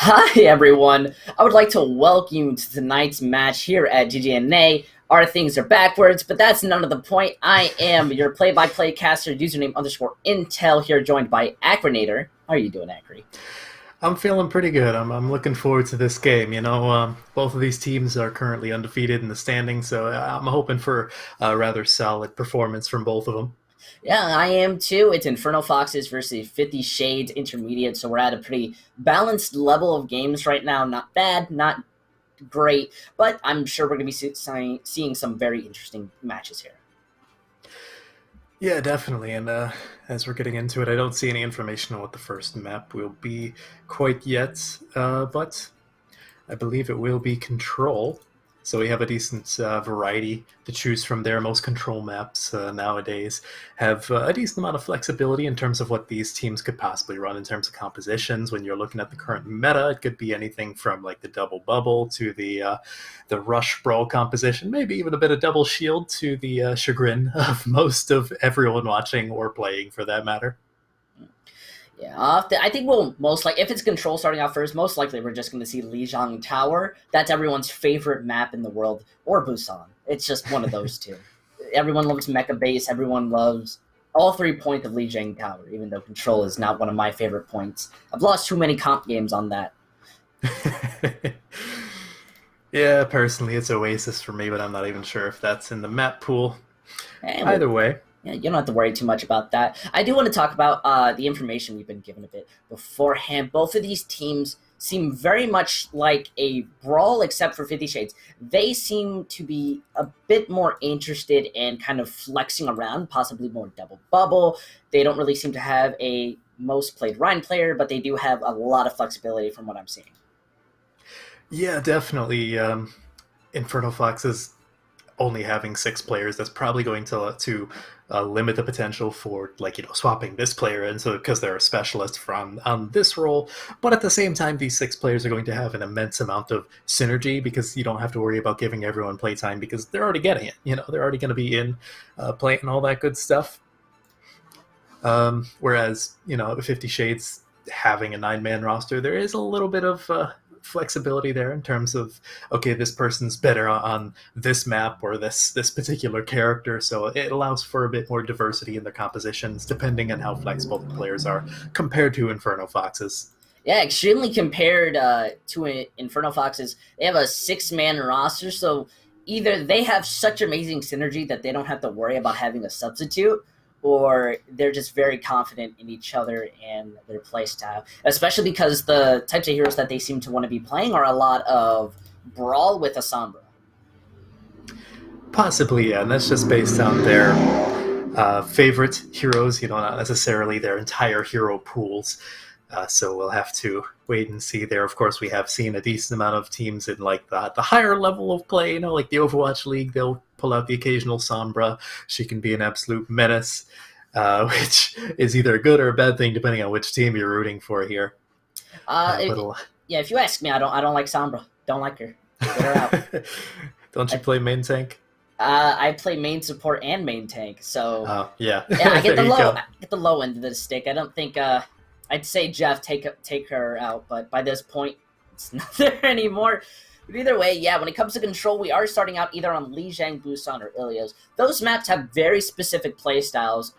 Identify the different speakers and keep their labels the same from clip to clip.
Speaker 1: Hi everyone, I would like to welcome you to tonight's match here at GGNA. Our things are backwards, but that's none of the point. I am your play-by-play caster, username underscore Intel, here joined by Acronator. How are you doing, Acri?
Speaker 2: I'm feeling pretty good. I'm looking forward to this game. Both of these teams are currently undefeated in the standings, so I'm hoping for a rather solid performance from both of them.
Speaker 1: Yeah, I am too. It's Inferno Foxes versus 50 Shades Intermediate, so we're at a pretty balanced level of games right now. Not bad, not great, but I'm sure we're going to be seeing some very interesting matches here.
Speaker 2: Yeah, definitely. And as we're getting into it, I don't see any information on what the first map will be quite yet, but I believe it will be Control. So we have a decent variety to choose from there. Most control maps nowadays have a decent amount of flexibility in terms of what these teams could possibly run in terms of compositions. When you're looking at the current meta, it could be anything from like the double bubble to the rush brawl composition, maybe even a bit of double shield to the chagrin of most of everyone watching or playing for that matter.
Speaker 1: Yeah, I think we'll most like if it's Control starting out first. Most likely, we're just going to see Lijiang Tower. That's everyone's favorite map in the world, or Busan. It's just one of those two. Everyone loves Mecha Base. Everyone loves all 3 points of Lijiang Tower. Even though Control is not one of my favorite points, I've lost too many comp games on that.
Speaker 2: Yeah, personally, it's Oasis for me, but I'm not even sure if that's in the map pool.
Speaker 1: And
Speaker 2: Either way.
Speaker 1: yeah, you don't have to worry too much about that. I do want to talk about the information we've been given a bit beforehand. Both of these teams seem very much like a brawl, except for 50 Shades. They seem to be a bit more interested in kind of flexing around, possibly more double bubble. They don't really seem to have a most played Rhine player, but they do have a lot of flexibility from what I'm seeing.
Speaker 2: Yeah, definitely. Inferno Fox is only having 6 players. That's probably going to limit the potential for swapping this player in, so because they're a specialist from on this role. But at the same time, these 6 players are going to have an immense amount of synergy because you don't have to worry about giving everyone playtime because they're already getting it. They're already going to be in playing all that good stuff. Whereas 50 Shades having a 9-man roster, there is a little bit of flexibility there in terms of, okay, this person's better on this map or this particular character, so it allows for a bit more diversity in their compositions depending on how flexible the players are compared to Inferno Foxes.
Speaker 1: Yeah, extremely compared to Inferno Foxes. They have a 6-man roster, so either they have such amazing synergy that they don't have to worry about having a substitute, or they're just very confident in each other and their playstyle. Especially because the types of heroes that they seem to want to be playing are a lot of Brawl with a Sombra.
Speaker 2: Possibly, yeah, and that's just based on their favorite heroes, not necessarily their entire hero pools. So we'll have to wait and see there. Of course, we have seen a decent amount of teams in like the higher level of play, like the Overwatch League. They'll pull out the occasional Sombra. She can be an absolute menace, which is either a good or a bad thing depending on which team you're rooting for here.
Speaker 1: Yeah, if you ask me, I don't like Sombra. Don't like her. Get her out.
Speaker 2: Don't you play main tank?
Speaker 1: I play main support and main tank, so
Speaker 2: yeah.
Speaker 1: Yeah, I get the
Speaker 2: There you
Speaker 1: low.
Speaker 2: go.
Speaker 1: I get the low end of the stick. I don't think. I'd say Jeff take her out, but by this point, it's not there anymore. But either way, yeah. When it comes to Control, we are starting out either on Lijiang, Busan, or Ilios. Those maps have very specific playstyles.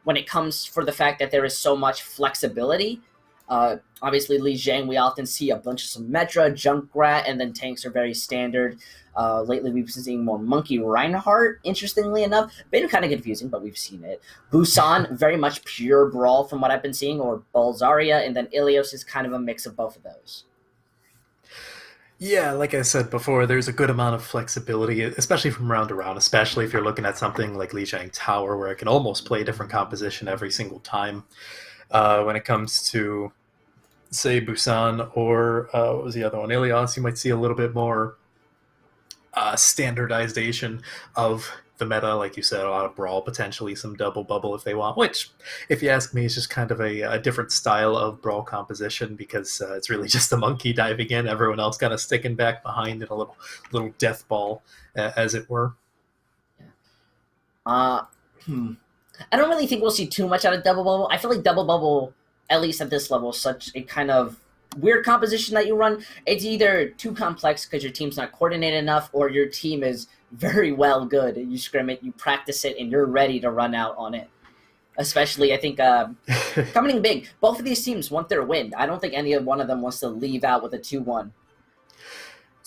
Speaker 1: When it comes for the fact that there is so much flexibility. Obviously, Lijiang, we often see a bunch of Symmetra, Junkrat, and then tanks are very standard. Lately, we've been seeing more Monkey Reinhardt, interestingly enough. Been kind of confusing, but we've seen it. Busan, very much pure Brawl from what I've been seeing, or Balzaria, and then Ilios is kind of a mix of both of those.
Speaker 2: Yeah, like I said before, there's a good amount of flexibility, especially from round to round, especially if you're looking at something like Lijiang Tower, where it can almost play a different composition every single time. When it comes to, say, Busan or what was the other one, Ilios, you might see a little bit more standardization of the meta, like you said, a lot of brawl, potentially some double bubble if they want, which, if you ask me, is just kind of a different style of brawl composition because it's really just the monkey diving in, everyone else kind of sticking back behind in a little death ball, as it were.
Speaker 1: Uh, hmm. I don't really think we'll see too much out of Double Bubble. I feel like Double Bubble, at least at this level, is such a kind of weird composition that you run, it's either too complex because your team's not coordinated enough, or your team is very well good. You scrim it, you practice it, and you're ready to run out on it. Especially, I think, coming in big, both of these teams want their win. I don't think any one of them wants to leave out with a 2-1.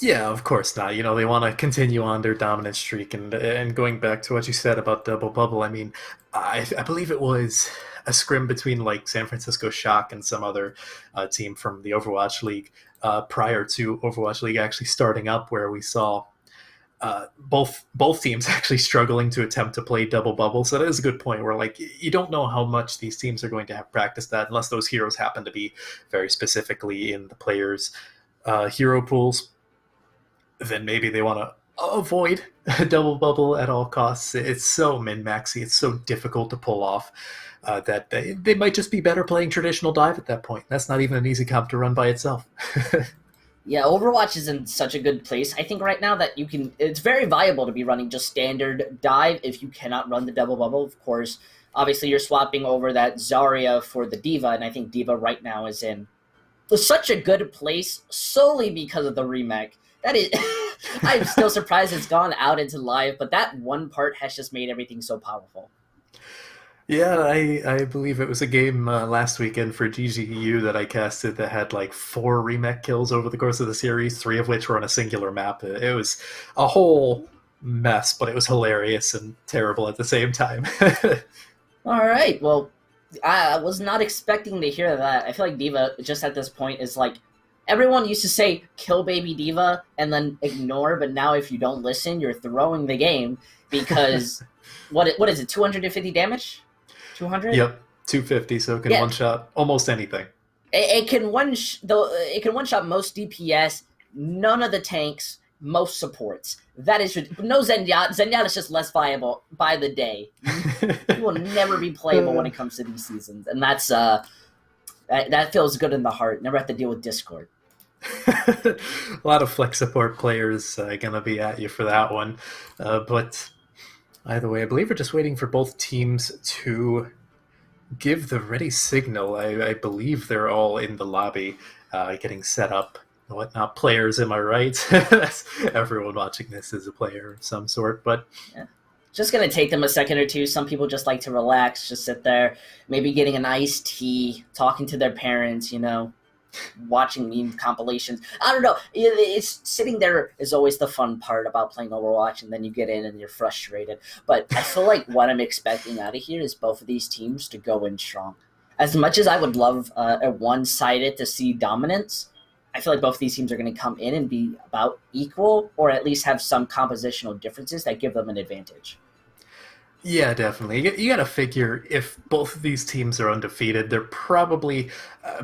Speaker 2: Yeah, of course not. They want to continue on their dominant streak. And going back to what you said about Double Bubble, I mean, I believe it was a scrim between like San Francisco Shock and some other team from the Overwatch League prior to Overwatch League actually starting up, where we saw both teams actually struggling to attempt to play Double Bubble. So that is a good point, where like you don't know how much these teams are going to have practiced that unless those heroes happen to be very specifically in the players' hero pools. Then maybe they want to avoid a Double Bubble at all costs. It's so min-maxy, it's so difficult to pull off that they might just be better playing traditional dive at that point. That's not even an easy comp to run by itself.
Speaker 1: Yeah, Overwatch is in such a good place, I think, right now that it's very viable to be running just standard dive if you cannot run the Double Bubble. Of course, obviously you're swapping over that Zarya for the D.Va, and I think D.Va right now is in such a good place solely because of the remake. That is, I'm still surprised it's gone out into live, but that one part has just made everything so powerful.
Speaker 2: Yeah, I believe it was a game last weekend for GGU that I casted that had like 4 remake kills over the course of the series, 3 of which were on a singular map. It was a whole mess, but it was hilarious and terrible at the same time.
Speaker 1: All right, well, I was not expecting to hear that. I feel like D.Va just at this point is like, everyone used to say, kill baby D.Va, and then ignore, but now if you don't listen, you're throwing the game, because, what is it, 250 damage? 200?
Speaker 2: Yep, 250, so it can one-shot almost anything.
Speaker 1: It can one-shot most DPS, none of the tanks, most supports. That is no Zenyatta. Zenyatta is just less viable by the day. He will never be playable when it comes to these seasons, and that's that feels good in the heart. Never have to deal with Discord.
Speaker 2: A lot of flex support players gonna be at you for that one, but either way, I believe we're just waiting for both teams to give the ready signal. I believe they're all in the lobby, getting set up and whatnot. Players, am I right? Everyone watching this is a player of some sort, but
Speaker 1: yeah. Just going to take them a second or two. Some people just like to relax, just sit there, maybe getting an iced tea, talking to their parents, watching meme compilations. I don't know. It's sitting there is always the fun part about playing Overwatch, and then you get in and you're frustrated. But I feel like what I'm expecting out of here is both of these teams to go in strong. As much as I would love a one-sided to see dominance, I feel like both of these teams are going to come in and be about equal, or at least have some compositional differences that give them an advantage.
Speaker 2: Yeah, definitely. You got to figure if both of these teams are undefeated, they're probably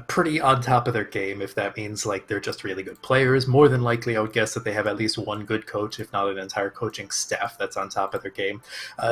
Speaker 2: pretty on top of their game. If that means like they're just really good players, more than likely, I would guess that they have at least one good coach, if not an entire coaching staff that's on top of their game.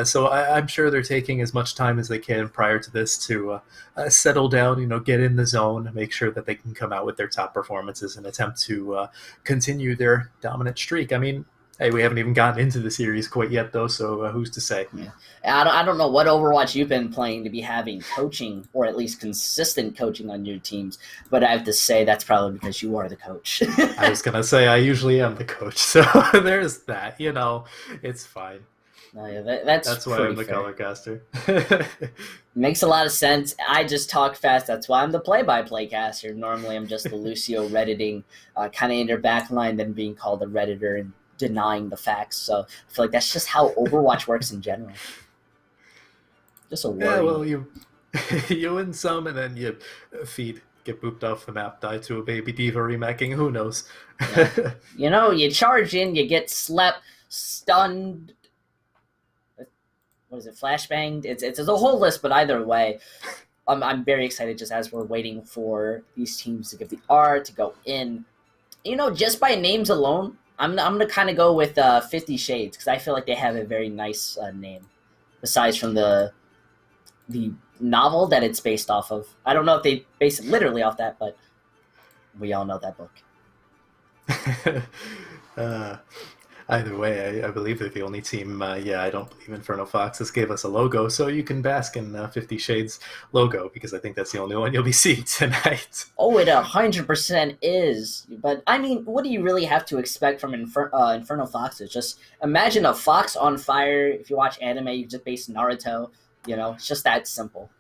Speaker 2: So I'm sure they're taking as much time as they can prior to this to settle down, get in the zone, make sure that they can come out with their top performances and attempt to continue their dominant streak. I mean, hey, we haven't even gotten into the series quite yet, though, so who's to say?
Speaker 1: Yeah. I don't know what Overwatch you've been playing to be having coaching, or at least consistent coaching on your teams, but I have to say that's probably because you are the coach.
Speaker 2: I was going to say I usually am the coach, so there's that. It's fine.
Speaker 1: No, yeah, that's
Speaker 2: why I'm the color caster.
Speaker 1: Makes a lot of sense. I just talk fast. That's why I'm the play-by-play caster. Normally I'm just the Lucio Redditing, kind of in your backline, then being called a Redditor and denying the facts. So I feel like that's just how Overwatch works in general. Just a worry.
Speaker 2: Yeah, well, you win some, and then you get booped off the map, die to a baby D.Va remaking. Who knows?
Speaker 1: Yeah. You charge in, you get slept, stunned. What is it? Flashbanged. It's a whole list, but either way, I'm very excited just as we're waiting for these teams to give the R to go in. Just by names alone, I'm going to kind of go with 50 Shades, because I feel like they have a very nice name, besides from the novel that it's based off of. I don't know if they base it literally off that, but we all know that book.
Speaker 2: Either way, I believe they're the only team. Yeah, I don't believe Inferno Foxes gave us a logo, so you can bask in 50 Shades logo, because I think that's the only one you'll be seeing tonight.
Speaker 1: Oh, it 100% is. But I mean, what do you really have to expect from Inferno Foxes? Just imagine a fox on fire. If you watch anime, you just base Naruto. It's just that simple.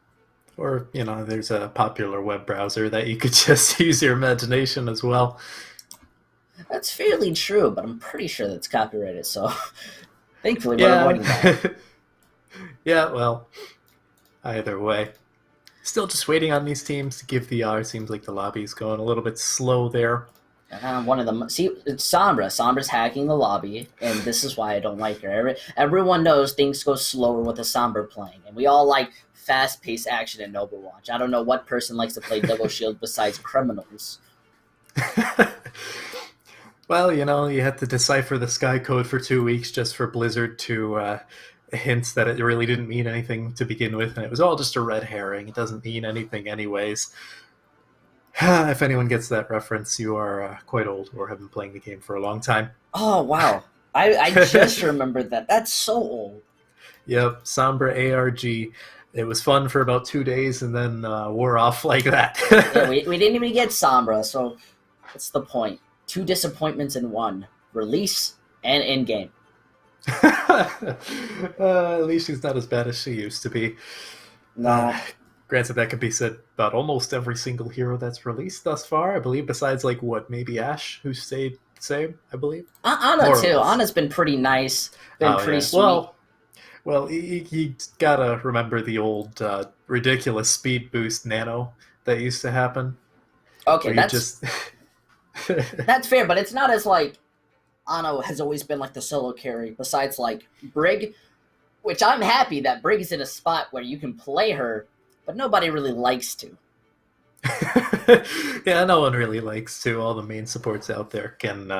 Speaker 2: Or, there's a popular web browser that you could just use your imagination as well.
Speaker 1: That's fairly true, but I'm pretty sure that's copyrighted, so thankfully we're avoiding that.
Speaker 2: Yeah, well, either way. Still just waiting on these teams to give the R. Seems like the lobby's going a little bit slow there.
Speaker 1: One of them. See, it's Sombra. Sombra's hacking the lobby, and this is why I don't like her. Everyone knows things go slower with a Sombra playing, and we all like fast-paced action in Overwatch. I don't know what person likes to play double shield besides criminals.
Speaker 2: Well, you had to decipher the Sky Code for 2 weeks just for Blizzard to hint that it really didn't mean anything to begin with, and it was all just a red herring. It doesn't mean anything anyways. If anyone gets that reference, you are quite old or have been playing the game for a long time.
Speaker 1: Oh, wow. I just remembered that. That's so old.
Speaker 2: Yep, Sombra ARG. It was fun for about 2 days and then wore off like that.
Speaker 1: Yeah, we didn't even get Sombra, so what's the point? 2 disappointments in one. Release and in-game.
Speaker 2: At least she's not as bad as she used to be.
Speaker 1: No.
Speaker 2: Granted, that could be said about almost every single hero that's released thus far, I believe, besides, maybe Ashe, who stayed the same, I believe.
Speaker 1: Ana, too. Ana's been pretty nice. Been pretty sweet.
Speaker 2: Well, you gotta remember the old ridiculous speed boost nano that used to happen.
Speaker 1: Okay, that's fair, but it's not as Ana has always been the solo carry, besides Brig, which I'm happy that Brig is in a spot where you can play her, but nobody really likes to.
Speaker 2: Yeah, no one really likes to. All the main supports out there can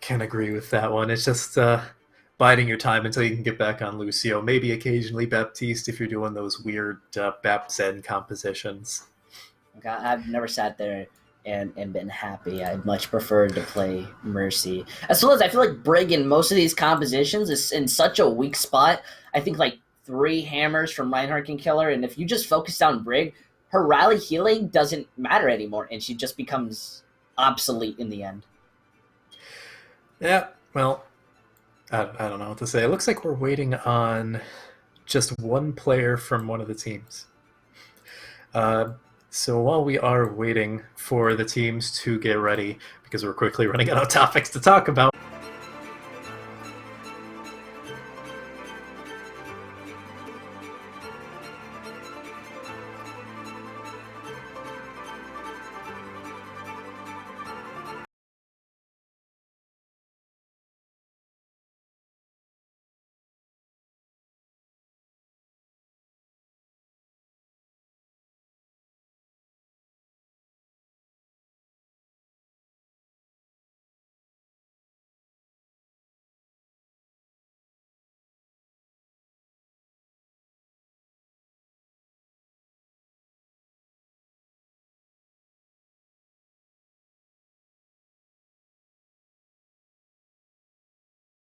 Speaker 2: agree with that one. It's just biding your time until you can get back on Lucio. Maybe occasionally Baptiste if you're doing those weird Bap Zen compositions.
Speaker 1: I've never sat there and been happy. I'd much prefer to play Mercy. As well as I feel like Brig in most of these compositions is in such a weak spot. I think 3 hammers from Reinhardt can kill her, and if you just focus on Brig, her rally healing doesn't matter anymore, and she just becomes obsolete in the end.
Speaker 2: Yeah, well, I don't know what to say. It looks like we're waiting on just one player from one of the teams. So while we are waiting for the teams to get ready, because we're quickly running out of topics to talk about,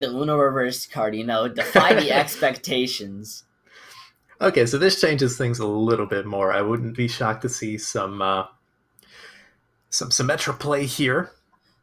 Speaker 1: The Uno reverse card, defy the expectations.
Speaker 2: Okay, so this changes things a little bit more. I wouldn't be shocked to see some Symmetra play here.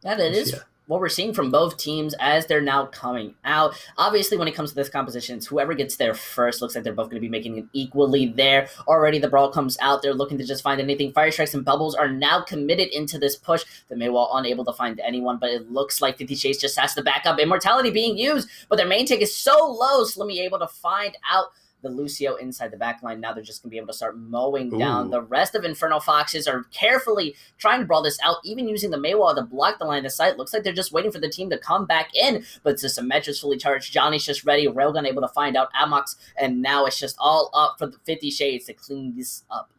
Speaker 1: That is what we're seeing from both teams as they're now coming out. Obviously, when it comes to this composition, it's whoever gets there first. Looks like they're both going to be making it equally there. Already the brawl comes out. They're looking to just find anything. Fire Strikes and Bubbles are now committed into this push. The Maywall unable to find anyone, but it looks like 50 Shades just has to back up. Immortality being used, but their main take is so low. Slimmy able to find out the Lucio inside the backline. Now they're just going to be able to start mowing down. The rest of Inferno Foxes are carefully trying to brawl this out, even using the Maywall to block the line of sight. Looks like they're just waiting for the team to come back in, but the Symmetra's fully charged. Johnny's just ready. Railgun able to find out Amox, and now it's just all up for the 50 Shades to clean this up.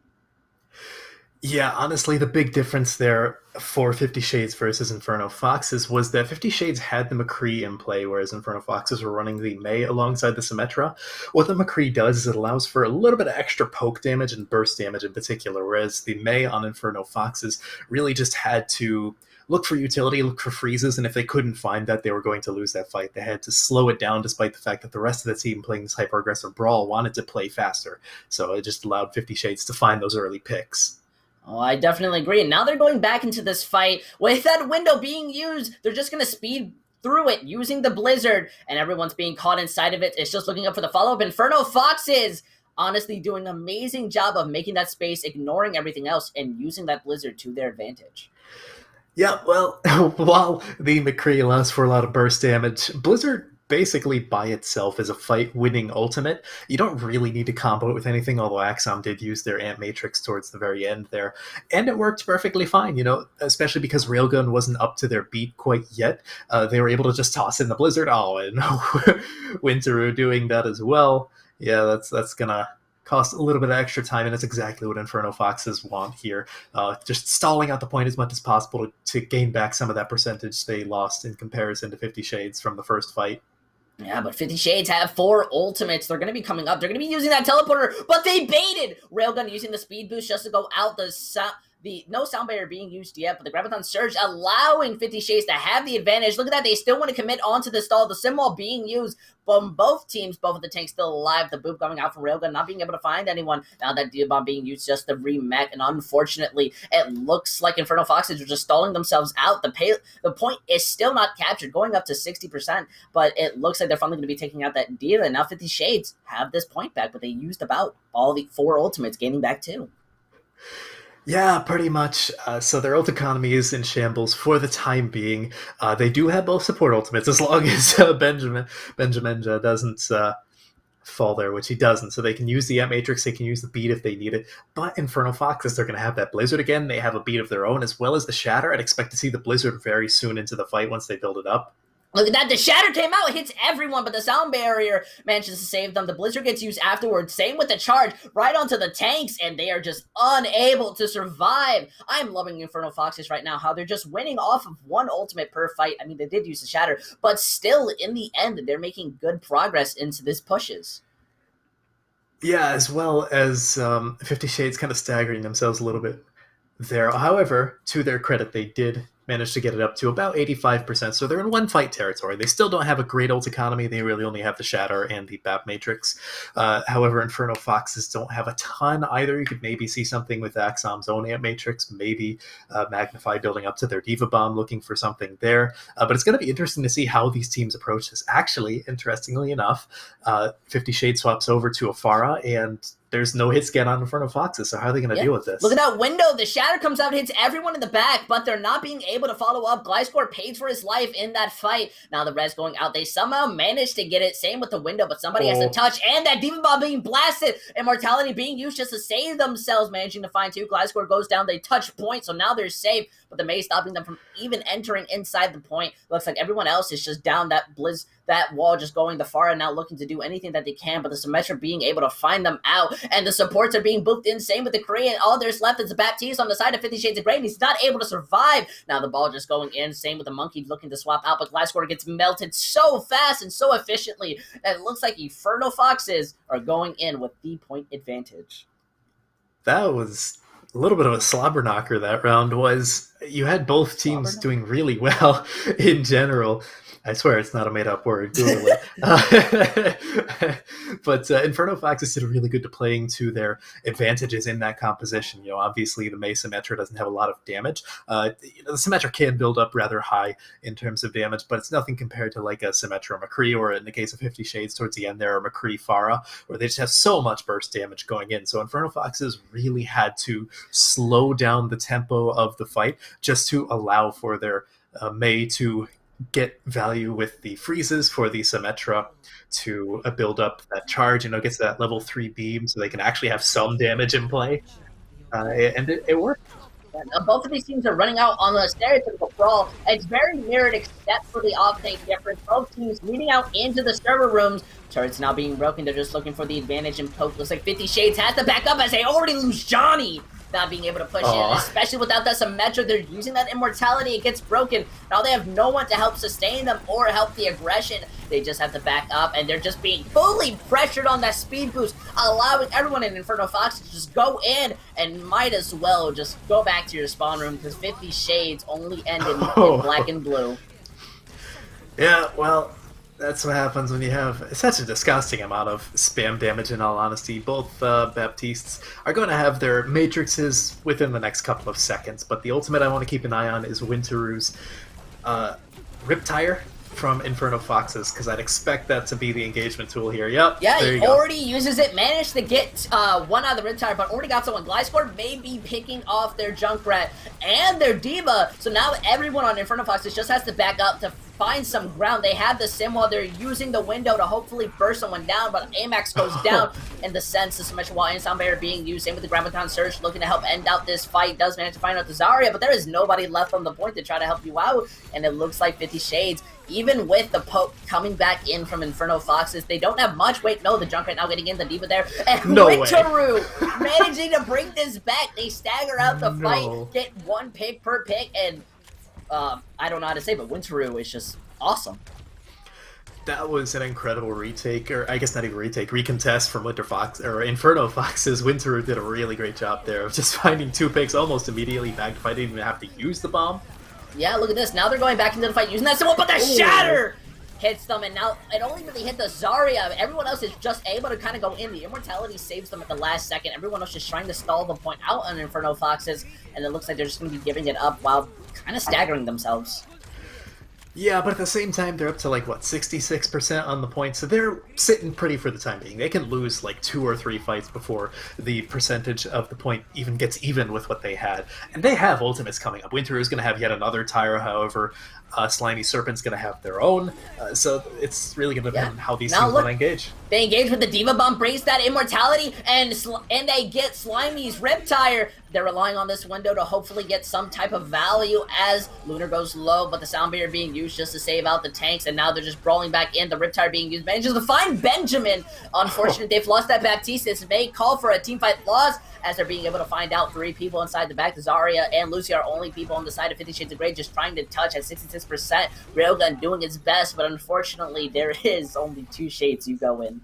Speaker 2: Yeah, honestly, the big difference there for 50 Shades versus Inferno Foxes was that 50 Shades had the McCree in play, whereas Inferno Foxes were running the Mei alongside the Symmetra. What the McCree does is it allows for a little bit of extra poke damage and burst damage in particular, whereas the Mei on Inferno Foxes really just had to look for utility, look for freezes, and if they couldn't find that, they were going to lose that fight. They had to slow it down, despite the fact that the rest of the team playing this hyper-aggressive brawl wanted to play faster. So it just allowed 50 Shades to find those early picks.
Speaker 1: Oh, I definitely agree. And now they're going back into this fight with that window being used. They're just going to speed through it using the Blizzard, and everyone's being caught inside of it. It's just looking up for the follow-up. Inferno Foxes honestly doing an amazing job of making that space, ignoring everything else, and using that Blizzard to their advantage.
Speaker 2: Yeah, well, while the McCree allows for a lot of burst damage, Blizzard basically by itself is a fight-winning ultimate. You don't really need to combo it with anything, although Axom did use their Ant Matrix towards the very end there. And it worked perfectly fine, you know, especially because Railgun wasn't up to their beat quite yet. They were able to just toss in the Blizzard. Oh, and Winteru doing that as well. Yeah, that's gonna cost a little bit of extra time, and that's exactly what Inferno Foxes want here. Just stalling out the point as much as possible to gain back some of that percentage they lost in comparison to 50 Shades from the first fight.
Speaker 1: Yeah, but 50 Shades have 4 ultimates. They're going to be coming up. They're going to be using that teleporter, but they baited! Railgun using the speed boost just to go out. No sound barrier being used yet, but the Graviton Surge allowing 50 Shades to have the advantage. Look at that. They still want to commit onto the stall. The Simwall being used from both teams. Both of the tanks still alive. The boop coming out from Railgun, not being able to find anyone. Now that D-Bomb being used just to remech, and unfortunately, it looks like Inferno Foxes are just stalling themselves out. The point is still not captured, going up to 60%, but it looks like they're finally going to be taking out that deal, and now 50 Shades have this point back, but they used about all the 4 ultimates, gaining back 2.
Speaker 2: Yeah, pretty much. So their ult economy is in shambles for the time being. They do have both support ultimates, as long as Benjamin doesn't fall there, which he doesn't. So they can use the Ant Matrix, they can use the beat if they need it. But Inferno Foxes, they're going to have that Blizzard again. They have a beat of their own, as well as the Shatter. I'd expect to see the Blizzard very soon into the fight once they build it up.
Speaker 1: Look at that, the Shatter came out, hits everyone, but the sound barrier manages to save them. The Blizzard gets used afterwards, same with the charge, right onto the tanks, and they are just unable to survive. I'm loving Inferno Foxes right now, how they're just winning off of 1 ultimate per fight. I mean, they did use the Shatter, but still, in the end, they're making good progress into this pushes.
Speaker 2: Yeah, as well as 50 Shades kind of staggering themselves a little bit there. However, to their credit, they did managed to get it up to about 85%, so they're in 1 fight territory. They still don't have a great ult economy. They really only have the Shatter and the BAP Matrix. However, Inferno Foxes don't have a ton either. You could maybe see something with Axom's own Ant Matrix, maybe Magnify building up to their Diva Bomb, looking for something there. But it's going to be interesting to see how these teams approach this. Actually, interestingly enough, 50 Shades swaps over to Afara, and there's no hit scan on Inferno Foxes, so how are they going to deal with this?
Speaker 1: Look at that window. The Shatter comes out, hits everyone in the back, but they're not being able to follow up. Gliscor paid for his life in that fight. Now the Res going out. They somehow managed to get it. Same with the window, but somebody has to touch, and that Demon Bomb being blasted. Immortality being used just to save themselves, managing to find 2. Gliscor goes down. They touch point, so now they're safe, but the Maze stopping them from even entering inside the point. Looks like everyone else is just down that wall, just going the far and now looking to do anything that they can, but the Symmetra being able to find them out, and the supports are being booped in. Same with the Korean. All there's left is the Baptiste on the side of 50 Shades of Grey, and he's not able to survive. Now the ball just going in. Same with the Monkey looking to swap out, but Gliscor gets melted so fast and so efficiently that it looks like Inferno Foxes are going in with the point advantage.
Speaker 2: That was a little bit of a slobber knocker. That round was. You had both teams doing really well in general. I swear it's not a made-up word. Google it. But Inferno Foxes did really good to playing to their advantages in that composition. You know, obviously the Mei Symmetra doesn't have a lot of damage. The Symmetra can build up rather high in terms of damage, but it's nothing compared to like a Symmetra McCree, or in the case of 50 Shades towards the end there, or McCree Pharah, where they just have so much burst damage going in. So Inferno Foxes really had to slow down the tempo of the fight just to allow for their Mei to get value with the freezes, for the Symmetra to build up that charge, gets to that level 3 beam so they can actually have some damage in play. And it worked.
Speaker 1: Both of these teams are running out on the stereotypical brawl. It's very mirrored except for the off-tank difference. Both teams leading out into the server rooms. Turrets now being broken. They're just looking for the advantage and poke. Looks like 50 Shades has to back up as they already lose Johnny. not being able to push in,
Speaker 2: Aw.
Speaker 1: especially without that Symmetra. They're using that immortality, it gets broken. Now they have no one to help sustain them or help the aggression. They just have to back up, and they're just being fully pressured on that speed boost, allowing everyone in Inferno Fox to just go in and might as well just go back to your spawn room, because 50 Shades only end in black and blue.
Speaker 2: Yeah, well, that's what happens when you have such a disgusting amount of spam damage, in all honesty. Both Baptistes are going to have their matrixes within the next couple of seconds, but the ultimate I want to keep an eye on is Winteroo's Riptire from Inferno Foxes, because I'd expect that to be the engagement tool here. Yep,
Speaker 1: yeah,
Speaker 2: there you
Speaker 1: he
Speaker 2: go.
Speaker 1: already uses it, managed to get one out of the Riptire, but already got someone. Gliscor may be picking off their Junkrat and their D.Va, so now everyone on Inferno Foxes just has to back up to find some ground. They have the sim while they're using the window to hopefully burst someone down, but Amax goes down in the sense of Symmetra while Sound Barrier being used. Same with the Graviton Surge, looking to help end out this fight. Does manage to find out the Zarya, but there is nobody left on the point to try to help you out, and it looks like 50 Shades, even with the poke coming back in from Inferno Foxes, they don't have much. Wait, no, the Junkrat now getting in, the D.Va there, and
Speaker 2: No
Speaker 1: Winteroo managing to bring this back. They stagger out the fight, get one pick per pick, and I don't know how to say, but Winteroo is just awesome.
Speaker 2: That was an incredible retake, or I guess not even retake, recontest from Inferno Foxes. Winteroo did a really great job there of just finding two picks almost immediately back if I didn't even have to use the bomb.
Speaker 1: Yeah, look at this. Now they're going back into the fight using that symbol, but the Shatter hits them, and now it only really hit the Zarya. Everyone else is just able to kind of go in. The immortality saves them at the last second. Everyone else just trying to stall the point out on Inferno Foxes, and it looks like they're just going to be giving it up while kind of staggering themselves.
Speaker 2: Yeah, but at the same time, they're up to, like, what, 66% on the point, so they're sitting pretty for the time being. They can lose, like, 2 or 3 fights before the percentage of the point even gets even with what they had. And they have ultimates coming up. Winteroo is going to have yet another Tyra, however. Slimy Serpent's going to have their own, so it's really going to depend on how these teams want to engage. They
Speaker 1: engage with the D.Va Bomb, brings that immortality, and they get Slimy's Riptire. They're relying on this window to hopefully get some type of value as Lunar goes low, but the Sound Barrier being used just to save out the tanks, and now they're just brawling back in. The Riptire being used, manages to find Benjamin. Unfortunately, they've lost that Baptiste. This may call for a teamfight loss, as they're being able to find out 3 people inside the back. The Zarya and Lucy are only people on the side of 50 Shades of Grey, just trying to touch at 66%. Railgun doing its best, but unfortunately, there is only 2 shades you go in.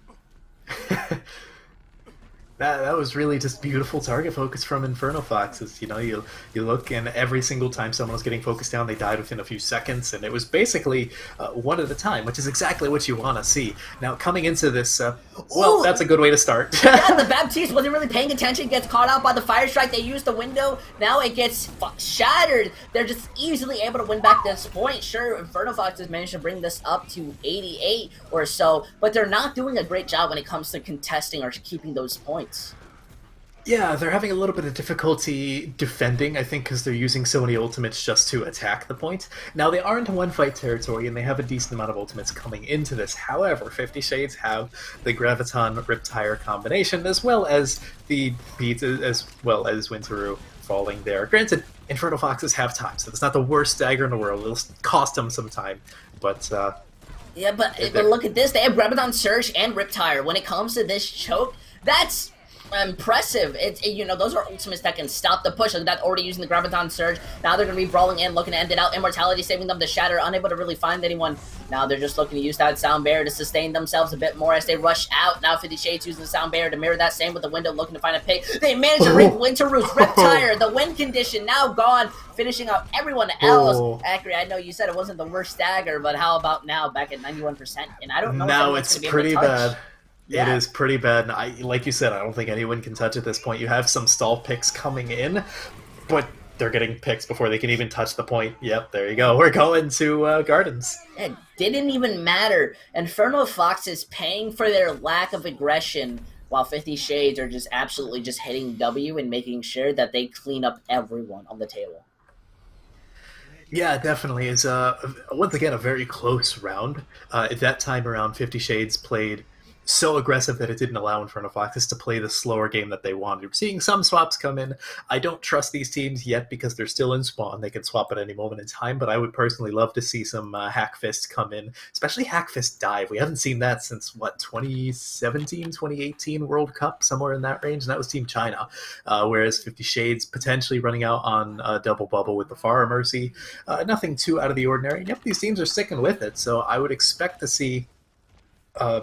Speaker 2: That was really just beautiful target focus from Inferno Foxes. You know, you look, and every single time someone was getting focused down, they died within a few seconds, and it was basically one at a time, which is exactly what you want to see. Now, coming into this, well, that's a good way to start.
Speaker 1: Yeah, the Baptiste wasn't really paying attention, gets caught out by the Fire Strike. They use the window. Now it gets shattered. They're just easily able to win back this point. Sure, Inferno Foxes managed to bring this up to 88 or so, but they're not doing a great job when it comes to contesting or keeping those points.
Speaker 2: Yeah, they're having a little bit of difficulty defending, I think, because they're using so many ultimates just to attack the point. Now, they are into one-fight territory, and they have a decent amount of ultimates coming into this. However, 50 Shades have the Graviton Riptire combination, as well as the beats, as well as Winteroo falling there. Granted, Inferno Foxes have time, so it's not the worst dagger in the world. It'll cost them some time, but...
Speaker 1: yeah, but look at this. They have Graviton Surge and Riptire. When it comes to this choke, that's impressive. You know, those are ultimates that can stop the push. Look at that, already using the Graviton Surge. Now they're going to be brawling in, looking to end it out. Immortality saving them to Shatter, unable to really find anyone. Now they're just looking to use that Sound Barrier to sustain themselves a bit more as they rush out. Now 50 Shades using the Sound Barrier to mirror that, same with the window, looking to find a pick. They manage to ring Winteroo's Riptire. The win condition now gone, finishing out everyone else. Accurate, I know you said it wasn't the worst stagger, but how about now, back at 91%? And I don't know
Speaker 2: now
Speaker 1: if
Speaker 2: it's
Speaker 1: be
Speaker 2: pretty bad.
Speaker 1: Yeah.
Speaker 2: It is pretty bad. Like you said, I don't think anyone can touch at this point. You have some stall picks coming in, but they're getting picks before they can even touch the point. Yep, there you go. We're going to Gardens.
Speaker 1: It didn't even matter. Inferno Fox is paying for their lack of aggression, while 50 Shades are just absolutely just hitting W and making sure that they clean up everyone on the table.
Speaker 2: Yeah, definitely. It's once again a very close round. At that time around, 50 Shades played so aggressive that it didn't allow Inferno Foxes to play the slower game that they wanted. We're seeing some swaps come in. I don't trust these teams yet because they're still in spawn. They can swap at any moment in time, but I would personally love to see some Hack Fist come in, especially Hack Fist Dive. We haven't seen that since, 2017, 2018 World Cup, somewhere in that range, and that was Team China, whereas 50 Shades potentially running out on Double Bubble with the Pharah Mercy. Nothing too out of the ordinary. Yep, these teams are sticking with it, so I would expect to see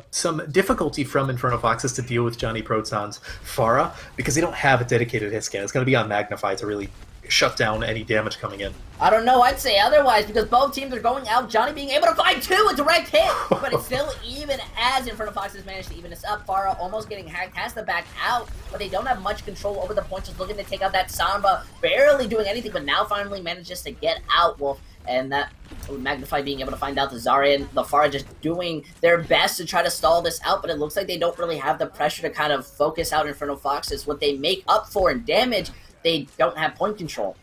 Speaker 2: some difficulty from Inferno Foxes to deal with Johnny Proton's Pharah because they don't have a dedicated hit scan. It's going to be on Magnify to really shut down any damage coming in.
Speaker 1: I don't know, I'd say otherwise because both teams are going out. Johnny being able to find two, a direct hit, but it's still even as Inferno Foxes managed to even this up. Pharah almost getting hacked, has to back out, but they don't have much control over the point, just looking to take out that Samba, barely doing anything, but now finally manages to get out, Wolf. And that Magnify being able to find out the Zarya and the Pharah just doing their best to try to stall this out, but it looks like they don't really have the pressure to kind of focus out Inferno Foxes. What they make up for in damage, they don't have point control.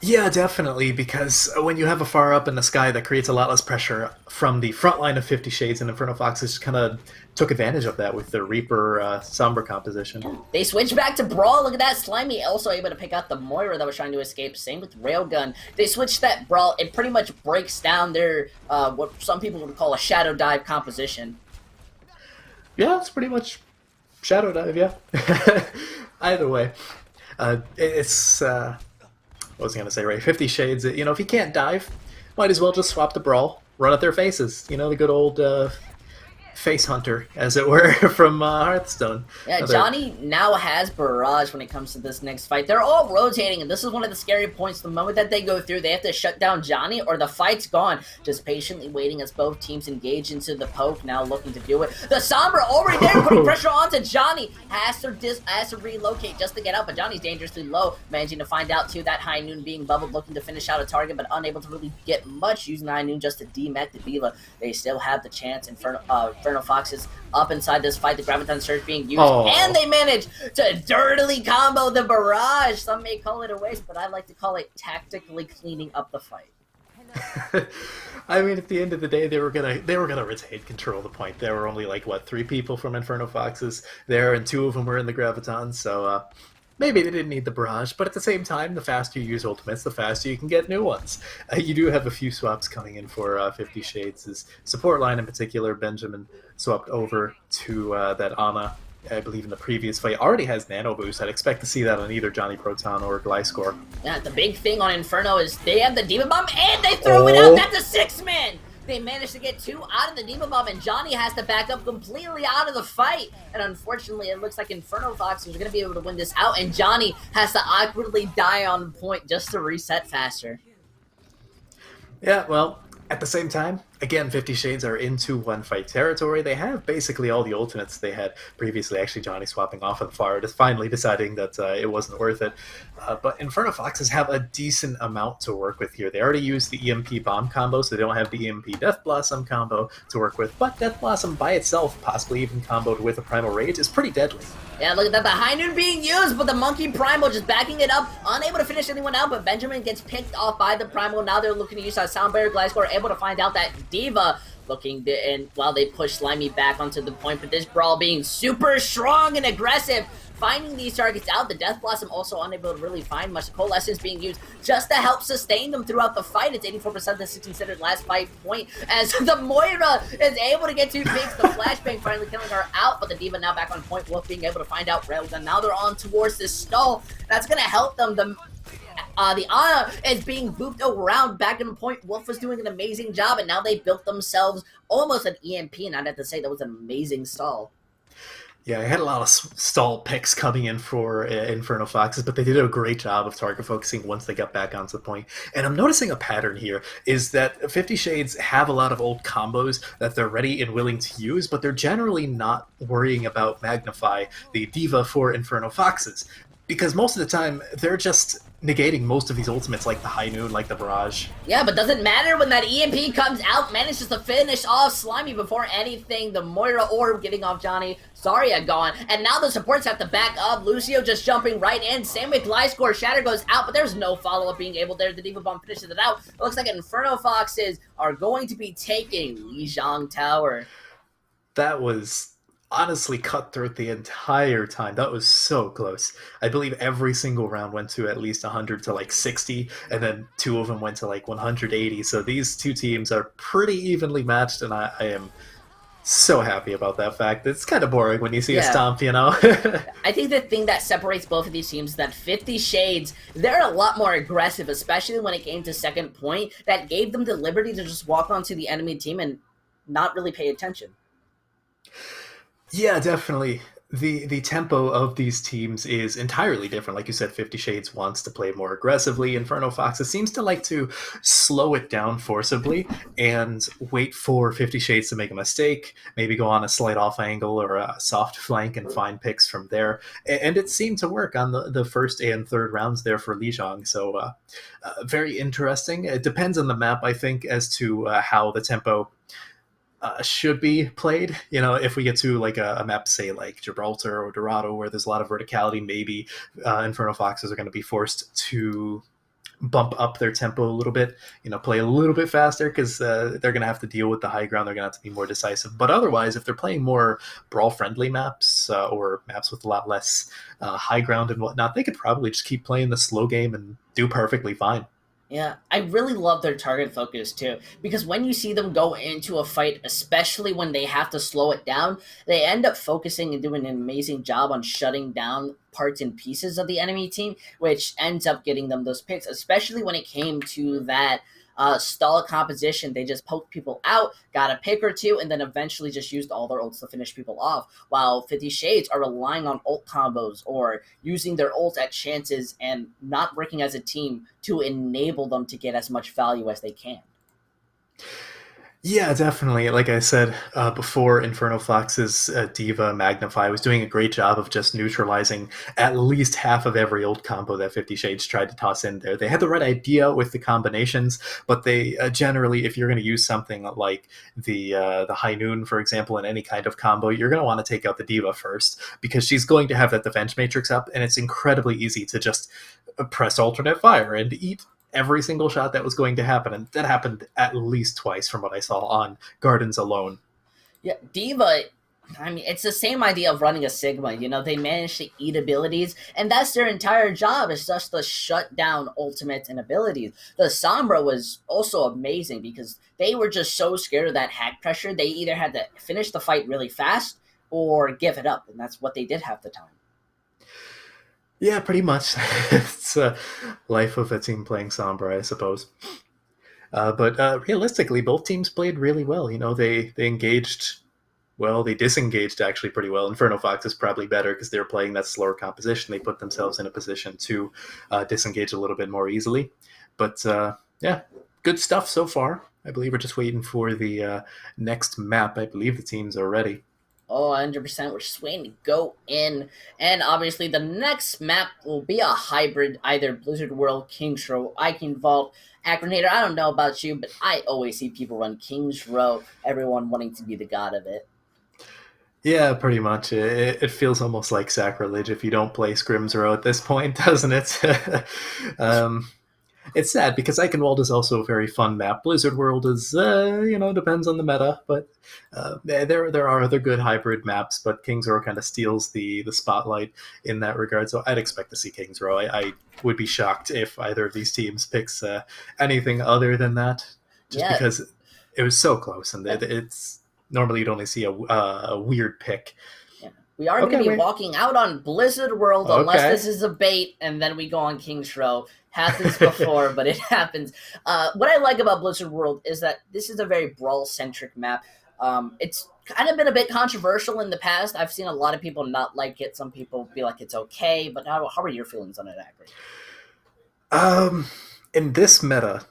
Speaker 2: Yeah, definitely, because when you have a Pharah up in the sky, that creates a lot less pressure from the front line of 50 Shades, and Inferno Foxes kind of took advantage of that with the Reaper Sombra composition.
Speaker 1: They switch back to Brawl. Look at that. Slimy also able to pick out the Moira that was trying to escape. Same with Railgun. They switch that Brawl. It pretty much breaks down their, what some people would call a Shadow Dive composition.
Speaker 2: Yeah, it's pretty much Shadow Dive, yeah. Either way. It's... what was I going to say, right? 50 Shades, you know, if you can't dive, might as well just swap the Brawl, run at their faces. You know, the good old face hunter, as it were, from Hearthstone.
Speaker 1: Yeah, Johnny now has Barrage when it comes to this next fight. They're all rotating, and this is one of the scary points. The moment that they go through, they have to shut down Johnny, or the fight's gone. Just patiently waiting as both teams engage into the poke, now looking to do it. The Sombra already there, putting pressure onto Johnny. Has to relocate just to get out, but Johnny's dangerously low. Managing to find out, too, that High Noon being bubbled, looking to finish out a target, but unable to really get much, using High Noon just to demech the Diva. They still have the chance. Inferno Foxes up inside this fight. The Graviton Surge being used, and they manage to dirtily combo the Barrage. Some may call it a waste, but I like to call it tactically cleaning up the fight.
Speaker 2: I mean, at the end of the day, they were gonna retain control of the point. There were only like 3 people from Inferno Foxes there, and 2 of them were in the Graviton. So maybe they didn't need the Barrage, but at the same time, the faster you use ultimates, the faster you can get new ones. You do have a few swaps coming in for 50 Shades' support line in particular. Benjamin swapped over to that Ana, I believe in the previous fight, already has Nano Boost. I'd expect to see that on either Johnny Proton or Gliscor.
Speaker 1: Yeah, the big thing on Inferno is they have the Demon Bomb, and they throw it out! That's a 6-man! They managed to get 2 out of the Demon Bomb, and Johnny has to back up completely out of the fight. And unfortunately, it looks like Inferno Foxes are going to be able to win this out, and Johnny has to awkwardly die on point just to reset faster.
Speaker 2: Yeah, well, at the same time, again, 50 Shades are into one-fight territory. They have basically all the ultimates they had previously. Actually, Johnny swapping off of the Pharah, just finally deciding that it wasn't worth it. But Inferno Foxes have a decent amount to work with here. They already used the EMP Bomb combo, so they don't have the EMP Death Blossom combo to work with. But Death Blossom by itself, possibly even comboed with a Primal Rage, is pretty deadly.
Speaker 1: Yeah, look at that. The High Noon being used, but the Monkey Primal just backing it up, unable to finish anyone out, but Benjamin gets picked off by the Primal. Now they're looking to use that Soundbarrier. Gliscor able to find out that Diva looking to, and while they push Slimy back onto the point, but this Brawl being super strong and aggressive, finding these targets out. The Death Blossom also unable to really find much. Coalescence being used just to help sustain them throughout the fight. It's 84%. This is considered last fight point as the Moira is able to get 2 pigs. The Flashbang finally killing her out, but the Diva now back on point. Wolf being able to find out Railgun. Now they're on towards this stall. That's going to help them. The Ana is being booped around back in point. Wolf was doing an amazing job, and now they built themselves almost an EMP, and I'd have to say that was an amazing stall.
Speaker 2: Yeah, I had a lot of stall picks coming in for Inferno Foxes, but they did a great job of target focusing once they got back onto the point. And I'm noticing a pattern here, is that 50 Shades have a lot of old combos that they're ready and willing to use, but they're generally not worrying about Magnify, the Diva for Inferno Foxes. Because most of the time, they're just negating most of these ultimates, like the High Noon, like the Barrage.
Speaker 1: Yeah, but doesn't matter when that EMP comes out, manages to finish off Slimy before anything. The Moira Orb getting off Johnny, Zarya gone, and now the supports have to back up. Lucio just jumping right in. Same with Gliscor. Shatter goes out, but there's no follow-up being able there. The Diva Bomb finishes it out. It looks like Inferno Foxes are going to be taking Lijiang Tower.
Speaker 2: that was honestly cutthroat the entire time. That was so close. I believe every single round went to at least 100 to like 60, and then two of them went to like 180. So these two teams are pretty evenly matched, and I am so happy about that fact. It's kind of boring when you see a
Speaker 1: Yeah.
Speaker 2: stomp, you know?
Speaker 1: I think the thing that separates both of these teams is that 50 Shades, they're a lot more aggressive, especially when it came to second point, that gave them the liberty to just walk onto the enemy team and not really pay attention.
Speaker 2: Yeah, definitely. The tempo of these teams is entirely different. Like you said, 50 Shades wants to play more aggressively. Inferno Foxes seems to like to slow it down forcibly and wait for 50 Shades to make a mistake, maybe go on a slight off angle or a soft flank and find picks from there. And it seemed to work on the first and third rounds there for Lijiang. So very interesting. It depends on the map, I think, as to how the tempo should be played. You know, if we get to like a map, say like Gibraltar or Dorado, where there's a lot of verticality, maybe Inferno Foxes are going to be forced to bump up their tempo a little bit, you know, play a little bit faster because they're going to have to deal with the high ground. They're going to have to be more decisive. But otherwise, if they're playing more brawl-friendly maps or maps with a lot less high ground and whatnot, they could probably just keep playing the slow game and do perfectly fine.
Speaker 1: Yeah, I really love their target focus too, because when you see them go into a fight, especially when they have to slow it down, they end up focusing and doing an amazing job on shutting down parts and pieces of the enemy team, which ends up getting them those picks, especially when it came to that stall composition. They just poked people out, got a pick or two, and then eventually just used all their ults to finish people off, while 50 Shades are relying on ult combos or using their ult at chances and not working as a team to enable them to get as much value as they can.
Speaker 2: Yeah, definitely. Like I said before, Inferno Fox's Diva Magnify was doing a great job of just neutralizing at least half of every old combo that 50 Shades tried to toss in there. They had the right idea with the combinations, but they generally, if you're going to use something like the High Noon, for example, in any kind of combo, you're going to want to take out the Diva first because she's going to have that defense matrix up, and it's incredibly easy to just press alternate fire and eat every single shot that was going to happen, and that happened at least twice from what I saw on Gardens alone.
Speaker 1: Yeah, Diva, I mean, it's the same idea of running a Sigma. You know, they manage to eat abilities, and that's their entire job, is just to shut down ultimates and abilities. The Sombra was also amazing because they were just so scared of that hack pressure. They either had to finish the fight really fast or give it up, and that's what they did half the time.
Speaker 2: Yeah, pretty much. It's a life of a team playing Sombra, I suppose. But realistically, both teams played really well. You know, they engaged well. They disengaged actually pretty well. Inferno Fox is probably better because they're playing that slower composition. They put themselves in a position to disengage a little bit more easily. But yeah, good stuff so far. I believe we're just waiting for the next map. I believe the teams are ready.
Speaker 1: Oh, 100%. We're just waiting to go in. And obviously, the next map will be a hybrid, either Blizzard World, Kings Row, Icon Vault, Acronator. I don't know about you, but I always see people run Kings Row, everyone wanting to be the god of it.
Speaker 2: Yeah, pretty much. It feels almost like sacrilege if you don't play Scrims Row at this point, doesn't it? um, it's sad because Eichenwald is also a very fun map. Blizzard World is, depends on the meta, but there are other good hybrid maps, but Kings Row kind of steals the spotlight in that regard, so I'd expect to see Kings Row. I would be shocked if either of these teams picks anything other than that, just
Speaker 1: Yeah.
Speaker 2: because it was so close, and it's normally you'd only see a weird pick.
Speaker 1: Yeah. We are going to be walking out on Blizzard World unless this is a bait, and then we go on Kings Row. Happens before, but it happens. What I like about Blizzard World is that this is a very brawl-centric map. It's kind of been a bit controversial in the past. I've seen a lot of people not like it. Some people feel like it's okay, but how are your feelings on it, Akron?
Speaker 2: In this meta,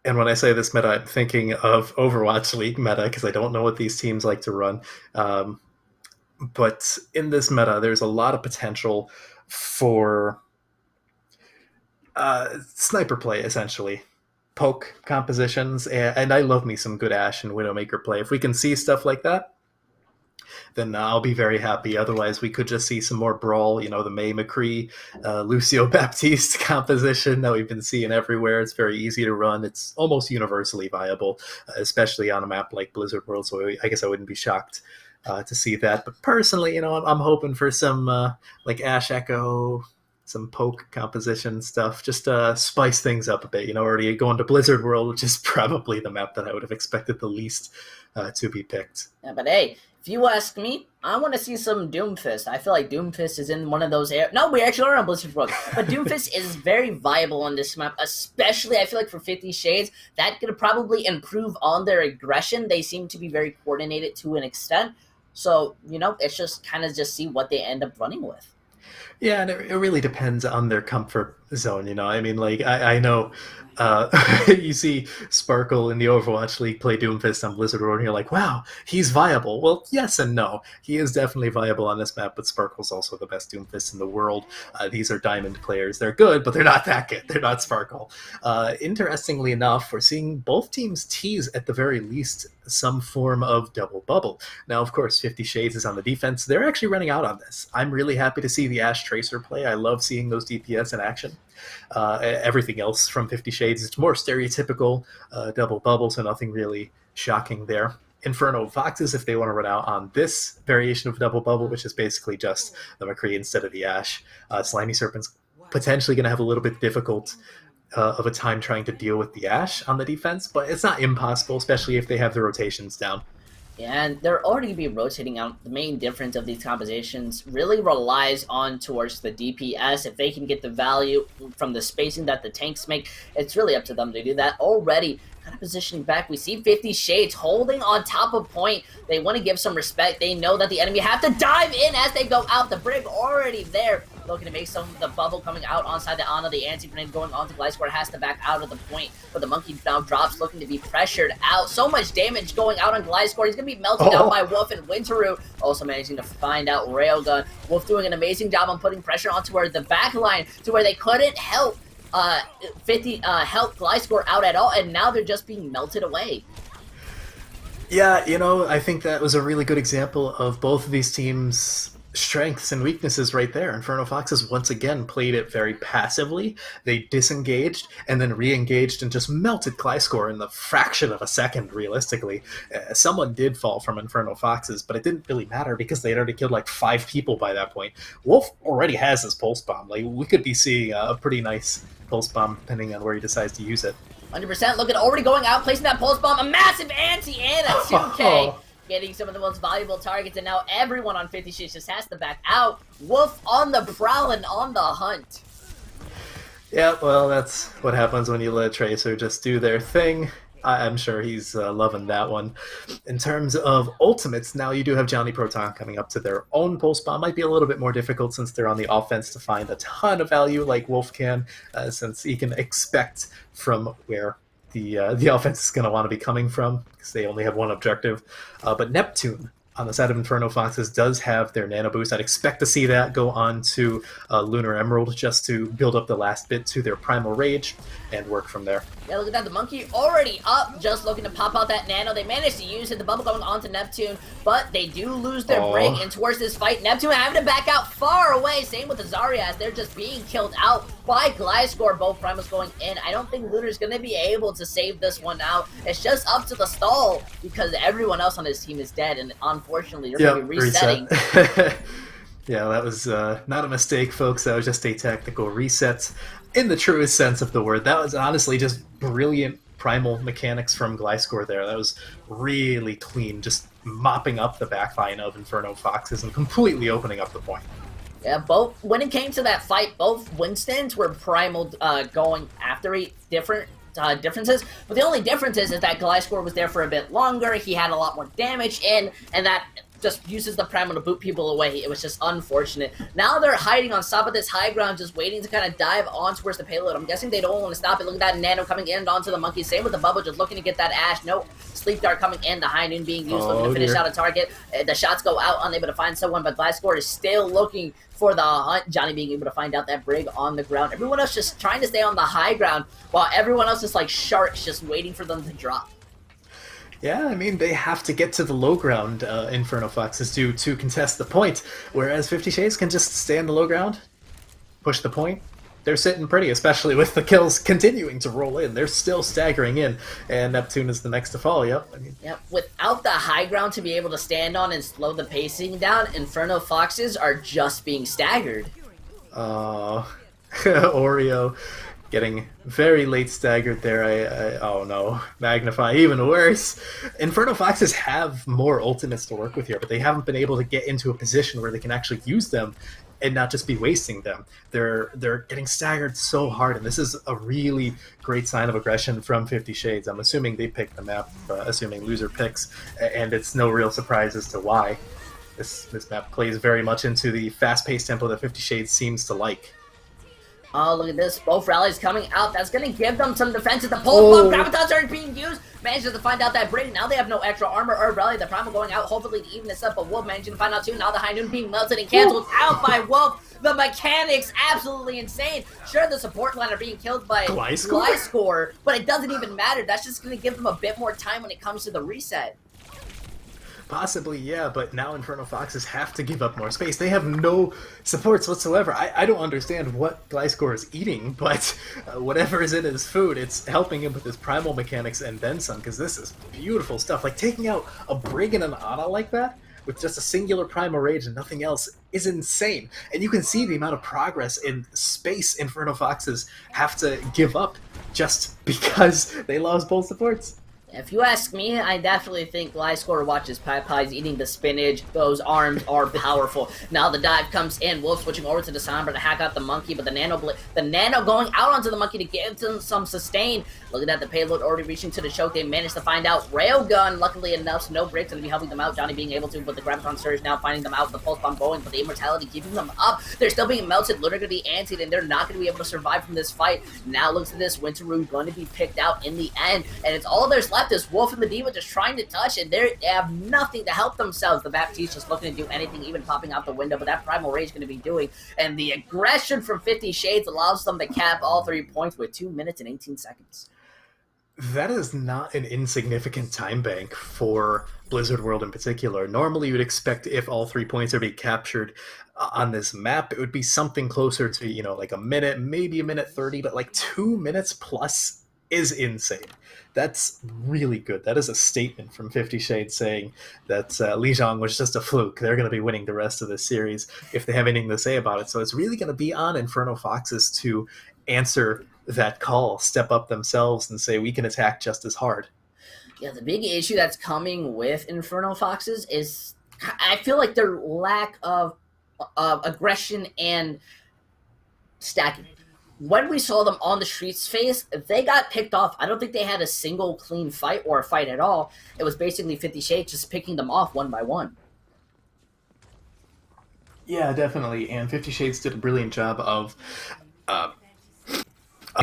Speaker 2: and when I say this meta, I'm thinking of Overwatch League meta because I don't know what these teams like to run. But in this meta, there's a lot of potential for sniper play, essentially. Poke compositions, and I love me some good Ashe and Widowmaker play. If we can see stuff like that, then I'll be very happy. Otherwise, we could just see some more brawl, the May McCree, Lucio Baptiste composition that we've been seeing everywhere. It's very easy to run. It's almost universally viable, especially on a map like Blizzard World, so I guess I wouldn't be shocked to see that. But personally, I'm hoping for some like Ash Echo, some poke composition stuff, just spice things up a bit. Already going to Blizzard World, which is probably the map that I would have expected the least to be picked.
Speaker 1: Yeah, but hey, if you ask me, I want to see some Doomfist. I feel like Doomfist is in one of those areas. No, we actually are on Blizzard World. But Doomfist is very viable on this map, especially I feel like for 50 Shades. That could probably improve on their aggression. They seem to be very coordinated to an extent. So, it's just kind of just see what they end up running with.
Speaker 2: Yeah, and it really depends on their comfort zone, I mean, like, I know you see Sparkle in the Overwatch League play Doomfist on Blizzard World, and you're like, wow, he's viable. Well, yes and no. He is definitely viable on this map, but Sparkle's also the best Doomfist in the world. These are Diamond players. They're good, but they're not that good. They're not Sparkle. Interestingly enough, we're seeing both teams tease, at the very least, some form of double bubble. Now, of course, 50 Shades is on the defense. They're actually running out on this. I'm really happy to see the Ashe Tracer play. I love seeing those DPS in action. Everything else from 50 Shades, it's more stereotypical double bubble, so nothing really shocking there. Inferno Foxes, if they want to run out on this variation of double bubble, which is basically just the McCree instead of the Ashe, Slimy Serpent's potentially going to have a little bit difficult of a time trying to deal with the Ashe on the defense, but it's not impossible, especially if they have the rotations down.
Speaker 1: Yeah, and they're already going to be rotating out. The main difference of these compositions really relies on towards the DPS. If they can get the value from the spacing that the tanks make, it's really up to them to do that. Already kind of positioning back, we see 50 Shades holding on top of point. They want to give some respect. They know that the enemy have to dive in as they go out. The Brig already there, looking to make some of the bubble coming out onside the Ana. The anti-grenade going on to Gliscor, has to back out of the point, but the Monkey now drops, looking to be pressured out. So much damage going out on Gliscor. He's going to be melted out by Wolf and Winteru. Also managing to find out Railgun. Wolf doing an amazing job on putting pressure onto where the back line, to where they couldn't help help Gliscor out at all, and now they're just being melted away.
Speaker 2: Yeah, I think that was a really good example of both of these teams' strengths and weaknesses right there. Inferno Foxes once again played it very passively. They disengaged and then re-engaged and just melted Gliscor in the fraction of a second, realistically. Someone did fall from Inferno Foxes, but it didn't really matter because they'd already killed like 5 people by that point. Wolf already has his pulse bomb. Like, we could be seeing a pretty nice pulse bomb depending on where he decides to use it.
Speaker 1: 100%. Look at already going out, placing that pulse bomb. A massive anti and a 2K. Getting some of the most valuable targets, and now everyone on 50 Shades just has to back out. Wolf on the prowl and on the hunt.
Speaker 2: Yeah, well, that's what happens when you let Tracer just do their thing. I'm sure he's loving that one. In terms of ultimates, now you do have Johnny Proton coming up to their own pulse bomb. Might be a little bit more difficult since they're on the offense to find a ton of value like Wolf can, since he can expect from where the offense is going to want to be coming from, because they only have one objective. But Neptune, on the side of Inferno Foxes, does have their Nano Boost. I'd expect to see that go on to Lunar Emerald, just to build up the last bit to their Primal Rage and work from there.
Speaker 1: Yeah, look at that. The Monkey already up, just looking to pop out that Nano. They managed to use it. The bubble going on to Neptune, but they do lose their Brig, and towards this fight, Neptune having to back out far away. Same with the Zarya, as they're just being killed out by Gliscor. Both Primals going in. I don't think Lunar's going to be able to save this one out. It's just up to the stall, because everyone else on this team is dead, and unfortunately, they're going to be resetting.
Speaker 2: Yeah, that was not a mistake, folks. That was just a tactical reset in the truest sense of the word. That was honestly just brilliant primal mechanics from Gliscor there. That was really clean, just mopping up the backline of Inferno Foxes and completely opening up the point.
Speaker 1: Yeah, when it came to that fight, both Winstons were primal going after differences, but the only difference is that Gliscor was there for a bit longer. He had a lot more damage in, and that just uses the primal to boot people away. It was just unfortunate. Now they're hiding on top of this high ground, just waiting to kind of dive on towards the payload. I'm guessing they don't want to stop it. Look at that Nano coming in onto the Monkey. Same with the bubble, just looking to get that Ashe. No Sleep Dart coming in. The High Noon being used, looking to finish out a target. The shots go out, unable to find someone, but Gliscor is still looking for the hunt. Johnny being able to find out that Brig on the ground. Everyone else just trying to stay on the high ground, while everyone else is like sharks, just waiting for them to drop.
Speaker 2: Yeah, I mean, they have to get to the low ground, Inferno Foxes do, to contest the point, whereas 50 Shades can just stay on the low ground, push the point, they're sitting pretty, especially with the kills continuing to roll in. They're still staggering in, and Neptune is the next to fall. Yep.
Speaker 1: Yep. Without the high ground to be able to stand on and slow the pacing down, Inferno Foxes are just being staggered.
Speaker 2: Oreo getting very late staggered there. Oh no, Magnify even worse. Inferno Foxes have more ultimates to work with here, but they haven't been able to get into a position where they can actually use them and not just be wasting them. They're getting staggered so hard, and this is a really great sign of aggression from 50 Shades. I'm assuming they picked the map, assuming loser picks, and it's no real surprise as to why. This map plays very much into the fast-paced tempo that 50 Shades seems to like.
Speaker 1: Oh, look at this. Both rallies coming out. That's going to give them some defense. The pulse bomb gravitons aren't being used. Manages to find out that break. Now they have no extra armor or rally. The Primal going out, hopefully to even this up. But Wolf managing to find out too. Now the High Noon being melted and canceled out by Wolf. The mechanics absolutely insane. Sure, the support line are being killed by Glyscore, but it doesn't even matter. That's just going to give them a bit more time when it comes to the reset.
Speaker 2: Possibly, yeah, but now Inferno Foxes have to give up more space. They have no supports whatsoever. I don't understand what Glyscore is eating, but whatever is in his food, it's helping him with his primal mechanics and then some, because this is beautiful stuff. Like, taking out a Brig and an Ana like that, with just a singular primal rage and nothing else, is insane. And you can see the amount of progress in space Inferno Foxes have to give up just because they lost both supports.
Speaker 1: If you ask me, I definitely think Glyscore watches Pies eating the spinach. Those arms are powerful. Now the dive comes in. Wolf switching over to the Sombra to hack out the monkey, but the Nano going out onto the monkey to give him some sustain. Look at that, the payload already reaching to the choke. They managed to find out Railgun. Luckily enough, so no breaks going to be helping them out. Johnny being able to, but the Graviton Surge now finding them out. The Pulse Bomb going, but the Immortality keeping them up. They're still being melted, literally going to be antied, and they're not going to be able to survive from this fight. Now looks at this, Winterrune going to be picked out in the end, and it's all there's left is Wolf and the D.Va just trying to touch, and they have nothing to help themselves. The Baptiste just looking to do anything, even popping out the window, but that Primal Rage going to be doing, and the aggression from 50 Shades allows them to cap all 3 points with 2 minutes and 18 seconds.
Speaker 2: That is not an insignificant time bank for Blizzard World in particular. Normally you'd expect if all 3 points are being captured on this map, it would be something closer to, you know, like a minute, maybe a minute 30, but like 2 minutes plus is insane. That's really good. That is a statement from 50 Shades saying that Lijiang was just a fluke. They're going to be winning the rest of this series if they have anything to say about it. So it's really going to be on Inferno Foxes to answer that call, step up themselves and say we can attack just as hard.
Speaker 1: Yeah, the big issue that's coming with Inferno Foxes is I feel like their lack of aggression and stacking. When we saw them on the streets phase, they got picked off. I don't think they had a single clean fight or a fight at all. It was basically 50 Shades just picking them off one by one.
Speaker 2: Yeah, definitely. And 50 Shades did a brilliant job of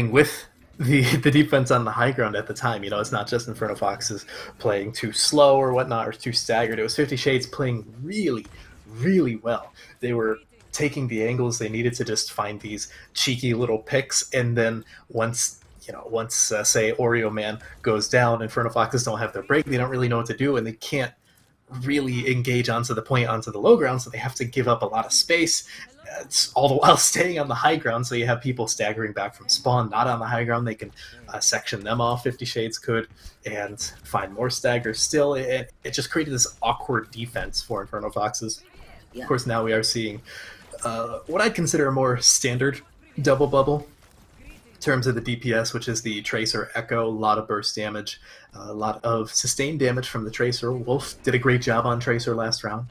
Speaker 2: with the defense on the high ground at the time. You know, it's not just Inferno Foxes playing too slow or whatnot or too staggered. It was 50 Shades playing really, really well. They were taking the angles they needed to just find these cheeky little picks, and then once say Oreo Man goes down, Inferno Foxes don't have their break, they don't really know what to do, and they can't really engage onto the point, onto the low ground, so they have to give up a lot of space. It's all the while staying on the high ground, so you have people staggering back from spawn, not on the high ground. They can section them off, 50 Shades could, and find more staggers still. It just created this awkward defense for Inferno Foxes. Yeah. Of course, now we are seeing what I'd consider a more standard double bubble in terms of the DPS, which is the Tracer Echo. A lot of burst damage, a lot of sustained damage from the Tracer. Wolf did a great job on Tracer last round.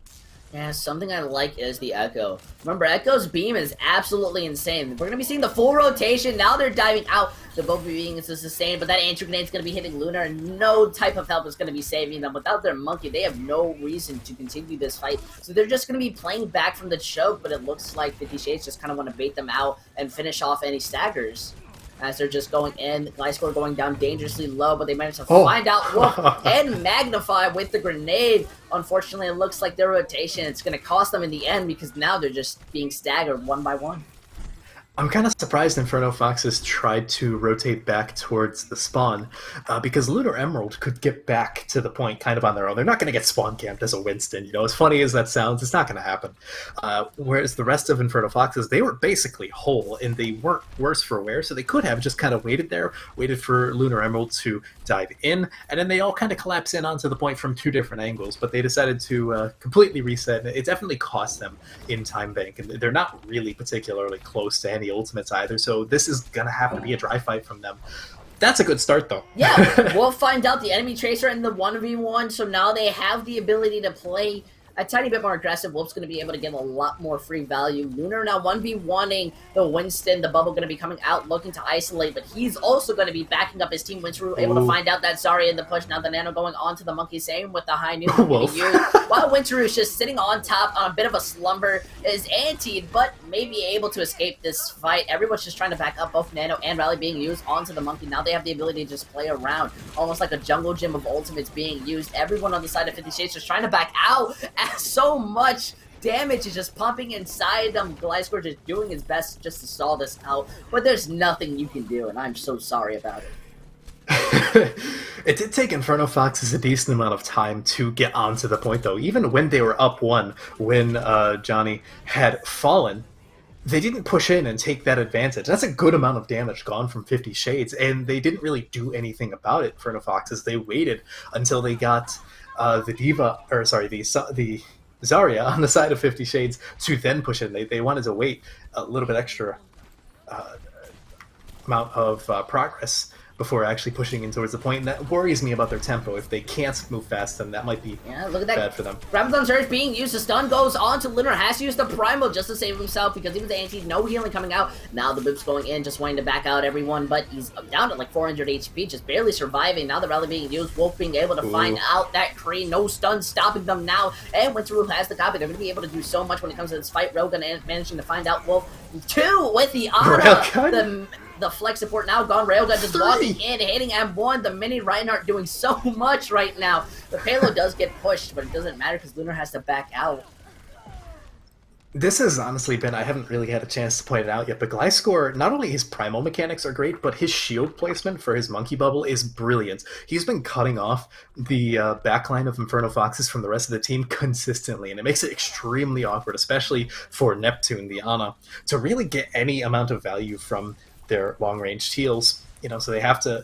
Speaker 1: Yeah, something I like is the Echo. Remember, Echo's beam is absolutely insane. We're going to be seeing the full rotation. Now they're diving out. The both being is sustained, but that anti-grenade is going to be hitting Lunar, and no type of help is going to be saving them. Without their monkey, they have no reason to continue this fight. So they're just going to be playing back from the choke, but it looks like 50 Shades just kind of want to bait them out and finish off any staggers. As they're just going in, Glyscore going down dangerously low, but they managed to find out Wolf and Magnify with the grenade. Unfortunately, it looks like their rotation, it's going to cost them in the end because now they're just being staggered one by one.
Speaker 2: I'm kind of surprised Inferno Foxes tried to rotate back towards the spawn, because Lunar Emerald could get back to the point kind of on their own. They're not going to get spawn camped as a Winston, you know, as funny as that sounds, it's not going to happen. Whereas the rest of Inferno Foxes, they were basically whole, and they weren't worse for wear, so they could have just kind of waited there, waited for Lunar Emerald to dive in, and then they all kind of collapse in onto the point from two different angles, but they decided to completely reset. It definitely cost them in time bank, and they're not really particularly close to any ultimates either, so this is gonna have to be a dry fight from them. That's a good start, though.
Speaker 1: Yeah, we'll find out the enemy tracer in the 1v1, so now they have the ability to play a tiny bit more aggressive. Wolf's going to be able to get a lot more free value. Lunar now 1v1ing the Winston. The bubble going to be coming out looking to isolate, but he's also going to be backing up his team. Winteru able to find out that Zarya in the push. Now the Nano going on to the Monkey, same with the high noon. While Winteru is just sitting on top on a bit of a slumber, is antied, but maybe able to escape this fight. Everyone's just trying to back up both Nano and Rally being used onto the Monkey. Now they have the ability to just play around, almost like a jungle gym of ultimates being used. Everyone on the side of 50 Shades just trying to back out. So much damage is just pumping inside them. Gliscor just doing his best just to stall this out, but there's nothing you can do, and I'm so sorry about it.
Speaker 2: It did take Inferno Foxes a decent amount of time to get onto the point, though. Even when they were up one, when Johnny had fallen, they didn't push in and take that advantage. That's a good amount of damage gone from 50 Shades, and they didn't really do anything about it, Inferno Foxes. They waited until they got the Diva, or sorry, the Zarya on the side of 50 Shades to then push in. They wanted to wait a little bit extra amount of progress before actually pushing in towards the point, and that worries me about their tempo. If they can't move fast, then that might be
Speaker 1: look at that.
Speaker 2: Bad for them.
Speaker 1: Graviton Surge being used, the stun goes on to Lunar, has to use the Primal just to save himself because he was anti, no healing coming out. Now the Boop's going in, just wanting to back out everyone, but he's down at like 400 HP, just barely surviving. Now the rally being used, Wolf being able to find out that Kree, no stun stopping them now, and Winteru has the copy. They're going to be able to do so much when it comes to this fight. Rogan managing to find out Wolf. 2 with the Ana. The flex support now gone. Railgun just walking in, hitting M1. The mini Reinhardt doing so much right now. The payload does get pushed, but it doesn't matter because Lunar has to back out.
Speaker 2: This has honestly been, I haven't really had a chance to point it out yet, but Gliscor, not only his primal mechanics are great, but his shield placement for his monkey bubble is brilliant. He's been cutting off the backline of Inferno Foxes from the rest of the team consistently, and it makes it extremely awkward, especially for Neptune, the Ana, to really get any amount of value from their long-range heals, you know, so they have to,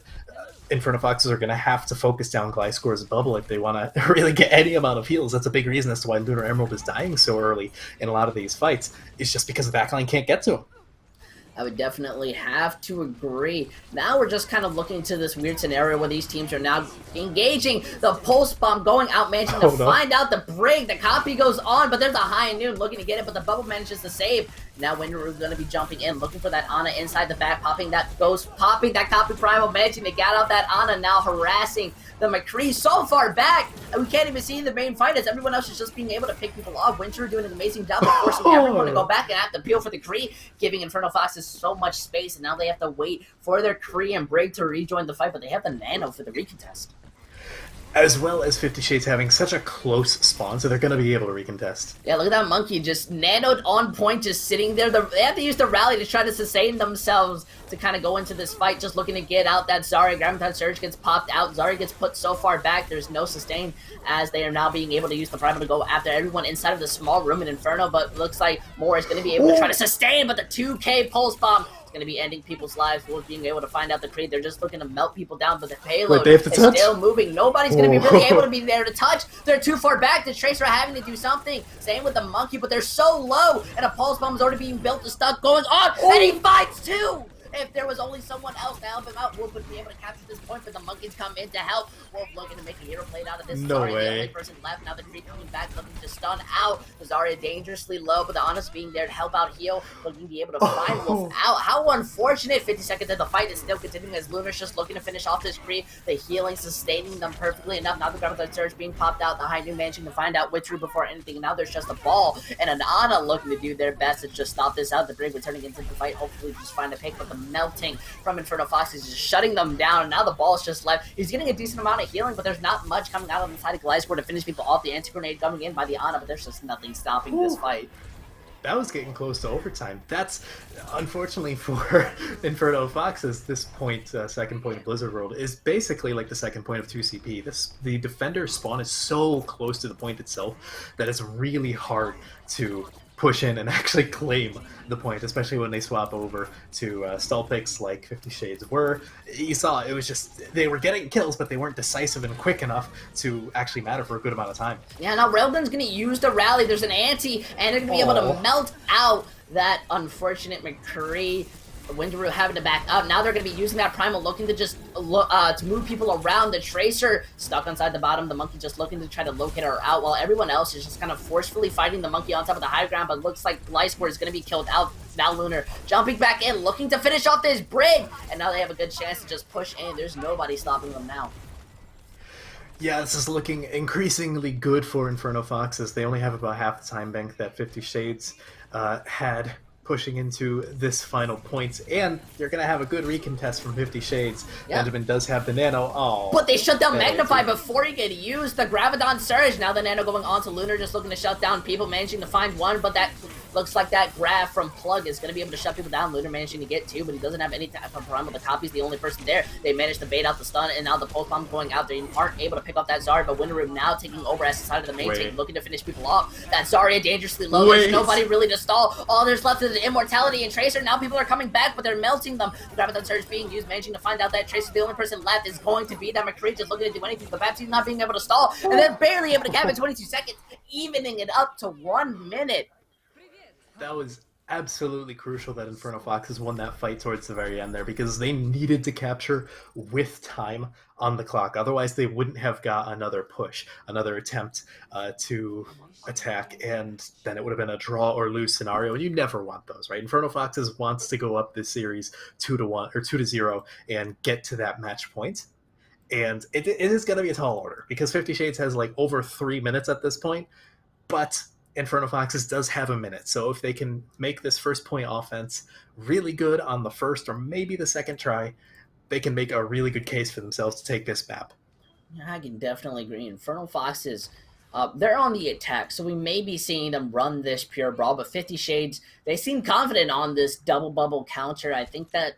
Speaker 2: Inferno Foxes are going to have to focus down Gliscor's bubble if they want to really get any amount of heals. That's a big reason as to why Lunar Emerald is dying so early in a lot of these fights. It's just because the backline can't get to him.
Speaker 1: I would definitely have to agree. Now we're just kind of looking to this weird scenario where these teams are now engaging. The pulse bomb going out, managing to find out the break. The copy goes on, but there's a high noon looking to get it, but the bubble manages to save. Now Winteru's going to be jumping in, looking for that Ana inside the back, popping that ghost, popping that copy primal, managing to get out that Ana, now harassing the McCree so far back, and we can't even see the main fight as everyone else is just being able to pick people off. Winteru doing an amazing job of forcing everyone to go back and have to peel for the Kree, giving Inferno Foxes so much space, and now they have to wait for their Kree and Brig to rejoin the fight, but they have the Nano for the recontest.
Speaker 2: As well as 50 Shades having such a close spawn, so they're going to be able to recontest.
Speaker 1: Yeah, look at that monkey just nanoed on point, just sitting there. They have to use the rally to try to sustain themselves to kind of go into this fight, just looking to get out that Zarya. Graviton Surge gets popped out. Zarya gets put so far back, there's no sustain, as they are now being able to use the Primal to go after everyone inside of the small room in Inferno, but looks like Moore is going to be able to try to sustain, but the 2K Pulse Bomb going to be ending people's lives. Wolves being able to find out the Creed. They're just looking to melt people down, but the payload is still moving. Nobody's going to be really able to be there to touch. They're too far back. The Tracer having to do something. Same with the Monkey, but they're so low, and a Pulse Bomb is already being built to stun going on, and he fights too! If there was only someone else to help him out, Wolf would be able to capture this point, but the Monkeys come in to help. Wolf looking to make a hero played out of this.
Speaker 2: No
Speaker 1: Zarya,
Speaker 2: way.
Speaker 1: the only person left. Now the Creed coming back, looking to stun out. Zarya dangerously low, but the Honest being there to help out heal, looking to be able to find Wolf out. How unfortunate. 50 seconds in the fight is still continuing as Lunar's just looking to finish off this Creed. The healing sustaining them perfectly enough. Now the Graviton Surge being popped out. The High Noon managing to find out Witchery before anything. Now there's just a ball and an Ana looking to do their best to just stop this out. The Brig returning into the fight, hopefully just find a pick, but the melting from Inferno Fox is just shutting them down, and now the ball is just left. He's getting a decent amount of healing, but there's not much coming out on the side of Gliscor to finish people off. The anti-grenade coming in by the Ana, but there's just nothing stopping this fight.
Speaker 2: that was getting close to overtime. That's, unfortunately for Inferno Foxes, this point, second point of Blizzard World, is basically like the second point of 2CP. The defender spawn is so close to the point itself that it's really hard to push in and actually claim the point, especially when they swap over to stall picks like 50 Shades were. You saw it was just, they were getting kills, but they weren't decisive and quick enough to actually matter for a good amount of time.
Speaker 1: Yeah, now Railgun's going to use the rally. There's an anti, and they're going to be able to melt out that unfortunate McCree. Winteroo having to back up. Now they're going to be using that Primal, looking to just to move people around. The Tracer stuck inside the bottom. The Monkey just looking to try to locate her out, while everyone else is just kind of forcefully fighting the Monkey on top of the high ground, but looks like Gliscor is going to be killed out. Now Lunar jumping back in, looking to finish off this brig, and now they have a good chance to just push in. There's nobody stopping them now.
Speaker 2: Yeah, this is looking increasingly good for Inferno Foxes. They only have about half the time bank that 50 Shades had pushing into this final point, and you're going to have a good recontest from 50 Shades. Yep. Benjamin does have the Nano. Oh,
Speaker 1: but they shut down Magnify before he could use the Graviton Surge. Now the Nano going on to Lunar, just looking to shut down people, managing to find one, but that looks like that Grav from Plug is going to be able to shut people down. Lunar managing to get two, but he doesn't have any type of Primal. The copy's the only person there. They managed to bait out the stun, and now the Pulse Bomb going out. They aren't able to pick up that Zarya, but Winteroo now taking over as the side of the main team, looking to finish people off. That Zarya dangerously low. There's nobody really to stall. All there's left is the Immortality and Tracer. Now people are coming back, but they're melting them. The Graviton Surge being used, managing to find out that Tracer, the only person left, is going to be that McCree, just looking to do anything. The Baptiste not being able to stall, and then barely able to cap in 22 seconds, evening it up to 1 minute.
Speaker 2: That was absolutely crucial that Inferno Foxes won that fight towards the very end there, because they needed to capture with time on the clock. Otherwise, they wouldn't have got another push, another attempt to attack, and then it would have been a draw or lose scenario, and you never want those, right? Inferno Foxes wants to go up this series 2-1 or 2-0 and get to that match point. And it is going to be a tall order, because 50 Shades has like over 3 minutes at this point, but Inferno Foxes does have a minute. So if they can make this first point offense really good on the first or maybe the second try, they can make a really good case for themselves to take this map.
Speaker 1: I can definitely agree. Inferno Foxes, they're on the attack, so we may be seeing them run this pure brawl, but 50 Shades, they seem confident on this double bubble counter. I think that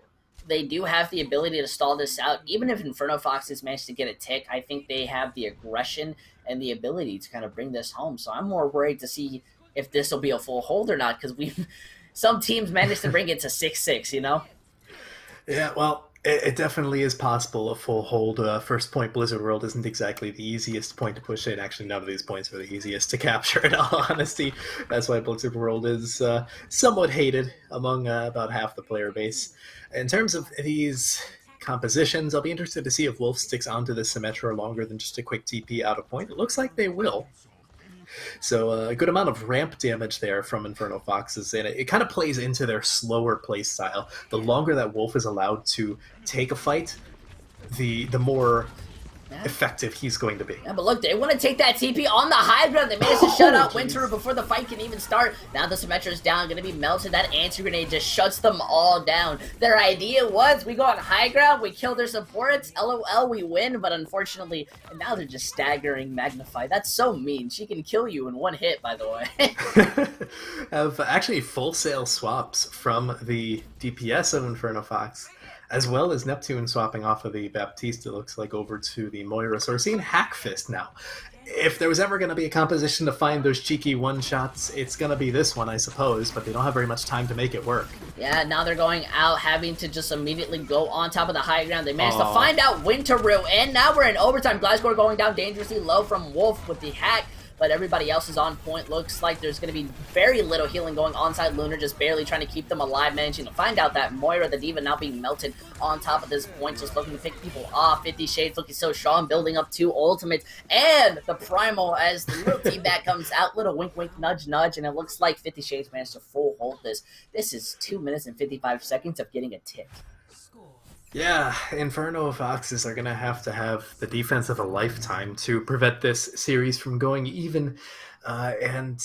Speaker 1: they do have the ability to stall this out. Even if Inferno Foxes manage to get a tick, I think they have the aggression and the ability to kind of bring this home. So I'm more worried to see if this will be a full hold or not, because some teams managed to bring it to 6-6, you know?
Speaker 2: Yeah, well, it definitely is possible a full hold. First point Blizzard World isn't exactly the easiest point to push in. Actually, none of these points are the easiest to capture, in all honesty. That's why Blizzard World is somewhat hated among about half the player base. In terms of these compositions, I'll be interested to see if Wolf sticks onto the Symmetra longer than just a quick TP out of point. It looks like they will. So a good amount of ramp damage there from Inferno Foxes, and it kind of plays into their slower play style. The longer that Wolf is allowed to take a fight, the more effective he's going to be.
Speaker 1: Yeah, but look, they want to take that TP on the high ground. They managed to shut out Winteroo before the fight can even start. Now the Symmetra is down, going to be melted. That anti-grenade just shuts them all down. Their idea was, we go on high ground, we kill their supports, LOL, we win, but unfortunately, and now they're just staggering Magnify. That's so mean. She can kill you in one hit, by the way.
Speaker 2: Have actually full sale swaps from the DPS of Inferno Fox, as well as Neptune swapping off of the Baptiste, it looks like, over to the Moira. So we're seeing Hackfist now. If there was ever going to be a composition to find those cheeky one-shots, it's going to be this one, I suppose, but they don't have very much time to make it work.
Speaker 1: Yeah, now they're going out, having to just immediately go on top of the high ground. They managed to find out Winteroo, and now we're in overtime. Gliscor going down dangerously low from Wolf with the hack, but everybody else is on point. Looks like there's going to be very little healing going onside. Lunar just barely trying to keep them alive, managing to find out that Moira, the diva, now being melted on top of this point, just looking to pick people off. 50 Shades looking so strong, building up 2 ultimates, and the Primal as the little teabag comes out, little wink wink, nudge nudge, and it looks like 50 Shades managed to full hold this. This is 2 minutes and 55 seconds of getting a tick.
Speaker 2: Yeah, Inferno Foxes are going to have the defense of a lifetime to prevent this series from going even, and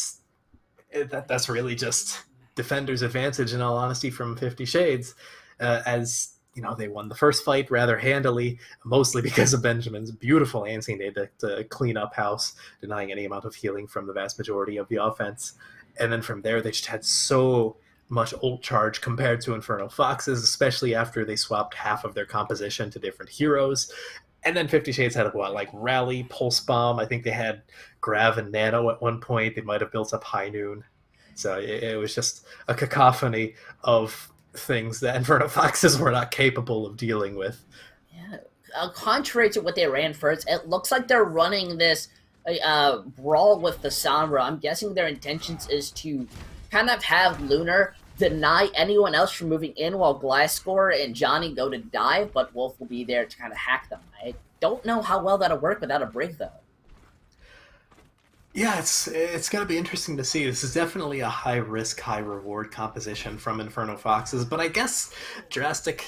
Speaker 2: that's really just Defender's advantage, in all honesty, from 50 Shades, as you know, they won the first fight rather handily, mostly because of Benjamin's beautiful anti-nade to clean up house, denying any amount of healing from the vast majority of the offense. And then from there, they just had so much ult charge compared to Inferno Foxes, especially after they swapped half of their composition to different heroes. And then 50 Shades had what, like Rally, Pulse Bomb. I think they had Grav and Nano at one point. They might have built up High Noon. So it was just a cacophony of things that Inferno Foxes were not capable of dealing with.
Speaker 1: Yeah. Contrary to what they ran first, it looks like they're running this brawl with the Sombra. I'm guessing their intentions is to kind of have Lunar deny anyone else from moving in while Glasgow and Johnny go to dive, but Wolf will be there to kind of hack them. I don't know how well that'll work without a break, though.
Speaker 2: Yeah, it's going to be interesting to see. This is definitely a high risk, high reward composition from Inferno Foxes, but I guess drastic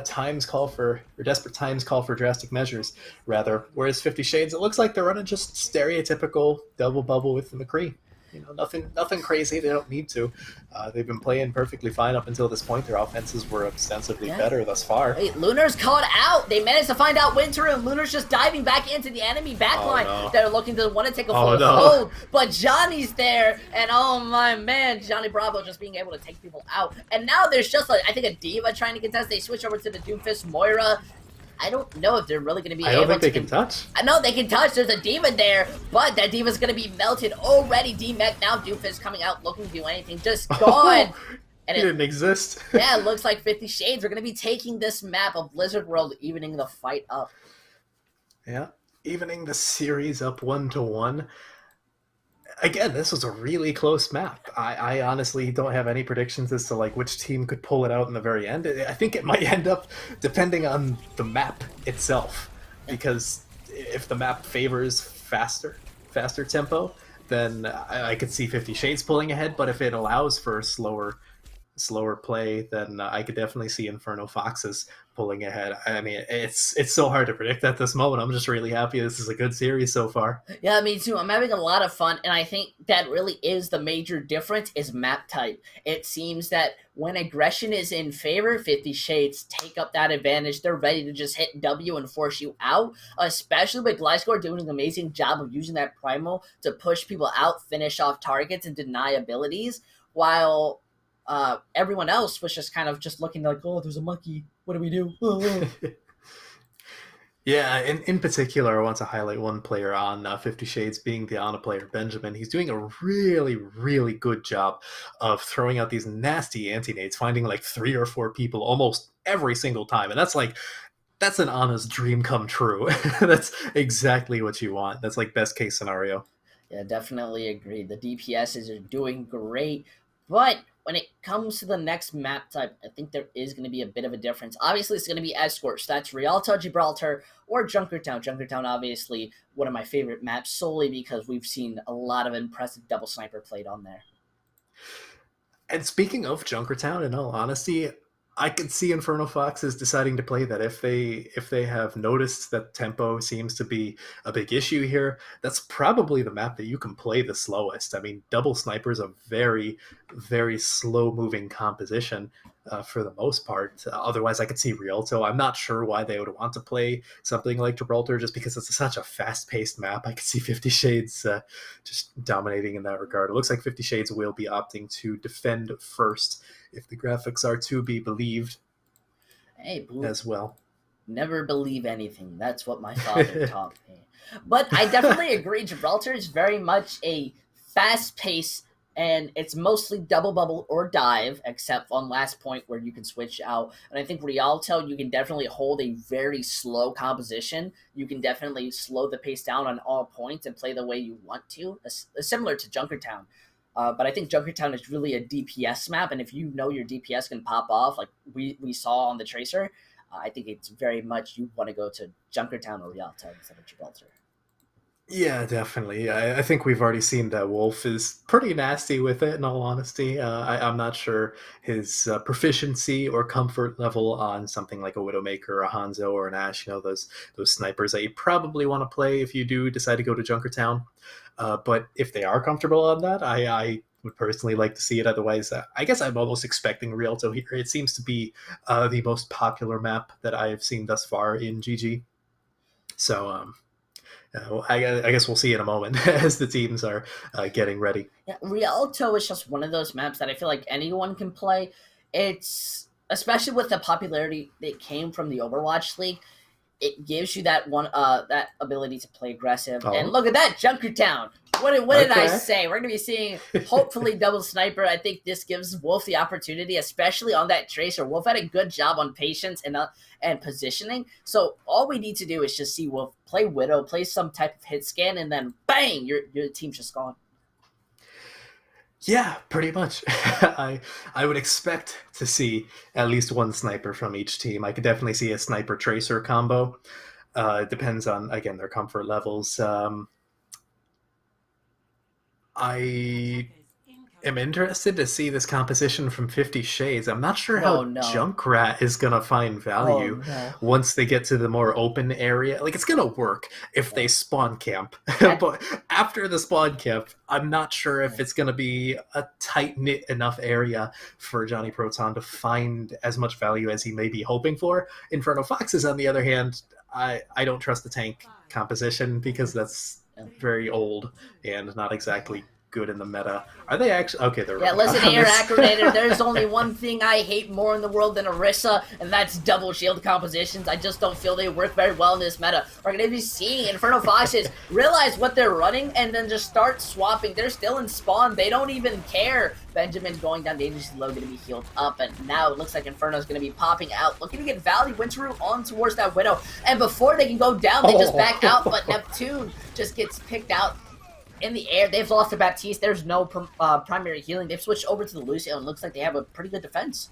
Speaker 2: times call for, or desperate times call for drastic measures, rather. Whereas 50 Shades, it looks like they're running just stereotypical double bubble with the McCree. You know, nothing crazy. They don't need to. They've been playing perfectly fine up until this point. Their offenses were ostensibly better thus far.
Speaker 1: Wait, Lunar's caught out. They managed to find out Winter, and Lunar's just diving back into the enemy backline.
Speaker 2: Oh, no.
Speaker 1: They're looking to want to take a full hold, but Johnny's there, and oh my man, Johnny Bravo just being able to take people out. And now there's just like, I think a Diva trying to contest. They switch over to the Doomfist Moira. I don't know if they're really going to be able to...
Speaker 2: I don't think they can touch.
Speaker 1: I know they can touch. There's a Diva there, but that Diva's going to be melted already. D-Mech, now Doomfist coming out looking to do anything. Just gone.
Speaker 2: And it didn't exist.
Speaker 1: Yeah, it looks like 50 Shades are going to be taking this map of Blizzard World, evening the fight up.
Speaker 2: Yeah, evening the series up 1-1. Again, this was a really close map. I honestly don't have any predictions as to like which team could pull it out in the very end. I think it might end up depending on the map itself, because if the map favors faster tempo, then I could see 50 Shades pulling ahead. But if it allows for slower play, then I could definitely see Inferno Foxes pulling ahead. I mean, it's so hard to predict at this moment. I'm just really happy this is a good series so far.
Speaker 1: Yeah, me too. I'm having a lot of fun, and I think that really is the major difference is map type. It seems that when aggression is in favor, 50 Shades take up that advantage. They're ready to just hit W and force you out, especially with Gliscor doing an amazing job of using that primal to push people out, finish off targets, and deny abilities, while everyone else was just kind of just looking like, oh, there's a monkey. What do we do? Oh.
Speaker 2: Yeah, in particular, I want to highlight one player on 50 Shades, being the Ana player, Benjamin. He's doing a really, really good job of throwing out these nasty anti-nades, finding like 3 or 4 people almost every single time. And that's an Ana's dream come true. That's exactly what you want. That's like best case scenario.
Speaker 1: Yeah, definitely agree. The DPSs are doing great, but when it comes to the next map type, I think there is going to be a bit of a difference. Obviously, it's going to be Esports. That's Rialto, Gibraltar, or Junkertown. Junkertown, obviously, one of my favorite maps, solely because we've seen a lot of impressive double sniper played on there.
Speaker 2: And speaking of Junkertown, in all honesty, I could see Inferno Foxes deciding to play that if they have noticed that tempo seems to be a big issue here. That's probably the map that you can play the slowest. I mean, double sniper is a very, very slow moving composition for the most part. Otherwise, I could see Rialto. I'm not sure why they would want to play something like Gibraltar, just because it's such a fast-paced map. I could see 50 Shades just dominating in that regard. It looks like 50 Shades will be opting to defend first, if the graphics are to be believed.
Speaker 1: Hey, Blue,
Speaker 2: as well.
Speaker 1: Never believe anything. That's what my father taught me. But I definitely agree. Gibraltar is very much a fast-paced, and it's mostly double bubble or dive, except on last point where you can switch out. And I think Rialto, you can definitely hold a very slow composition. You can definitely slow the pace down on all points and play the way you want to, similar to Junkertown. But I think Junkertown is really a DPS map, and if you know your DPS can pop off, like we saw on the Tracer, I think it's very much you want to go to Junkertown or Rialto instead of Gibraltar.
Speaker 2: Yeah, definitely. I think we've already seen that Wolf is pretty nasty with it, in all honesty. I'm not sure his proficiency or comfort level on something like a Widowmaker or a Hanzo or an Ashe, those snipers that you probably want to play if you do decide to go to Junkertown. But if they are comfortable on that, I would personally like to see it. Otherwise, I guess I'm almost expecting Rialto here. It seems to be the most popular map that I have seen thus far in GG. So, Well, I guess we'll see in a moment as the teams are getting ready.
Speaker 1: Yeah, Rialto is just one of those maps that I feel like anyone can play. It's especially with the popularity that came from the Overwatch League. It gives you that ability to play aggressive.
Speaker 2: Oh.
Speaker 1: And look at that, Junkertown. What did I
Speaker 2: Okay.
Speaker 1: say? We're going to be seeing, hopefully, double sniper. I think this gives Wolf the opportunity, especially on that Tracer. Wolf had a good job on patience and positioning. So all we need to do is just see Wolf play Widow, play some type of hit scan, and then bang, your team's just gone.
Speaker 2: Yeah, pretty much. I would expect to see at least one sniper from each team. I could definitely see a sniper tracer combo. It depends on, again, their comfort levels. I am interested to see this composition from 50 Shades. I'm not sure how Junkrat is going to find value once they get to the more open area. Like, it's going to work if they spawn camp. But after the spawn camp, I'm not sure if it's going to be a tight-knit enough area for Johnny Proton to find as much value as he may be hoping for. Inferno Foxes, on the other hand, I don't trust the tank composition because that's very old and not exactly good in the meta. Are they actually? Okay, they're
Speaker 1: yeah. Listen here, Acronator. There's only one thing I hate more in the world than Orisa, and that's double shield compositions. I just don't feel they work very well in this meta. We're gonna be seeing Inferno Foxes realize what they're running and then just start swapping. They're still in spawn. They don't even care. Benjamin's going down dangerously low, going to be healed up, and now it looks like Inferno's going to be popping out, looking to get Valley Winteru on towards that Widow. And before they can go down, they just back out, but Neptune just gets picked out in the air. They've lost to Baptiste. There's no primary healing. They've switched over to the Lucio, and it looks like they have a pretty good defense.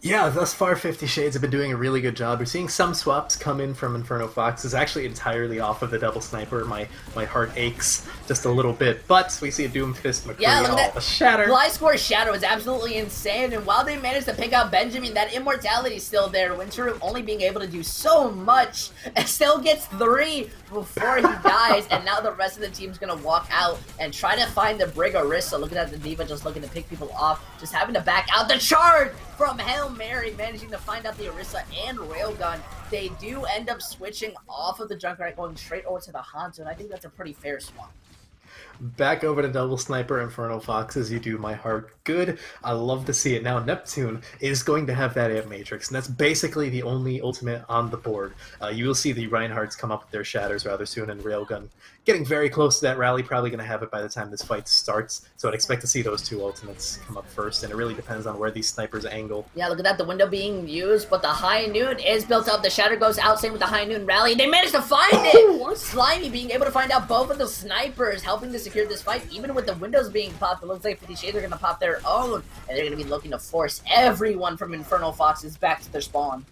Speaker 2: Yeah, thus far 50 Shades have been doing a really good job. We're seeing some swaps come in from Inferno Foxes, actually entirely off of the double sniper. My heart aches just a little bit, but we see a Doomfist McCree.
Speaker 1: Yeah, look at that.
Speaker 2: The Shatter.
Speaker 1: Fly Score Shadow is absolutely insane, and while they managed to pick out Benjamin, that immortality is still there. Winteru only being able to do so much, and still gets 3 before he dies, and now the rest of the team's gonna walk out and try to find the Brig Orisa. Looking at the D.Va, just looking to pick people off, just having to back out. The charge from Hail Mary, managing to find out the Orisa and Railgun. They do end up switching off of the Junkrat, going straight over to the Hanzo, and I think that's a pretty fair swap.
Speaker 2: Back over to Double Sniper Inferno Foxes, you do my heart good. I love to see it. Now Neptune is going to have that Amp Matrix, and that's basically the only ultimate on the board. You will see the Reinhardts come up with their Shatters rather soon, and Railgun getting very close to that rally, probably going to have it by the time this fight starts. So I'd expect to see those 2 ultimates come up first, and it really depends on where these snipers angle.
Speaker 1: Yeah, look at that, the window being used, but the High Noon is built up. The Shatter goes out, same with the High Noon rally. They managed to find it! Slimy being able to find out both of the snipers, helping to secure this fight, even with the windows being popped. It looks like 50 Shades are going to pop their own, and they're going to be looking to force everyone from Inferno Foxes back to their spawn.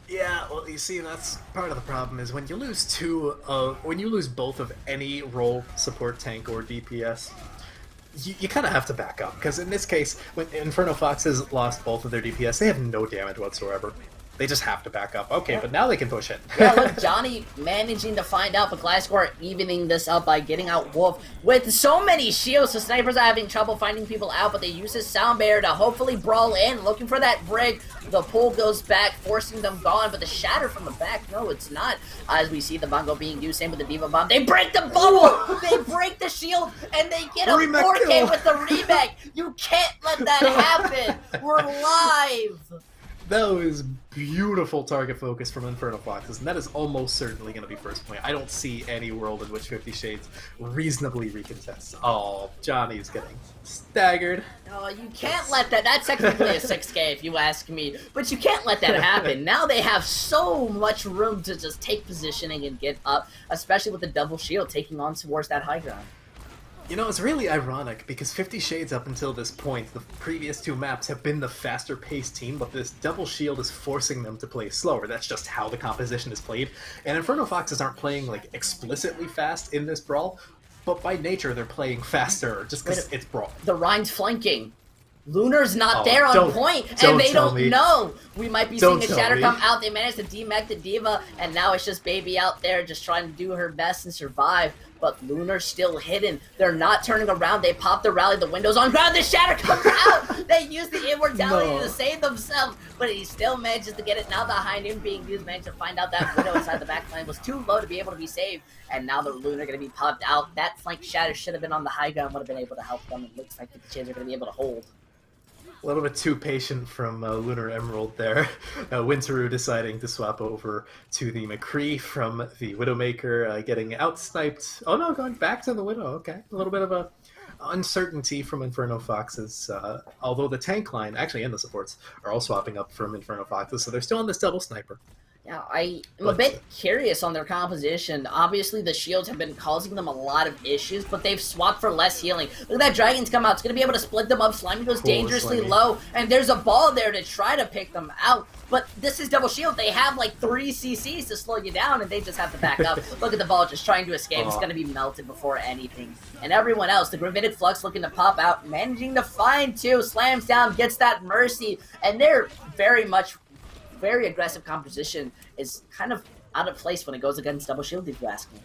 Speaker 2: Yeah, well, you see, that's part of the problem is when you lose both of any role, support tank or DPS, you kind of have to back up, because in this case, when Inferno Foxes lost both of their DPS, they have no damage whatsoever. They just have to back up. Okay, but now they can push it.
Speaker 1: Yeah, look, Johnny managing to find out, but Glasgow evening this up by getting out Wolf. With so many shields, the snipers are having trouble finding people out, but they use his sound barrier to hopefully brawl in, looking for that Brig. The pull goes back, forcing them gone, but the Shatter from the back, no, it's not. As we see the Bongo being used, same with the D.Va Bomb. They break the bubble! They break the shield, and they get a 4K with the remake! You can't let that happen! We're live!
Speaker 2: That was beautiful target focus from Inferno Foxes, and that is almost certainly going to be first point. I don't see any world in which 50 Shades reasonably recontests. Oh, Johnny's getting staggered.
Speaker 1: No, you can't let that. That's technically a 6K if you ask me, but you can't let that happen. Now they have so much room to just take positioning and get up, especially with the double shield taking on towards that high ground.
Speaker 2: You know, it's really ironic, because 50 Shades up until this point, the previous 2 maps have been the faster-paced team, but this double shield is forcing them to play slower. That's just how the composition is played. And Inferno Foxes aren't playing, like, explicitly fast in this brawl, but by nature they're playing faster, just because it's brawl.
Speaker 1: The Rhine's flanking. Lunar's not there on point, and they don't know. We might be seeing a Shatter come out. They managed to demech the D.Va, and now it's just Baby out there just trying to do her best and survive. but Lunar still hidden. They're not turning around. They pop the rally, the windows on ground, the shatter comes out! They use the immortality to save themselves, but he still manages to get it. Now behind him being used, managed to find out that widow inside the back line was too low to be able to be saved, and now the Lunar going to be popped out. That flank shatter should have been on the high ground, would have been able to help them. It looks like the Chins are going to be able to hold.
Speaker 2: A little bit too patient from Lunar Emerald there. Winteru deciding to swap over to the McCree from the Widowmaker, getting out-sniped. Oh no, going back to the Widow, okay. A little bit of a uncertainty from Inferno Foxes, although the tank line, actually, and the supports, are all swapping up from Inferno Foxes, so they're still on this double sniper.
Speaker 1: Yeah, I'm a bit curious on their composition. Obviously, the shields have been causing them a lot of issues, but they've swapped for less healing. Look at that Dragons come out. It's going to be able to split them up. Slimy goes dangerously low, and there's a ball there to try to pick them out. But this is double shield. They have like 3 CCs to slow you down, and they just have to back up. Look at the ball just trying to escape. It's going to be melted before anything. And everyone else, the Gravitic Flux looking to pop out, managing to find 2, slams down, gets that Mercy, and they're very aggressive composition is kind of out of place when it goes against double shield, if you ask me.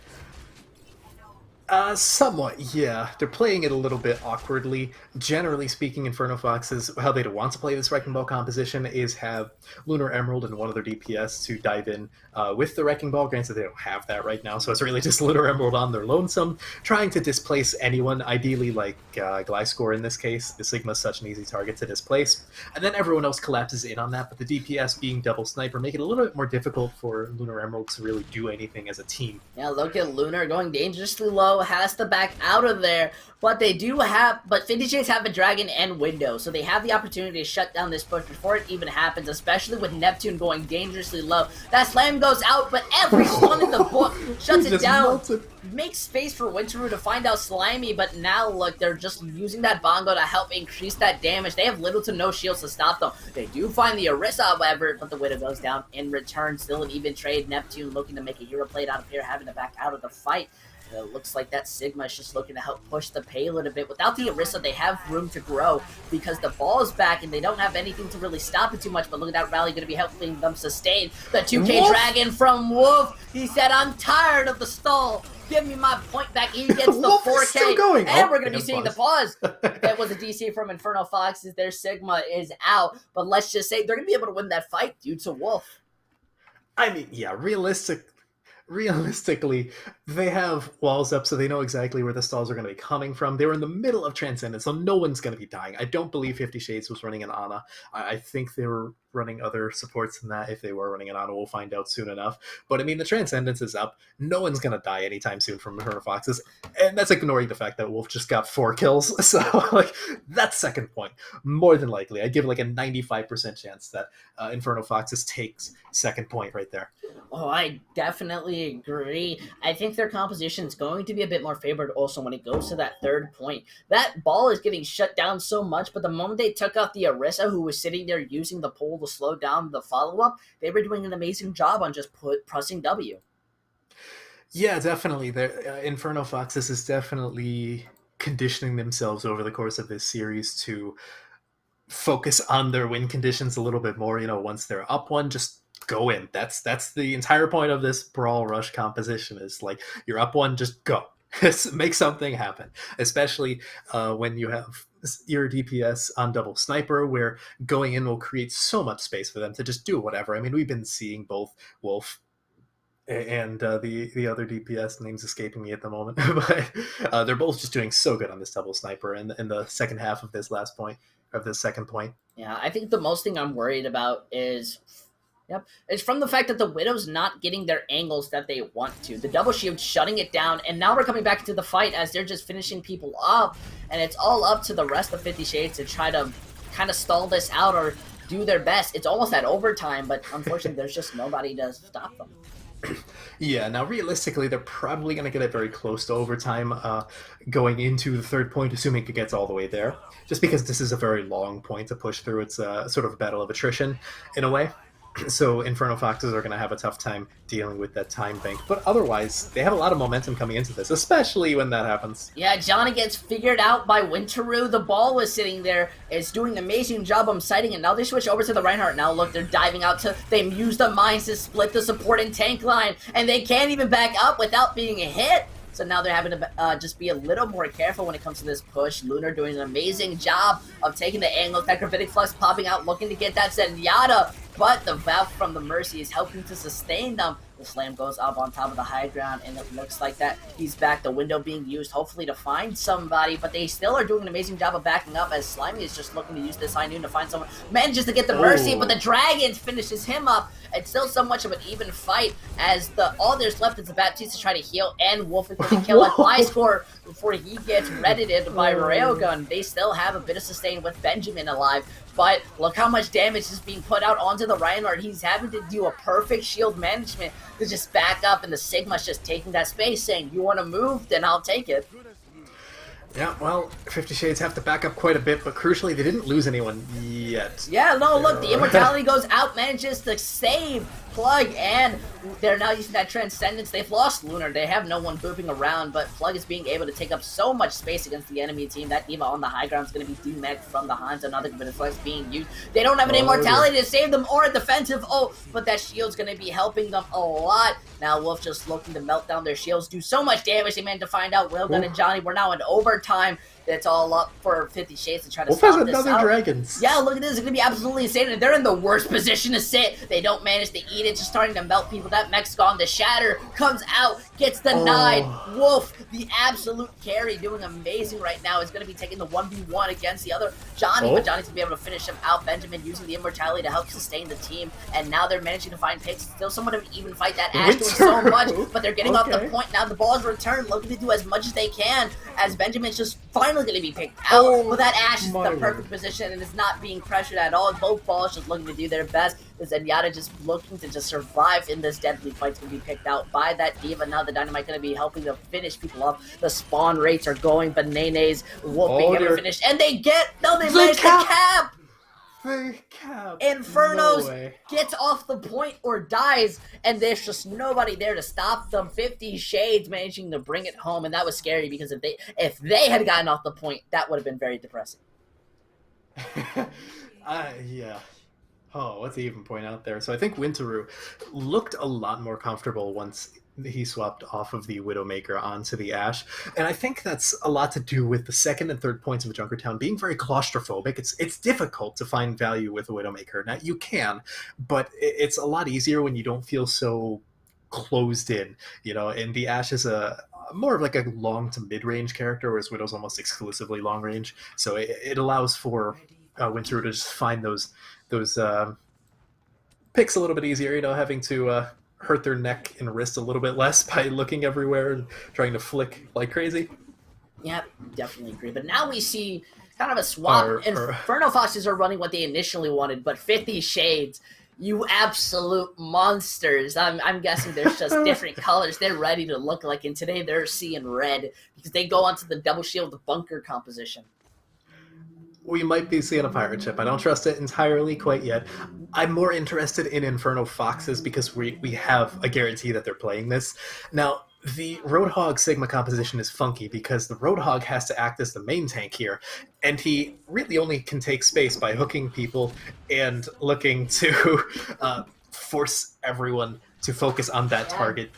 Speaker 2: Somewhat, yeah. They're playing it a little bit awkwardly. Generally speaking, Inferno Foxes, how they want to play this Wrecking Ball composition is have Lunar Emerald and one other DPS to dive in with the Wrecking Ball. Granted, they don't have that right now, so it's really just Lunar Emerald on their lonesome, trying to displace anyone, ideally like Gliscor in this case. The Sigma's such an easy target to displace. And then everyone else collapses in on that, but the DPS being double sniper make it a little bit more difficult for Lunar Emerald to really do anything as a team.
Speaker 1: Yeah, look at Lunar going dangerously low, has to back out of there, but they do have, but 50 Shades have a Dragon and Window, so they have the opportunity to shut down this push before it even happens, especially with Neptune going dangerously low. That slam goes out, but everyone in the book shuts it down. Makes space for Winteru to find out Slimy, but now look, they're just using that Bongo to help increase that damage. They have little to no shields to stop them. They do find the Orisa, however, but the Widow goes down in return. Still an even trade. Neptune looking to make a hero play out of here, having to back out of the fight. It looks like that Sigma is just looking to help push the payload a bit. Without the Orisa, they have room to grow because the ball is back and they don't have anything to really stop it too much. But look at that rally going to be helping them sustain. The 2K Dragon from Wolf. He said, I'm tired of the stall. Give me my point back. He gets the 4K. And we're going to be seeing the pause. That was a DC from Inferno Foxes. Their Sigma is out. But let's just say they're going to be able to win that fight due to Wolf.
Speaker 2: I mean, yeah, realistically, they have walls up, so they know exactly where the stalls are going to be coming from. They were in the middle of Transcendence, so no one's going to be dying. I don't believe 50 Shades was running an Ana. I think they were running other supports than that. If they were running an Ana, we'll find out soon enough. But I mean, the Transcendence is up. No one's going to die anytime soon from Inferno Foxes, and that's ignoring the fact that Wolf just got 4 kills. So, like, that's second point. More than likely, I'd give like a 95% chance that Inferno Foxes takes second point right there.
Speaker 1: Oh, I definitely agree. I think their composition is going to be a bit more favored also when it goes to that third point. That ball is getting shut down so much, but the moment they took out the Orisa, who was sitting there using the pole to slow down the follow-up, they were doing an amazing job on just pressing W.
Speaker 2: Yeah, definitely. Inferno Foxes is definitely conditioning themselves over the course of this series to focus on their win conditions a little bit more. You know, once they're up one, just go in. That's the entire point of this Brawl Rush composition is like, you're up one, just go. Make something happen. Especially when you have your DPS on double sniper, where going in will create so much space for them to just do whatever. I mean, we've been seeing both Wolf and the other DPS, name's escaping me at the moment, but they're both just doing so good on this double sniper in the second half of this last point, of this second point.
Speaker 1: Yeah, I think the most thing I'm worried about is it's from the fact that the Widow's not getting their angles that they want to. The double shield shutting it down, and now we're coming back to the fight as they're just finishing people up, and it's all up to the rest of 50 Shades to try to kind of stall this out or do their best. It's almost at overtime, but unfortunately there's just nobody to stop them.
Speaker 2: Yeah, now realistically, they're probably going to get it very close to overtime going into the third point, assuming it gets all the way there, just because this is a very long point to push through. It's a sort of a battle of attrition in a way. So Inferno Foxes are going to have a tough time dealing with that time bank. But otherwise, they have a lot of momentum coming into this, especially when that happens.
Speaker 1: Yeah, Johnny gets figured out by Winteru. The ball was sitting there. It's doing an amazing job of sighting it. Now they switch over to the Reinhardt. Now look, they're diving out to... They use the mines to split the support and tank line. And they can't even back up without being hit. So now they're having to just be a little more careful when it comes to this push. Lunar doing an amazing job of taking the angle. That Gravitic Flux popping out, looking to get that Zenyatta. But the Valve from the Mercy is helping to sustain them. The Slam goes up on top of the high ground, and it looks like that he's back. The window being used, hopefully to find somebody, but they still are doing an amazing job of backing up as Slimy is just looking to use this high noon to find someone. Manages to get the Mercy, but the Dragon finishes him up. It's still so much of an even fight as all there's left is the Baptiste to try to heal, and Wolf is going to kill a high score before he gets reddited by Railgun. They still have a bit of sustain with Benjamin alive. But look how much damage is being put out onto the Reinhardt. He's having to do a perfect shield management to just back up, and the Sigma's just taking that space, saying, you want to move? Then I'll take it.
Speaker 2: Yeah, well, 50 Shades have to back up quite a bit, but crucially, they didn't lose anyone yet.
Speaker 1: Yeah, no, look, the Immortality goes out, manages to save Plug, and they're now using that Transcendence. They've lost Lunar. They have no one booping around, but Plug is being able to take up so much space against the enemy team. That D.Va on the high ground is going to be demeched from the Hanzo. Another bit of flex being used. They don't have an Immortality to save them or a defensive ult, but that shield's going to be helping them a lot. Now Wolf just looking to melt down their shields, do so much damage. They managed to find out Railgun and Johnny. We're now in overtime. It's all up for 50 Shades to try to
Speaker 2: Wolf
Speaker 1: stop
Speaker 2: has
Speaker 1: this
Speaker 2: another
Speaker 1: out.
Speaker 2: Dragons.
Speaker 1: Yeah, look at this. It's going to be absolutely insane. And they're in the worst position to sit. They don't manage to eat it. Just starting to melt people. That mech's gone. The Shatter comes out, gets denied. Wolf, the absolute carry, doing amazing right now, is going to be taking the 1v1 against the other Johnny. But Johnny's going to be able to finish him out. Benjamin using the Immortality to help sustain the team. And now they're managing to find picks. Still somewhat of an even fight. That Ashe doing so much. But they're getting off the point. Now the ball's returned. Looking to do as much as they can as Benjamin's just finally going to be picked out. Well, that Ashe is the perfect position and is not being pressured at all. Both balls just looking to do their best. The Zenyatta just looking to just survive in this deadly fight. It's going to be picked out by that D.Va. Now the Dynamite going to be helping to finish people up. The spawn rates are going bananas. Wolf being able to finish. And they managed to cap! Inferno's gets off the point or dies, and there's just nobody there to stop them. 50 Shades managing to bring it home, and that was scary because if they had gotten off the point, that would have been very depressing.
Speaker 2: Yeah. Oh, what's the even point out there? So I think Winteru looked a lot more comfortable once he swapped off of the Widowmaker onto the Ashe, and I think that's a lot to do with the second and third points of Junkertown being very claustrophobic. It's difficult to find value with a Widowmaker. Now you can, but it's a lot easier when you don't feel so closed in, you know. And the Ashe is more of like a long to mid-range character, whereas Widow's almost exclusively long range. So it allows for Winteru to just find those picks a little bit easier, you know, having to hurt their neck and wrist a little bit less by looking everywhere and trying to flick like crazy.
Speaker 1: Yep, definitely agree. But now we see kind of a swap. Inferno Foxes are running what they initially wanted, but 50 Shades, you absolute monsters. I'm guessing there's just different colors they're ready to look like, and today they're seeing red because they go onto the double shield bunker composition.
Speaker 2: We might be seeing a pirate ship. I don't trust it entirely quite yet. I'm more interested in Inferno Foxes because we have a guarantee that they're playing this. Now, the Roadhog Sigma composition is funky because the Roadhog has to act as the main tank here, and he really only can take space by hooking people and looking to force everyone to focus on that target.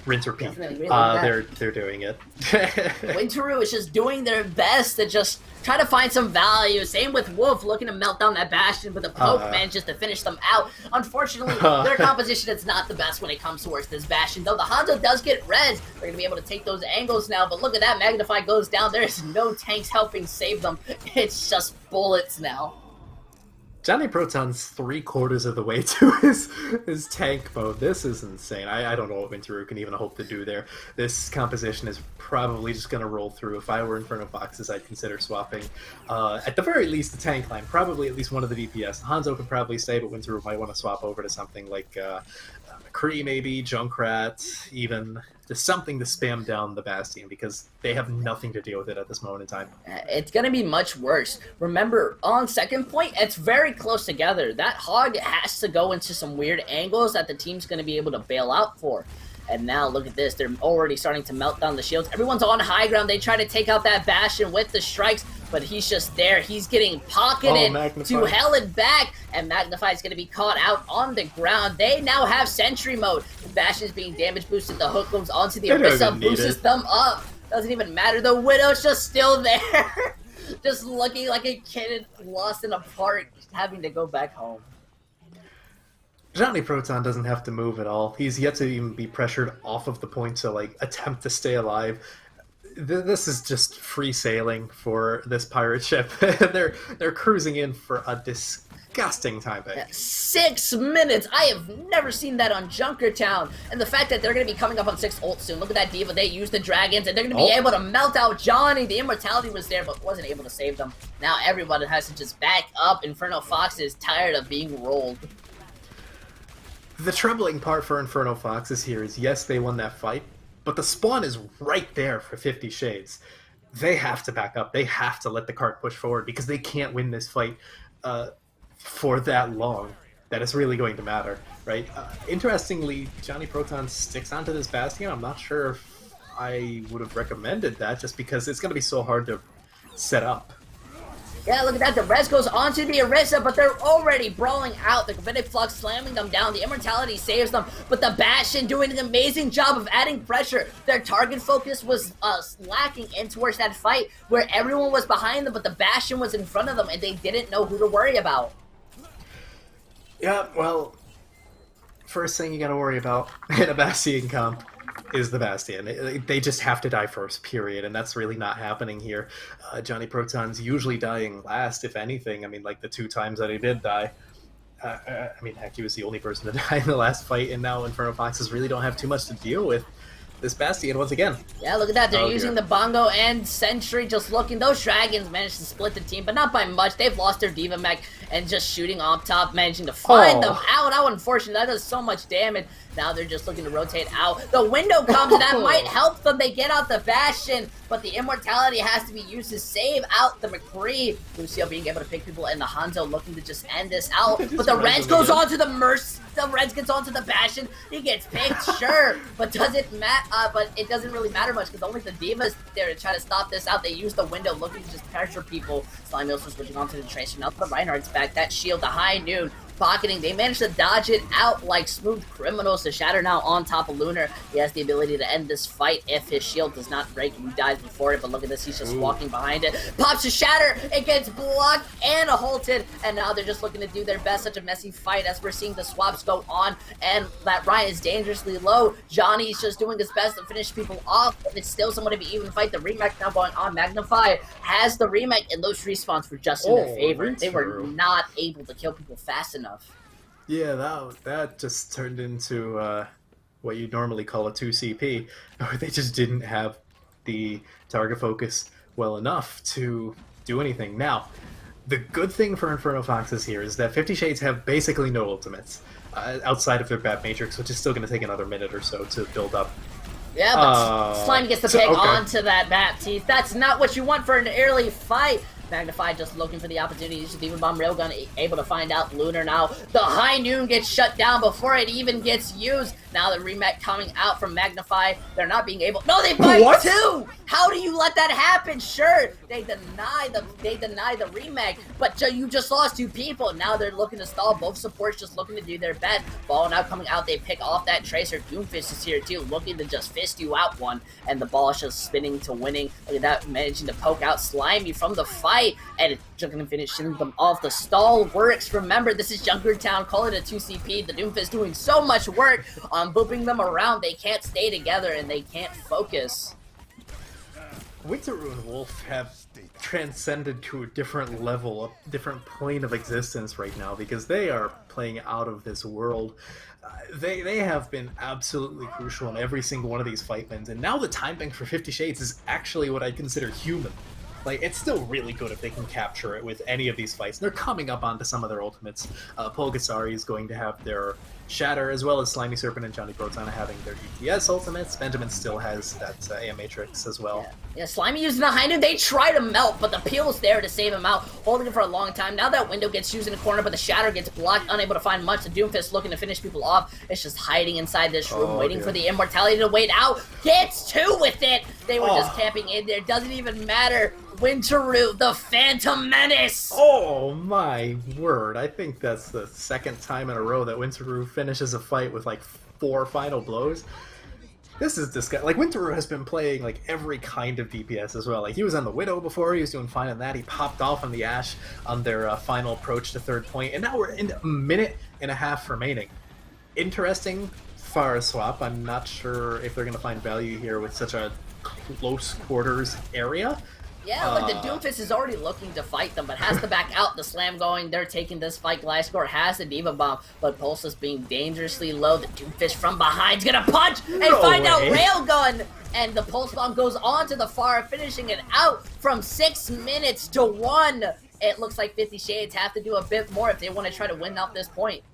Speaker 2: Rinse repeat. They're doing it.
Speaker 1: Winteru is just doing their best to just try to find some value. Same with Wolf looking to melt down that Bastion, but the Pope manages to finish them out. Unfortunately, their composition is not the best when it comes towards this Bastion, though the Hanzo does get res. They're going to be able to take those angles now, but look at that. Magnify goes down. There's no tanks helping save them. It's just bullets now.
Speaker 2: Johnny Proton's 3/4 of the way to his tank mode. This is insane. I don't know what Winteru can even hope to do there. This composition is probably just going to roll through. If I were Inferno Foxes, I'd consider swapping. At the very least, the tank line. Probably at least one of the DPS. Hanzo could probably stay, but Winteru might want to swap over to something like McCree maybe, Junkrat, even just something to spam down the Bastion because they have nothing to deal with it at this moment in time.
Speaker 1: It's going to be much worse. Remember, on second point, it's very close together. That Hog has to go into some weird angles that the team's going to be able to bail out for. And now look at this. They're already starting to melt down the shields. Everyone's on high ground. They try to take out that Bastion with the strikes. but he's just there. He's getting pocketed to hell and back, and Magnify is going to be caught out on the ground. They now have Sentry mode. Bastion is being damage boosted. The hook goes onto the Orisa, boosts them up. Doesn't even matter. The Widow's just still there. Just looking like a kid lost in a park, having to go back home.
Speaker 2: Johnny Proton doesn't have to move at all. He's yet to even be pressured off of the point to like attempt to stay alive. This is just free sailing for this pirate ship. they're cruising in for a disgusting time bank.
Speaker 1: 6 minutes! I have never seen that on Junkertown. And the fact that they're going to be coming up on 6 ult soon. Look at that Diva. They use the dragons, and they're going to be able to melt out Johnny. The immortality was there, but wasn't able to save them. Now everybody has to just back up. Inferno Fox is tired of being rolled.
Speaker 2: The troubling part for Inferno Foxes here is, yes, they won that fight, but the spawn is right there for 50 Shades. They have to back up. They have to let the cart push forward because they can't win this fight for that long. That is really going to matter, right? Interestingly, Johnny Proton sticks onto this Bastion. I'm not sure if I would have recommended that just because it's going to be so hard to set up.
Speaker 1: Yeah, look at that. The res goes onto the Orisa, but they're already brawling out. The Gravitic Flux slamming them down. The Immortality saves them, but the Bastion doing an amazing job of adding pressure. Their target focus was lacking in towards that fight where everyone was behind them, but the Bastion was in front of them, and they didn't know who to worry about.
Speaker 2: Yeah, well, first thing you gotta worry about in a Bastion comp is the Bastion. They just have to die first, period, and that's really not happening here. Johnny Proton's usually dying last, if anything. I mean, like the 2 times that he did die. I mean, heck, he was the only person to die in the last fight, and now Inferno Foxes really don't have too much to deal with this Bastion once again.
Speaker 1: Yeah, look at that. They're using the Bongo and Sentry, just looking. Those Dragons managed to split the team, but not by much. They've lost their Diva mech and just shooting on top, managing to find them out. How unfortunate. That does so much damage. Now they're just looking to rotate out. The window comes, and that might help them. They get out the Bastion, but the Immortality has to be used to save out the McCree. Lucio being able to pick people, and the Hanzo looking to just end this out. But the Reds goes on to the Mercy. The Reds gets onto the Bastion. He gets picked, sure, but but it doesn't really matter much because only the Diva's there to try to stop this out. They use the window looking to just pressure people. Slimy also switching onto the Tracer. Now the Reinhardt's back. That shield, the High Noon. Pocketing. They managed to dodge it out like smooth criminals. The Shatter now on top of Lunar. He has the ability to end this fight if his shield does not break and he dies before it, but look at this. He's just walking behind it. Pops a Shatter. It gets blocked and halted, and now they're just looking to do their best. Such a messy fight as we're seeing the swaps go on, and that Ryan is dangerously low. Johnny's just doing his best to finish people off, but it's still somewhat of an even fight. The remake now going on. Magnify has the remake, and those respawns were just in their favor. They were not able to kill people fast enough.
Speaker 2: Yeah, that just turned into what you'd normally call a 2CP. They just didn't have the target focus well enough to do anything. Now, the good thing for Inferno Foxes here is that 50 Shades have basically no ultimates outside of their Bat Matrix, which is still going to take another minute or so to build up.
Speaker 1: Yeah, but Slime gets the pick onto that Bat Teeth. That's not what you want for an early fight. Magnify just looking for the opportunity to use the Demon Bomb Railgun, able to find out Lunar now. The High Noon gets shut down before it even gets used. Now the remake coming out from Magnify. They're not being able. No, they fight too. How do you let that happen? Sure, they deny the remake, but you just lost 2 people. Now they're looking to stall. Both supports just looking to do their best. Ball now coming out. They pick off that Tracer. Doomfist is here too, looking to just fist you out one, and the ball is just spinning to winning. Look at that, managing to poke out Slimy from the fight, and it's just going to finish them off. The stall works. Remember, this is Junkertown. Call it a 2CP. The Doomfist doing so much work on booping them around. They can't stay together, and they can't focus.
Speaker 2: Winteru and Wolf have transcended to a different level, a different plane of existence right now because they are playing out of this world. They have been absolutely crucial in every single one of these fight wins, and now the time bank for 50 Shades is actually what I consider human. Like, it's still really good if they can capture it with any of these fights. They're coming up onto some of their ultimates. Pulgasari is going to have their Shatter, as well as Slimy Serpent and Johnny Proton having their ETS ultimates. Benjamin still has that AM Matrix as well.
Speaker 1: Yeah, Slimy using the High Noon. They try to melt, but the Peel's there to save him out, holding him for a long time. Now that window gets used in the corner, but the Shatter gets blocked, unable to find much. The Doomfist looking to finish people off. It's just hiding inside this room, waiting for the Immortality to wait out. Gets 2 with it. They were just camping in there. Doesn't even matter Winteru, the Phantom Menace!
Speaker 2: Oh my word. I think that's the second time in a row that Winteru finishes a fight with like 4 final blows. This is disgusting. Like, Winteru has been playing like every kind of DPS as well. Like, he was on the Widow before, he was doing fine on that. He popped off on the Ashe on their final approach to third point, and now we're in a minute and a half remaining. Interesting fire swap. I'm not sure if they're going to find value here with such a close quarters area.
Speaker 1: Yeah, like the Doomfist is already looking to fight them, but has to back out. The slam going, they're taking this fight. Gliscor has the Diva Bomb, but Pulse is being dangerously low. The Doomfist from behind's gonna punch and find out Railgun! And the Pulse Bomb goes on to the far, finishing it out from 6 minutes to 1. It looks like 50 Shades have to do a bit more if they want to try to win out this point.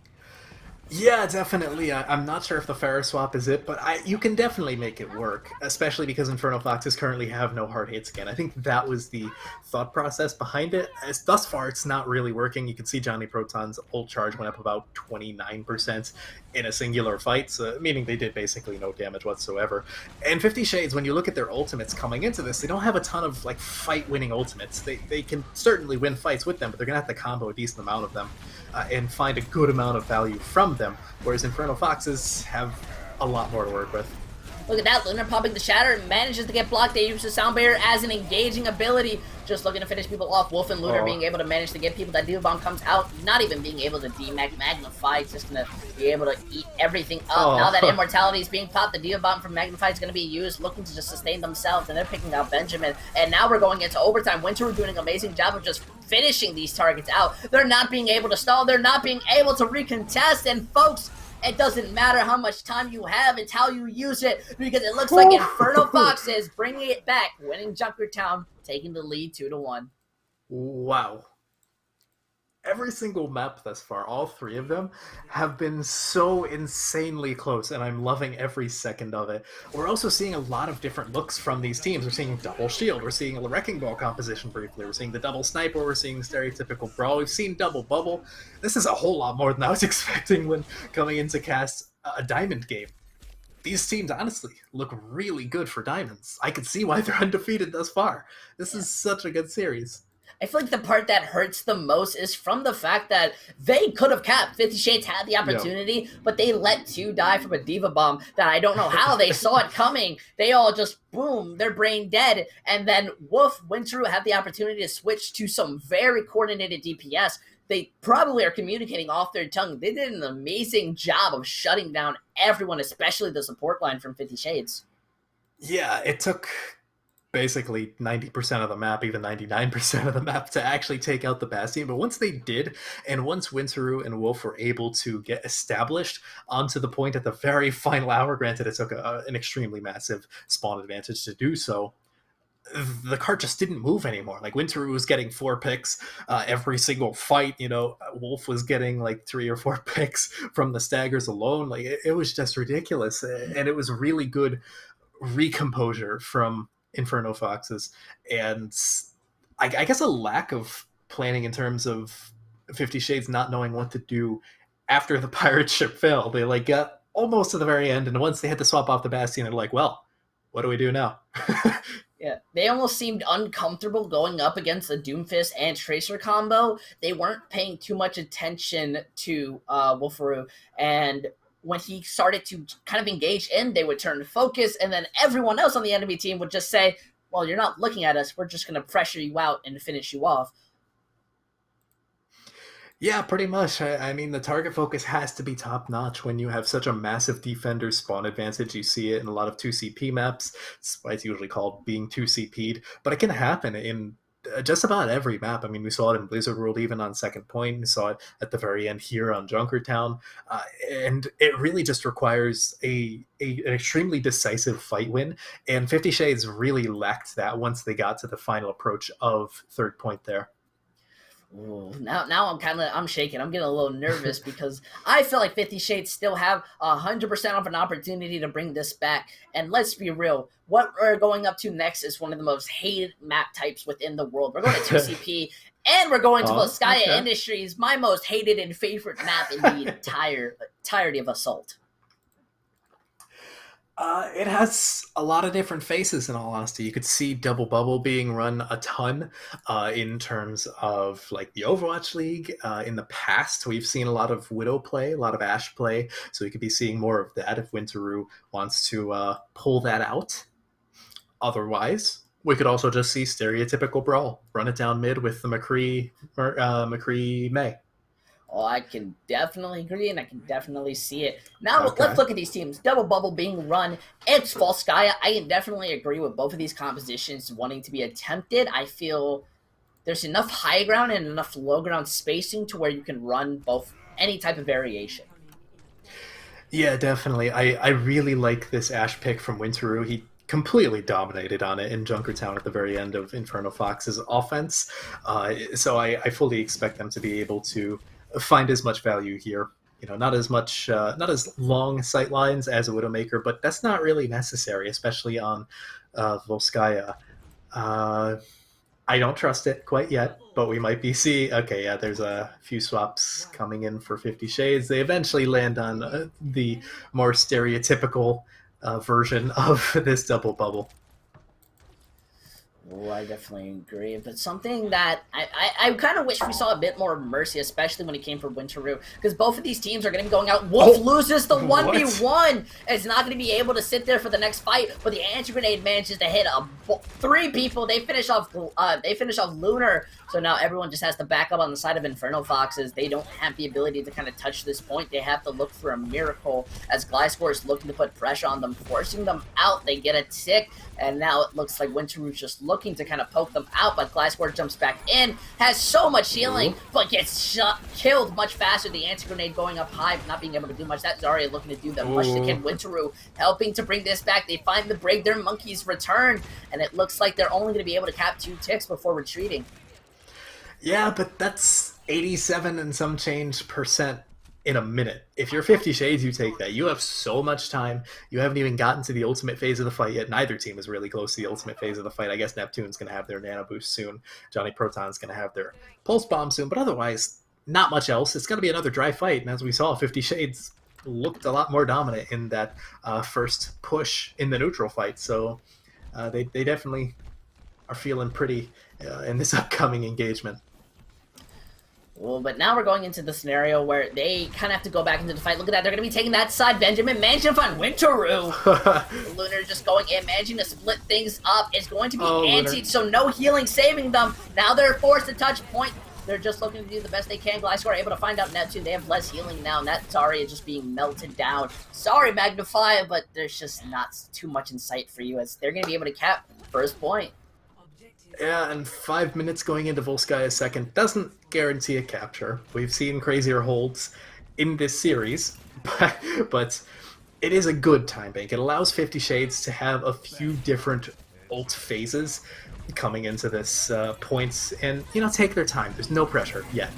Speaker 2: Yeah, definitely. I'm not sure if the Pharah swap is it, but you can definitely make it work, especially because Inferno Foxes currently have no hard hits again. I think that was the thought process behind it. Thus far, it's not really working. You can see Johnny Proton's ult charge went up about 29% in a singular fight, so, meaning they did basically no damage whatsoever. And 50 Shades, when you look at their ultimates coming into this, they don't have a ton of like fight-winning ultimates. They can certainly win fights with them, but they're going to have to combo a decent amount of them and find a good amount of value from them, whereas Inferno Foxes have a lot more to work with.
Speaker 1: Look at that, Lunar popping the Shatter and manages to get blocked. They use the Sound Barrier as an engaging ability, just looking to finish people off. Wolf and Lunar being able to manage to get people. That Diva Bomb comes out, not even being able to Magnify. It's just going to be able to eat everything up. Now that Immortality is being popped, the Diva Bomb from Magnify is going to be used, looking to just sustain themselves, and they're picking out Benjamin. And now we're going into overtime. Winteru doing an amazing job of just finishing these targets out. They're not being able to stall. They're not being able to recontest. And folks, it doesn't matter how much time you have, it's how you use it, because it looks like Inferno Foxes bringing it back, winning Junkertown, taking the lead 2-1.
Speaker 2: Wow. Every single map thus far, all 3 of them, have been so insanely close, and I'm loving every second of it. We're also seeing a lot of different looks from these teams. We're seeing double shield, we're seeing a wrecking ball composition briefly, we're seeing the double sniper, we're seeing stereotypical brawl, we've seen double bubble. This is a whole lot more than I was expecting when coming into cast a Diamond game. These teams, honestly, look really good for Diamonds. I can see why they're undefeated thus far. This is such a good series.
Speaker 1: I feel like the part that hurts the most is from the fact that they could have capped. 50 Shades had the opportunity, but they let 2 die from a Diva Bomb that I don't know how they saw it coming. They all just, boom, their brain dead. And then Wolf, Winteru had the opportunity to switch to some very coordinated DPS. They probably are communicating off their tongue. They did an amazing job of shutting down everyone, especially the support line from 50 Shades.
Speaker 2: Yeah, it took basically 90% of the map, even 99% of the map, to actually take out the Bastion. But once they did, and once Winteru and Wolf were able to get established onto the point at the very final hour, granted it took an extremely massive spawn advantage to do so, the cart just didn't move anymore. Like, Winteru was getting 4 picks every single fight, you know, Wolf was getting like 3 or 4 picks from the staggers alone. Like, it was just ridiculous, and it was really good recomposure from Inferno Foxes, and I guess a lack of planning in terms of 50 Shades not knowing what to do after the pirate ship fell. They like got almost to the very end, and once they had to swap off the Bastion, they're like, well, what do we do now?
Speaker 1: Yeah, they almost seemed uncomfortable going up against the Doomfist and Tracer combo. They weren't paying too much attention to Wolferu, and when he started to kind of engage in, they would turn to focus, and then everyone else on the enemy team would just say, well, you're not looking at us, we're just going to pressure you out and finish you off.
Speaker 2: Yeah, pretty much. I mean, the target focus has to be top-notch when you have such a massive defender spawn advantage. You see it in a lot of 2CP maps. That's why it's usually called being 2CP'd. But it can happen in just about every map. I mean, we saw it in Blizzard World even on second point. We saw it at the very end here on Junkertown. And it really just requires an extremely decisive fight win. And 50 Shades really lacked that once they got to the final approach of third point there.
Speaker 1: Ooh, now I'm shaking. I'm getting a little nervous because I feel like 50 Shades still have 100% of an opportunity to bring this back. And let's be real, what we're going up to next is one of the most hated map types within the world. We're going to 2CP, and we're going to Volskaya Industries, my most hated and favorite map in the entirety of Assault.
Speaker 2: It has a lot of different faces, in all honesty. You could see Double Bubble being run a ton in terms of like the Overwatch League. In the past, we've seen a lot of Widow play, a lot of Ashe play, so we could be seeing more of that if Winteru wants to pull that out. Otherwise, we could also just see stereotypical Brawl, run it down mid with the McCree May.
Speaker 1: Oh, I can definitely agree, and I can definitely see it. Now,
Speaker 2: Okay.
Speaker 1: let's look at these teams. Double Bubble being run. It's Volskaya. I can definitely agree with both of these compositions wanting to be attempted. I feel there's enough high ground and enough low ground spacing to where you can run both any type of variation.
Speaker 2: Yeah, definitely. I really like this Ashe pick from Winteru. He completely dominated on it in Junkertown at the very end of Inferno Fox's offense. So I fully expect them to be able to find as much value here. You know, not as much, not as long sight lines as a Widowmaker, but that's not really necessary, especially on Volskaya. I don't trust it quite yet, but we might be seeing. Okay, yeah, there's a few swaps coming in for 50 Shades. They eventually land on the more stereotypical version of this Double Bubble.
Speaker 1: Oh, I definitely agree. But something that I kind of wish we saw a bit more mercy, especially when it came from Winteru, because both of these teams are going to be going out. Wolf loses the 1v1. It's not going to be able to sit there for the next fight, but the anti-grenade manages to hit 3 people. They finish off Lunar, so now everyone just has to back up on the side of Inferno Foxes. They don't have the ability to kind of touch this point. They have to look for a miracle as Gliscor is looking to put pressure on them, forcing them out. They get a tick, and now it looks like Winteru's just looking to kind of poke them out, but Gliscor jumps back in, has so much healing, but gets killed much faster. The anti-grenade going up high, not being able to do much. That Zarya looking to do the much they can. Winteru helping to bring this back. They find the break. Their monkeys return, and it looks like they're only going to be able to cap 2 ticks before retreating.
Speaker 2: Yeah, but that's 87 and some change percent in a minute. If you're 50 Shades, you take that. You have so much time. You haven't even gotten to the ultimate phase of the fight yet. Neither team is really close to the ultimate phase of the fight. I guess Neptune's going to have their Nano Boost soon. Johnny Proton's going to have their Pulse Bomb soon. But otherwise, not much else. It's going to be another dry fight. And as we saw, 50 Shades looked a lot more dominant in that first push in the neutral fight. So they definitely are feeling pretty in this upcoming engagement.
Speaker 1: Well, but now we're going into the scenario where they kind of have to go back into the fight. Look at that. They're going to be taking that side. Benjamin managing to find Winteru. Lunar just going in, managing to split things up. It's going to be anti, so no healing saving them. Now they're forced to touch point. They're just looking to do the best they can. Gliscor able to find out Neptune. They have less healing now, and that Zarya is just being melted down. Sorry, Magnify, but there's just not too much in sight for you as they're going to be able to cap first point.
Speaker 2: Yeah, and 5 minutes going into Volskaya's second doesn't guarantee a capture. We've seen crazier holds in this series, but it is a good time bank. It allows 50 Shades to have a few different ult phases coming into this points and, you know, take their time. There's no pressure yet.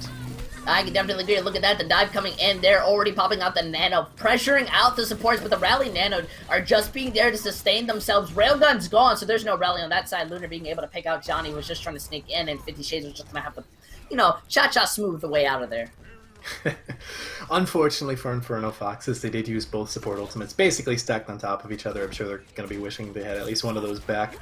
Speaker 1: I can definitely agree. Look at that. The dive coming in. They're already popping out the nano, pressuring out the supports, but the rally nano are just being there to sustain themselves. Railgun's gone, so there's no rally on that side. Lunar being able to pick out Johnny was just trying to sneak in, and 50 Shades was just going to have to, you know, cha-cha smooth the way out of there.
Speaker 2: Unfortunately for Inferno Foxes, they did use both support ultimates, basically stacked on top of each other. I'm sure they're going to be wishing they had at least one of those back.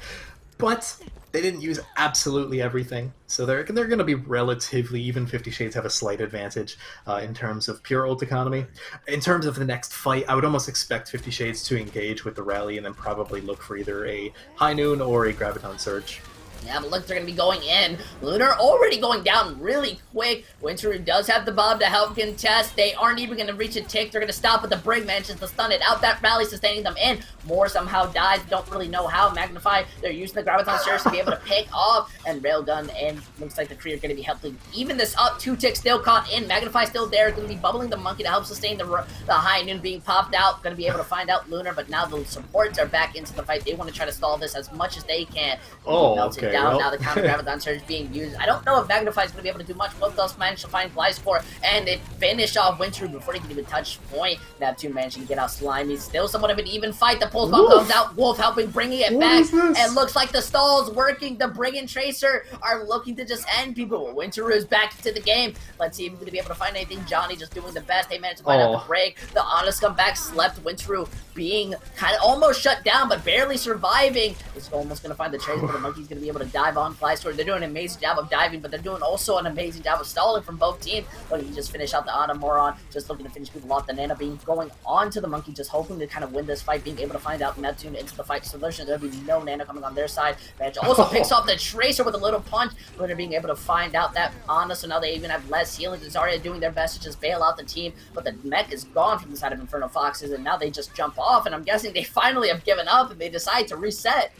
Speaker 2: But they didn't use absolutely everything, so they're going to be relatively even. 50 Shades have a slight advantage in terms of pure ult economy. In terms of the next fight, I would almost expect 50 Shades to engage with the rally and then probably look for either a High Noon or a Graviton Surge.
Speaker 1: Yeah, but look, they're going to be going in. Lunar already going down really quick. Winteru does have the bomb to help contest. They aren't even going to reach a tick. They're going to stop with the break, manages to stun it out. That rally sustaining them in. Moore somehow dies. Don't really know how. Magnify, they're using the Graviton Surge to be able to pick off. And Railgun, and looks like the Kree are going to be helping even this up. 2 ticks still caught in. Magnify still there. Going to be bubbling the monkey to help sustain the High Noon being popped out. Going to be able to find out Lunar, but now the supports are back into the fight. They want to try to stall this as much as they can.
Speaker 2: Oh, okay. There you
Speaker 1: down.
Speaker 2: go.
Speaker 1: Now the counter Graviton Surge being used. I don't know if Magnify is going to be able to do much. Both those managed to find Gliscor, and they finish off Wintru before he can even touch point. Neptune managing to get out Slimy. Still somewhat of an even fight. The pulse bomb comes out. Wolf helping, bringing it back. And looks like the stalls working. The Brigand Tracer are looking to just end people. Wintru is back to the game. Let's see if we're going to be able to find anything. Johnny just doing the best. They managed to find out the break. The Honest comeback slept. Wintru being kind of almost shut down, but barely surviving. It's almost going to find the Tracer, but the Monkey's going to be able to dive on Gliscor. They're doing an amazing job of diving, but they're doing also an amazing job of stalling from both teams. Looking to just finish out the Ana Moron, just looking to finish people off. The Nana being going on to the Monkey, just hoping to kind of win this fight, being able to find out Neptune into the fight. So there's going to be no Nana coming on their side. Badge also picks off the Tracer with a little punch. Lunar being able to find out that Ana, so now they even have less healing. Zarya doing their best to just bail out the team, but the mech is gone from the side of Inferno Foxes, and now they just jump off, and I'm guessing they finally have given up, and they decide to reset.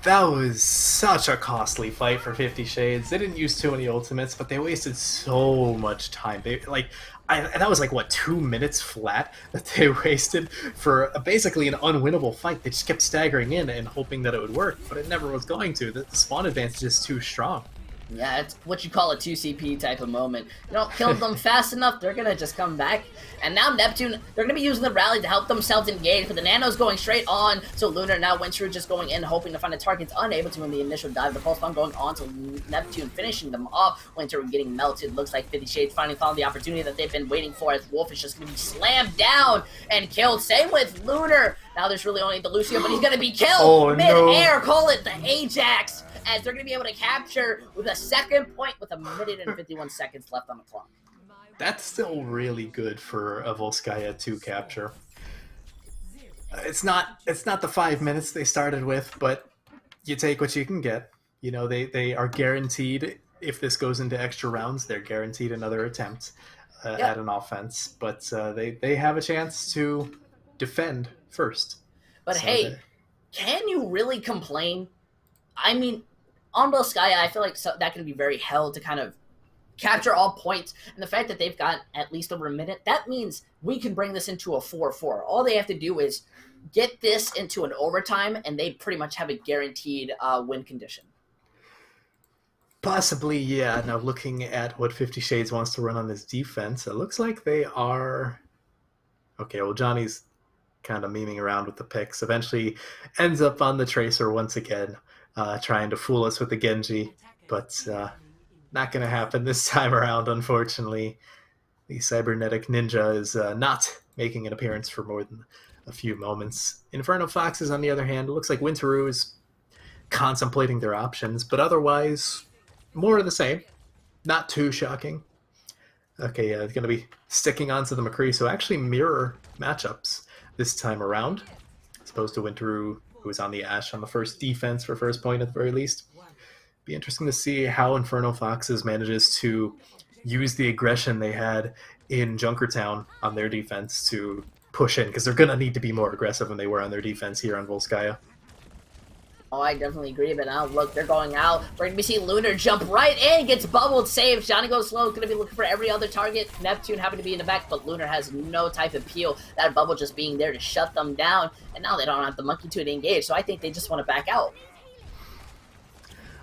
Speaker 2: That was such a costly fight for 50 Shades. They didn't use too many ultimates, but they wasted so much time. That was like, what, 2 minutes flat that they wasted for basically an unwinnable fight. They just kept staggering in and hoping that it would work, but it never was going to. The spawn advantage is just too strong.
Speaker 1: Yeah, it's what you call a 2CP type of moment. You don't kill them fast enough, they're gonna just come back. And now Neptune, they're gonna be using the rally to help themselves engage, but the Nano's going straight on. So Lunar now Wintru just going in, hoping to find a target. Unable to in the initial dive. The pulse bomb going on to Neptune, finishing them off. Wintru getting melted. Looks like 50 Shades finally found the opportunity that they've been waiting for, as Wolf is just gonna be slammed down and killed. Same with Lunar. Now there's really only the Lucio, but he's gonna be killed mid-air. Call it the Ajax, as they're going to be able to capture with a second point with 1 minute and 51 seconds left on the clock.
Speaker 2: That's still really good for a Volskaya to capture. It's not the 5 minutes they started with, but you take what you can get. You know, they are guaranteed, if this goes into extra rounds, they're guaranteed another attempt at an offense. But they have a chance to defend first.
Speaker 1: But so hey, can you really complain? I mean, on Volskaya, I feel like that can be very held to kind of capture all points. And the fact that they've got at least over a minute, that means we can bring this into a 4-4. All they have to do is get this into an overtime, and they pretty much have a guaranteed win condition.
Speaker 2: Possibly, yeah. Now, looking at what 50 Shades wants to run on this defense, it looks like they are... Okay, well, Johnny's kind of memeing around with the picks. Eventually ends up on the Tracer once again. Trying to fool us with the Genji, but not going to happen this time around, unfortunately. The Cybernetic Ninja is not making an appearance for more than a few moments. Inferno Foxes, on the other hand, it looks like Winteru is contemplating their options, but otherwise, more of the same. Not too shocking. Okay, it's going to be sticking onto the McCree, so actually mirror matchups this time around, as opposed to Winteru, who was on the Ashe on the first defense for first point at the very least. Be interesting to see how Inferno Foxes manages to use the aggression they had in Junkertown on their defense to push in, because they're going to need to be more aggressive than they were on their defense here on Volskaya.
Speaker 1: Oh, I definitely agree, but now look, they're going out. We're going to be seeing Lunar jump right in, gets bubbled, saves. Johnny goes slow, going to be looking for every other target. Neptune having to be in the back, but Lunar has no type of peel. That bubble just being there to shut them down, and now they don't have the monkey to engage, so I think they just want to back out.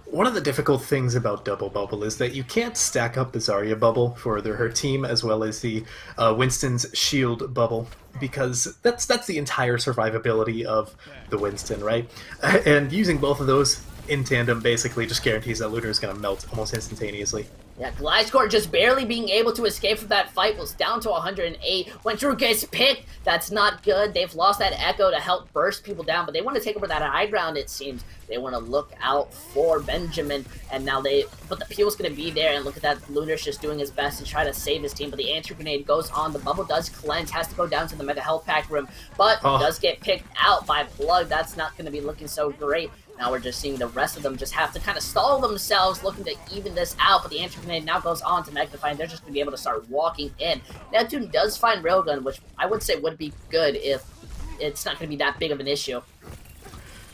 Speaker 2: One of the difficult things about Double Bubble is that you can't stack up the Zarya bubble for either her team as well as the Winston's shield bubble, because that's the entire survivability of the Winston, right? And using both of those in tandem basically just guarantees that Lunar is going to melt almost instantaneously.
Speaker 1: Yeah, Gliscor just barely being able to escape from that fight, was down to 108. When Drew gets picked, that's not good. They've lost that Echo to help burst people down, but they want to take over that high ground, it seems. They want to look out for Benjamin, and now but the Peel's going to be there, and look at that. Lunar's just doing his best to try to save his team, but the anti-grenade goes on. The bubble does cleanse, has to go down to the Mega Health Pack room, but does get picked out by Plug. That's not going to be looking so great. Now we're just seeing the rest of them just have to kind of stall themselves, looking to even this out, but the anti-grenade now goes on to Magnify, and they're just going to be able to start walking in. Neptune does find Railgun, which I would say would be good if it's not going to be that big of an issue.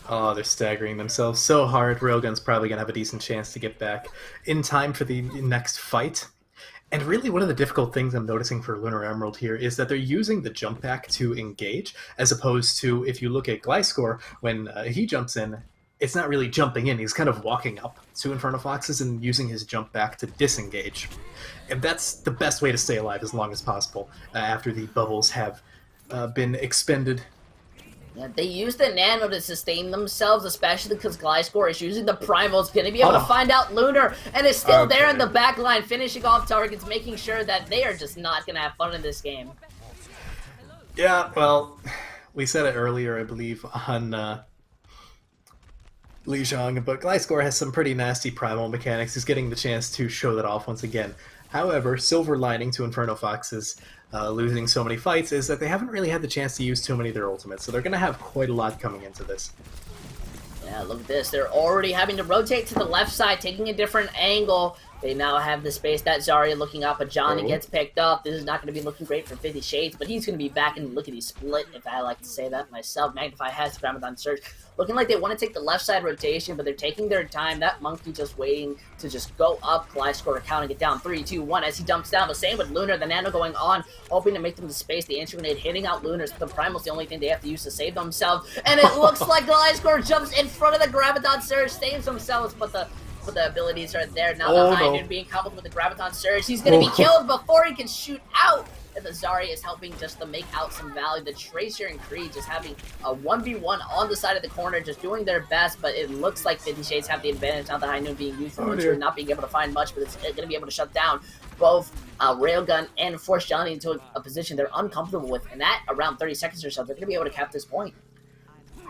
Speaker 2: Oh, they're staggering themselves so hard. Railgun's probably going to have a decent chance to get back in time for the next fight. And really one of the difficult things I'm noticing for Lunar Emerald here is that they're using the jump pack to engage, as opposed to, if you look at Gliscor, when he jumps in, it's not really jumping in. He's kind of walking up to Inferno Foxes and using his jump back to disengage. And that's the best way to stay alive as long as possible after the bubbles have been expended.
Speaker 1: Yeah, they use the nano to sustain themselves, especially because Gliscor is using the primals, going to be able to find out Lunar, and is still there in the back line, finishing off targets, making sure that they are just not going to have fun in this game.
Speaker 2: Yeah, well, we said it earlier, I believe, on Lijiang, but Gliscor has some pretty nasty primal mechanics. He's getting the chance to show that off once again. However, silver lining to Inferno Fox's losing so many fights is that they haven't really had the chance to use too many of their ultimates, so they're going to have quite a lot coming into this.
Speaker 1: Yeah, look at this. They're already having to rotate to the left side, taking a different angle. They now have the space that Zarya looking up, but Johnny gets picked up. This is not going to be looking great for 50 Shades, but he's going to be back in lickety split, if I like to say that myself. Magnify has the Ramadan Surge. Looking like they want to take the left side rotation, but they're taking their time. That Monkey just waiting to just go up. Gliscor counting it down. 3, 2, 1 as he dumps down. The same with Lunar. The Nano going on, hoping to make them the space. The Instant Grenade hitting out Lunars. The Primal's the only thing they have to use to save themselves. And it looks like Gliscor jumps in front of the Graviton Surge, saves themselves, but the abilities are there. Now the High Noon being coupled with the Graviton Surge. He's going to be killed before he can shoot out. And the Zarya is helping just to make out some value. The Tracer and Creed just having a 1v1 on the side of the corner, just doing their best, but it looks like 50 Shades have the advantage. Now the High Noon being used for not being able to find much, but it's going to be able to shut down both Railgun and force Johnny into a position they're uncomfortable with. And at around 30 seconds or so, they're going to be able to cap this point.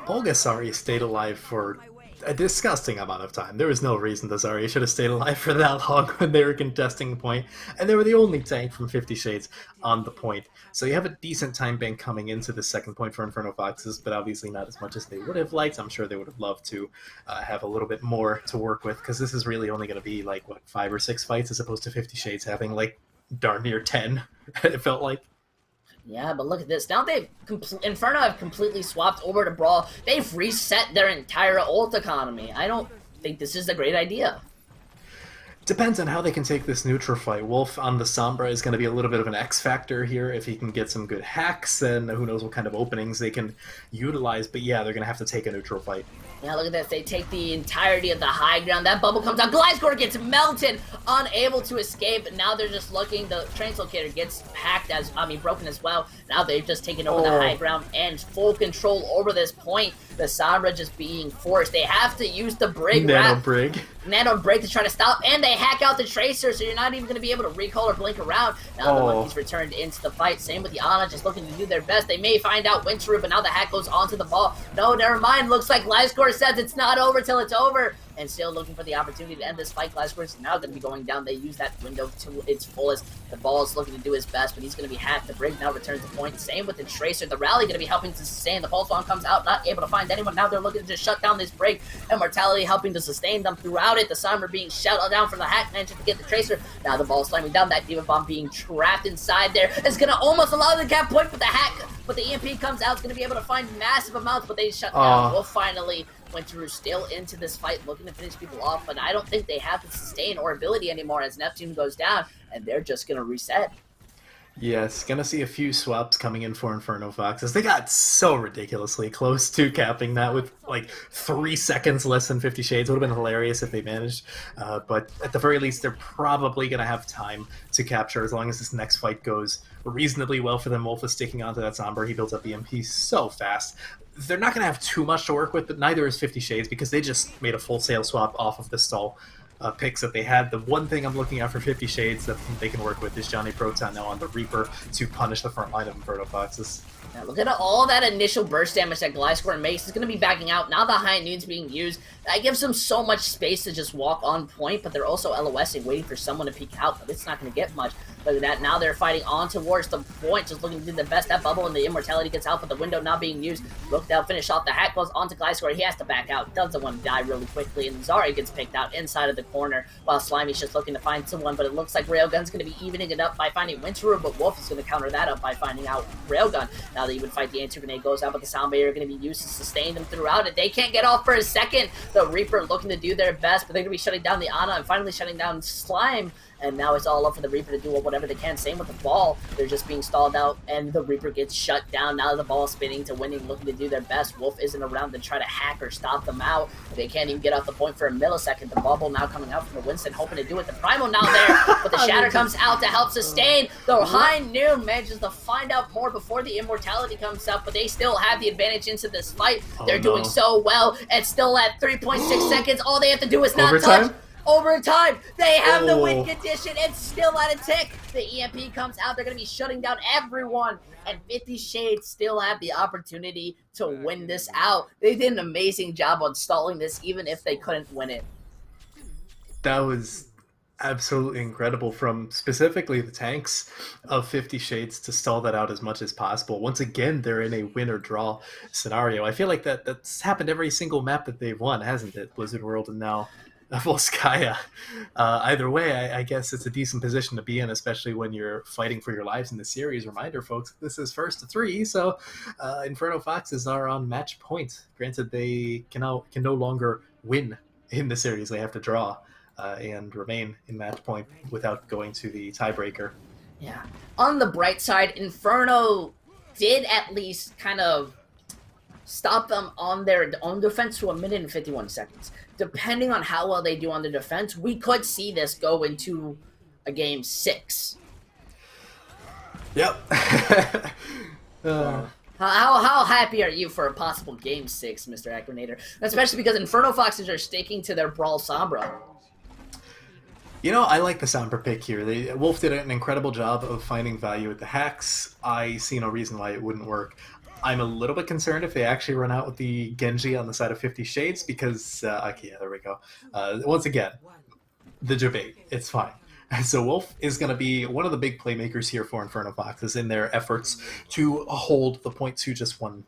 Speaker 2: Olga Zarya stayed alive for a disgusting amount of time. There was no reason the Zarya should have stayed alive for that long when they were contesting the point, and they were the only tank from 50 Shades on the point. So you have a decent time bank coming into the second point for Inferno Foxes, but obviously not as much as they would have liked. I'm sure they would have loved to have a little bit more to work with, because this is really only going to be like, what, 5 or 6 fights as opposed to 50 Shades having like darn near 10, it felt like.
Speaker 1: Yeah, but look at this. Now Inferno have completely swapped over to Brawl. They've reset their entire ult economy. I don't think this is a great idea.
Speaker 2: Depends on how they can take this neutral fight. Wolf on the Sombra is going to be a little bit of an X factor here. If he can get some good hacks, then who knows what kind of openings they can utilize. But yeah, they're going to have to take a neutral fight.
Speaker 1: Yeah, look at this. They take the entirety of the high ground. That bubble comes out. Gliscor gets melted, unable to escape. Now they're just looking. The translocator gets hacked broken as well. Now they've just taken over the high ground and full control over this point. The Sombra just being forced. They have to use the Brig. Nano Brig to try to stop, and they hack out the Tracer, so you're not even going to be able to recall or blink around. Now the Monkeys returned into the fight. Same with the Ana, just looking to do their best. They may find out Winteru, but now the hack goes onto the ball. No, never mind. Looks like Gliscor says it's not over till it's over. And still looking for the opportunity to end this fight. Gliscor is now going to be going down. They use that window to its fullest. The ball is looking to do his best, but he's going to be hacked. The Brig now returns the point. Same with the Tracer. The Rally going to be helping to sustain. The Pulse Bomb comes out, not able to find anyone. Now they're looking to just shut down this Brig. Immortality helping to sustain them throughout it. The Sombra being shut down from the hack managing to get the Tracer. Now the ball slamming down. That Diva Bomb being trapped inside there is going to almost allow the cap point, but the hack, but the EMP comes out. It's going to be able to find massive amounts, but they shut down. Will finally. Winteru still into this fight, looking to finish people off, but I don't think they have the sustain or ability anymore as Neptune goes down, and they're just going to reset.
Speaker 2: Yes, gonna see a few swaps coming in for Inferno Foxes. They got so ridiculously close to capping that with like 3 seconds less than 50 Shades. Would have been hilarious if they managed, but at the very least, they're probably gonna have time to capture as long as this next fight goes reasonably well for them. Wolf is sticking onto that Sombra. He builds up the MP so fast. They're not going to have too much to work with, but neither is 50 Shades because they just made a full sale swap off of the stall picks that they had. The one thing I'm looking at for 50 Shades that they can work with is Johnny Proton now on the Reaper to punish the front line of Inferno Foxes.
Speaker 1: Now look at all that initial burst damage that Gliscor makes. Is going to be backing out. Now the High Noon's being used. That gives them so much space to just walk on point, but they're also LOSing, waiting for someone to peek out, but it's not going to get much. Look at that. Now they're fighting on towards the point, just looking to do the best. That bubble and the Immortality gets out, but the window not being used. Look, they'll finish off. The hack goes onto Gliscor. He has to back out. Doesn't want to die really quickly, and Zarya gets picked out inside of the corner, while Slimy's just looking to find someone, but it looks like Railgun's going to be evening it up by finding Winteru, but Wolf is going to counter that up by finding out Railgun. Now they even fight the Anti-Grenade goes out, but the Sound Barrier are going to be used to sustain them throughout it. They can't get off for a second. The Reaper looking to do their best, but they're going to be shutting down the Ana and finally shutting down Slime and now it's all up for the Reaper to do whatever they can. Same with the ball. They're just being stalled out, and the Reaper gets shut down. Now the ball is spinning to winning, looking to do their best. Wolf isn't around to try to hack or stop them out. They can't even get off the point for a millisecond. The bubble now coming out from the Winston, hoping to do it. The Primal now there, but the Shatter comes out to help sustain. The High Noon manages to find out more before the Immortality comes up, but they still have the advantage into this fight. They're doing so well, and still at 3.6 seconds. All they have to do is not touch. Overtime, they have the win condition. It's still at a tick. The EMP comes out. They're going to be shutting down everyone. And 50 Shades still have the opportunity to win this out. They did an amazing job on stalling this, even if they couldn't win it.
Speaker 2: That was absolutely incredible from specifically the tanks of 50 Shades to stall that out as much as possible. Once again, they're in a win or draw scenario. I feel like that's happened every single map that they've won, hasn't it? Blizzard World and now Volskaya. Either way, I guess it's a decent position to be in, especially when you're fighting for your lives in the series. Reminder, folks, this is first to 3, so Inferno Foxes are on match point. Granted, they can no longer win in the series. They have to draw and remain in match point without going to the tiebreaker.
Speaker 1: Yeah. On the bright side, Inferno did at least kind of stop them on their own defense to 1 minute and 51 seconds. Depending on how well they do on the defense, we could see this go into a game 6.
Speaker 2: Yep.
Speaker 1: How happy are you for a possible game 6, Mr. Acronator? Especially because Inferno Foxes are sticking to their Brawl Sombra.
Speaker 2: You know, I like the Sombra pick here. Wolf did an incredible job of finding value with the hacks. I see no reason why it wouldn't work. I'm a little bit concerned if they actually run out with the Genji on the side of 50 Shades because, okay, yeah, there we go. Once again, the debate, it's fine. So Wolf is going to be one of the big playmakers here for Inferno Foxes in their efforts to hold the point to just one,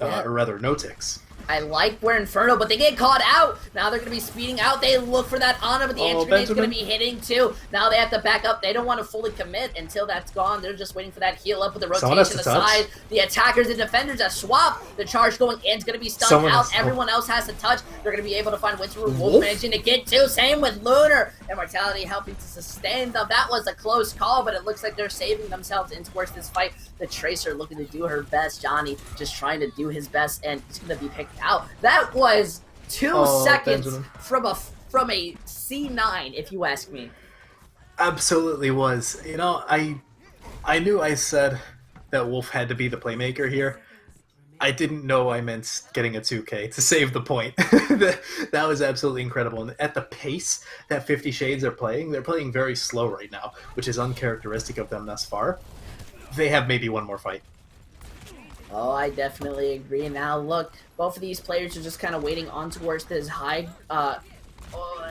Speaker 2: or rather, no ticks.
Speaker 1: I like where Inferno, but they get caught out. Now they're going to be speeding out. They look for that Ana, but the Anti-Grenade's going to be hitting too. Now they have to back up. They don't want to fully commit until that's gone. They're just waiting for that heal up with the rotation aside. The attackers and defenders that swap. The charge going in is going to be stunned out. Everyone else has to touch. They're going to be able to find Winter Wolf managing to get two. Same with Lunar. Immortality helping to sustain them. That was a close call, but it looks like they're saving themselves in towards this fight. The Tracer looking to do her best. Johnny just trying to do his best, and it's going to be picked out. That was 2 seconds from a C9, if you ask me.
Speaker 2: Absolutely was. You know, I knew I said that Wolf had to be the playmaker here. I didn't know I meant getting a 2K to save the point. That was absolutely incredible. And at the pace that 50 Shades are playing, they're playing very slow right now, which is uncharacteristic of them thus far. They have maybe one more fight.
Speaker 1: Oh, I definitely agree. Now, look, both of these players are just kind of waiting on towards this high...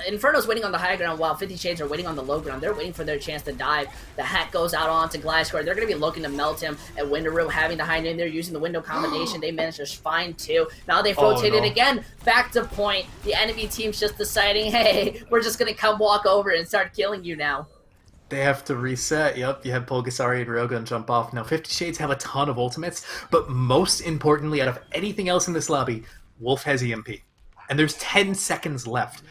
Speaker 1: Inferno's waiting on the high ground while 50 Shades are waiting on the low ground. They're waiting for their chance to dive. The hack goes out onto Gliscor. They're going to be looking to melt him. And Windaroo having the high noon. They're using the window combination. They managed to find 2. Now they've rotated again. Back to point. The enemy team's just deciding, hey, we're just going to come walk over and start killing you now.
Speaker 2: They have to reset. Yep, you have Pulgasari and Railgun jump off. Now, 50 Shades have a ton of ultimates, but most importantly, out of anything else in this lobby, Wolf has EMP. And there's 10 seconds left.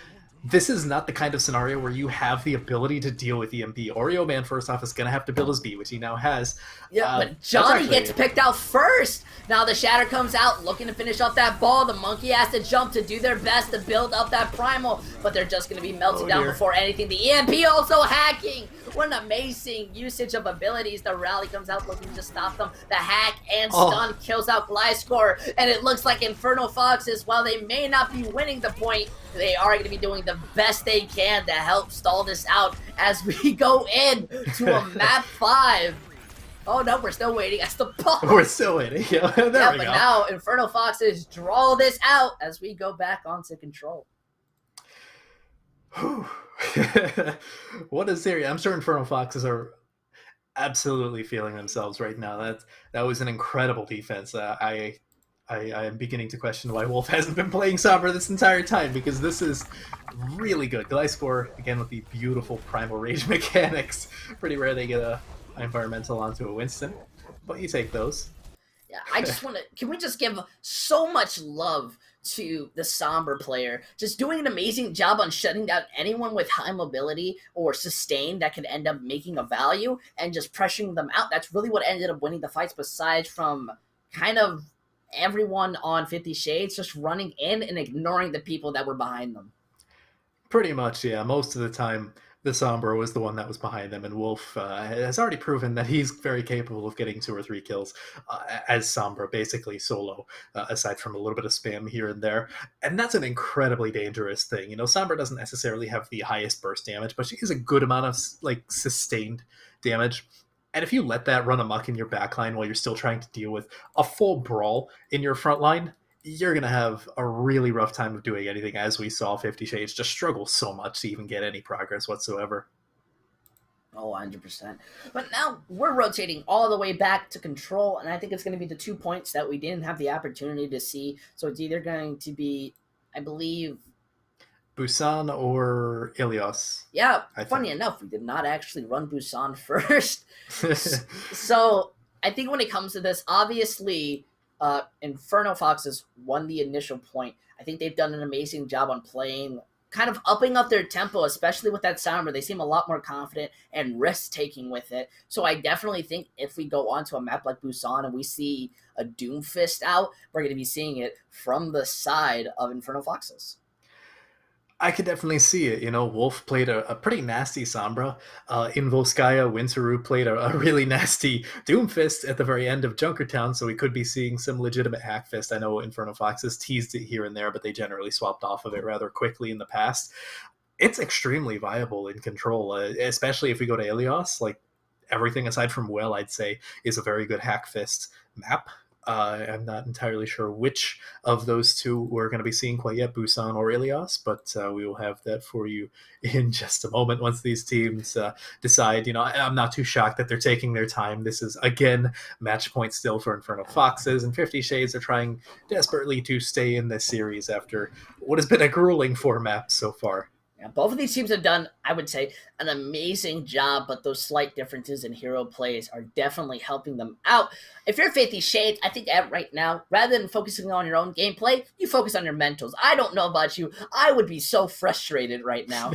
Speaker 2: This is not the kind of scenario where you have the ability to deal with EMP. Oreo Man, first off, is going to have to build his B, which he now has.
Speaker 1: Yeah, but Johnny gets picked out first. Now the Shatter comes out looking to finish off that ball. The Monkey has to jump to do their best to build up that Primal, but they're just going to be melted down before anything. The EMP also hacking. What an amazing usage of abilities. The Rally comes out looking to stop them. The hack and stun kills out Gliscor, and it looks like Inferno Foxes, while they may not be winning the point, they are going to be doing the best they can to help stall this out as we go in to a map 5. Oh no, we're still waiting. That's the ball.
Speaker 2: We're still waiting. Yeah, there we go.
Speaker 1: But now Inferno Foxes draw this out as we go back onto control.
Speaker 2: What a series. I'm sure Inferno Foxes are absolutely feeling themselves right now. That was an incredible defense. I am beginning to question why Wolf hasn't been playing Sombra this entire time, because this is really good. Gliscor, again, with the beautiful Primal Rage mechanics. Pretty rare they get a environmental onto a Winston, but you take those.
Speaker 1: Yeah, I just want to. Can we just give so much love to the Sombra player? Just doing an amazing job on shutting down anyone with high mobility or sustain that could end up making a value and just pressuring them out. That's really what ended up winning the fights, besides from kind of everyone on 50 Shades just running in and ignoring the people that were behind them.
Speaker 2: Pretty much, yeah. Most of the time, the Sombra was the one that was behind them, and Wolf has already proven that he's very capable of getting 2 or 3 kills as Sombra, basically solo, aside from a little bit of spam here and there. And that's an incredibly dangerous thing. You know, Sombra doesn't necessarily have the highest burst damage, but she has a good amount of like sustained damage. And if you let that run amok in your backline while you're still trying to deal with a full brawl in your front line, you're going to have a really rough time of doing anything, as we saw 50 Shades just struggle so much to even get any progress whatsoever.
Speaker 1: Oh, 100%. But now we're rotating all the way back to control, and I think it's going to be the 2 points that we didn't have the opportunity to see. So it's either going to be, I believe,
Speaker 2: Busan or Ilios.
Speaker 1: Yeah, funny enough, we did not actually run Busan first. So I think when it comes to this, obviously, Inferno Foxes won the initial point. I think they've done an amazing job on playing, kind of upping up their tempo, especially with that Sombra. They seem a lot more confident and risk-taking with it. So I definitely think if we go on to a map like Busan and we see a Doomfist out, we're going to be seeing it from the side of Inferno Foxes.
Speaker 2: I could definitely see it. You know, Wolf played a pretty nasty Sombra. In Volskaya, Winteru played a really nasty Doomfist at the very end of Junkertown, so we could be seeing some legitimate Hackfist. I know Inferno Foxes teased it here and there, but they generally swapped off of it rather quickly in the past. It's extremely viable in control, especially if we go to Ilios. Like, everything aside from Well, I'd say, is a very good Hackfist map. I'm not entirely sure which of those two we're going to be seeing quite yet, Busan or Ilios, but we will have that for you in just a moment once these teams decide. You know, I'm not too shocked that they're taking their time. This is, again, match point still for Inferno Foxes, and 50 Shades are trying desperately to stay in this series after what has been a grueling 4 maps so far.
Speaker 1: Yeah, both of these teams have done, I would say, an amazing job, but those slight differences in hero plays are definitely helping them out. If you're 50 Shades, I think right now, rather than focusing on your own gameplay, you focus on your mentals. I don't know about you. I would be so frustrated right now.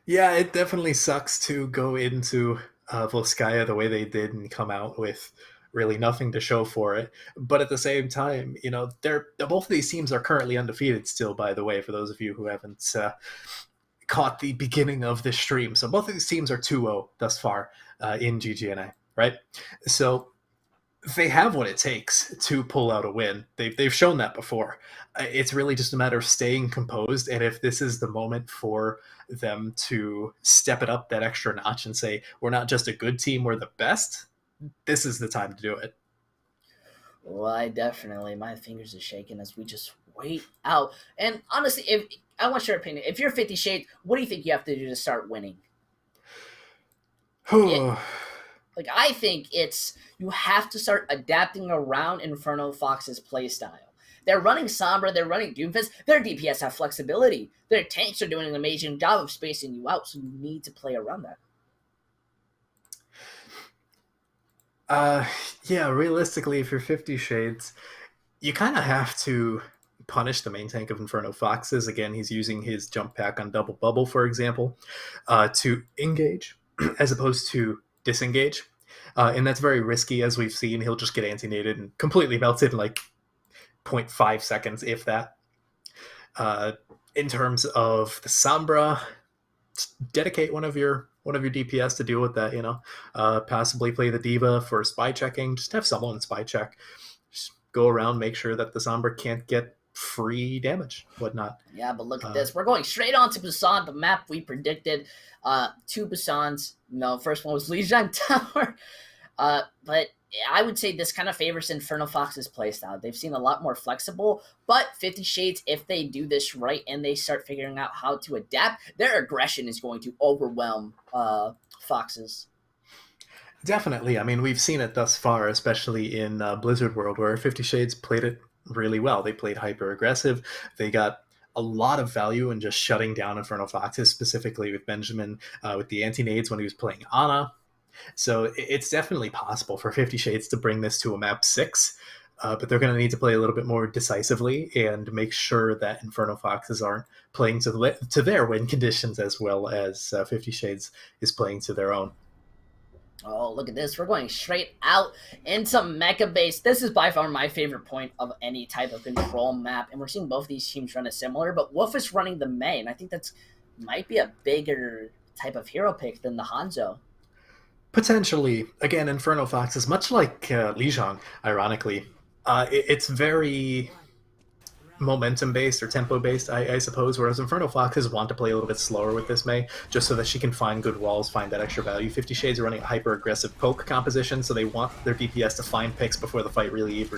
Speaker 2: Yeah, it definitely sucks to go into Volskaya the way they did and come out with really nothing to show for it. But at the same time, you know, both of these teams are currently undefeated still, by the way, for those of you who haven't caught the beginning of this stream. So both of these teams are 2-0 thus far in GGNA, right? So they have what it takes to pull out a win. They've shown that before. It's really just a matter of staying composed, and if this is the moment for them to step it up that extra notch and say, we're not just a good team, we're the best, this is the time to do it.
Speaker 1: Well, my fingers are shaking as we just wait out. And honestly, if I want your opinion, if you're 50 Shades, what do you think you have to do to start winning? Like, I think you have to start adapting around Inferno Fox's playstyle. They're running Sombra, they're running Doomfist, their DPS have flexibility. Their tanks are doing an amazing job of spacing you out, so you need to play around that.
Speaker 2: Yeah, realistically, if you're 50 Shades, you kind of have to punish the main tank of Inferno Foxes. Again, he's using his jump pack on Double Bubble, for example, to engage as opposed to disengage. And that's very risky, as we've seen. He'll just get anti-nated and completely melted in like 0.5 seconds, if that. In terms of the Sombra, dedicate one of your DPS to deal with that, you know. Possibly play the D.Va for spy checking. Just have someone spy check. Just go around, make sure that the Sombra can't get free damage, whatnot.
Speaker 1: Yeah, but look at this. We're going straight on to Busan, the map we predicted. 2 Busans. No, first one was Lijiang Tower. But I would say this kind of favors Inferno Fox's playstyle. They've seen a lot more flexible, but 50 Shades, if they do this right and they start figuring out how to adapt, their aggression is going to overwhelm Foxes.
Speaker 2: Definitely. I mean, we've seen it thus far, especially in Blizzard World, where 50 Shades played it really well. They played hyper-aggressive. They got a lot of value in just shutting down Inferno Foxes, specifically with Benjamin, with the anti-nades when he was playing Ana. So it's definitely possible for 50 Shades to bring this to a map 6, but they're going to need to play a little bit more decisively and make sure that Inferno Foxes aren't playing to their win conditions as well as 50 Shades is playing to their own.
Speaker 1: Oh, look at this. We're going straight out into Mecha Base. This is by far my favorite point of any type of control map, and we're seeing both these teams run a similar, but Wolf is running the Mei, and I think that's might be a bigger type of hero pick than the Hanzo.
Speaker 2: Potentially, again, Inferno Fox is much like Lijiang, ironically. It's very momentum-based or tempo-based, I suppose, whereas Inferno Foxes want to play a little bit slower with this Mei, just so that she can find good walls, find that extra value. 50 Shades are running a hyper-aggressive poke composition, so they want their DPS to find picks before the fight really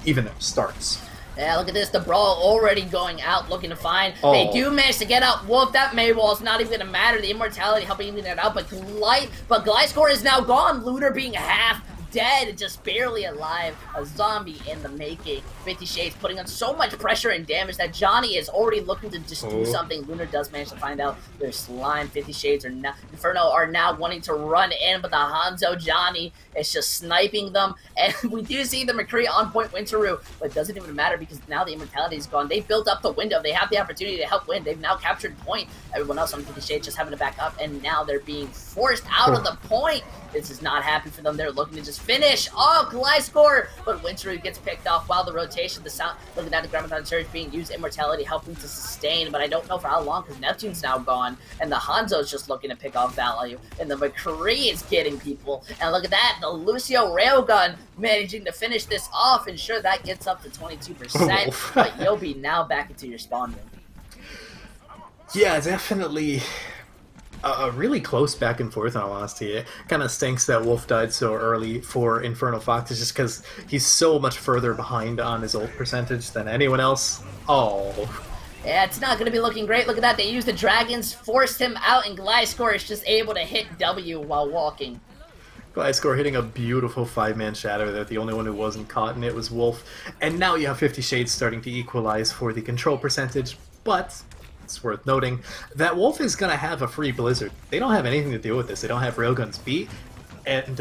Speaker 2: even starts.
Speaker 1: Yeah, look at this. The Brawl already going out, looking to find. Oh. They do manage to get out Wolf. That Mei wall is not even going to matter. The Immortality helping him get out, but Gliscor is now gone. Lunar being half dead, just barely alive. A zombie in the making. 50 Shades putting on so much pressure and damage that Johnny is already looking to just do something. Lunar does manage to find out their slime. 50 Shades are now, Inferno are now wanting to run in, but the Hanzo Johnny is just sniping them. And we do see the McCree on point Winteru, but it doesn't even matter because now the Immortality is gone. They built up the window. They have the opportunity to help win. They've now captured point. Everyone else on 50 Shades just having to back up, and now they're being forced out of the point. This is not happy for them. They're looking to just finish off Gliscor, but Winteru gets picked off while the rotation, the sound, looking at the Graviton Surge being used, Immortality helping to sustain, but I don't know for how long because Neptune's now gone, and the Hanzo's just looking to pick off value, and the McCree is getting people, and look at that, the Lucio Railgun managing to finish this off, and sure, that gets up to 22%, but you'll be now back into your spawn room.
Speaker 2: Yeah, definitely a really close back and forth, in all honesty. It kind of stinks that Wolf died so early for Inferno Fox, just because he's so much further behind on his ult percentage than anyone else. Oh.
Speaker 1: Yeah, it's not going to be looking great. Look at that. They used the dragons, forced him out, and Gliscor is just able to hit W while walking.
Speaker 2: Gliscor hitting a beautiful 5-man shadow there. The only one who wasn't caught in it was Wolf. And now you have 50 Shades starting to equalize for the control percentage, but it's worth noting that Wolf is going to have a free Blizzard. They don't have anything to do with this. They don't have Railguns B, and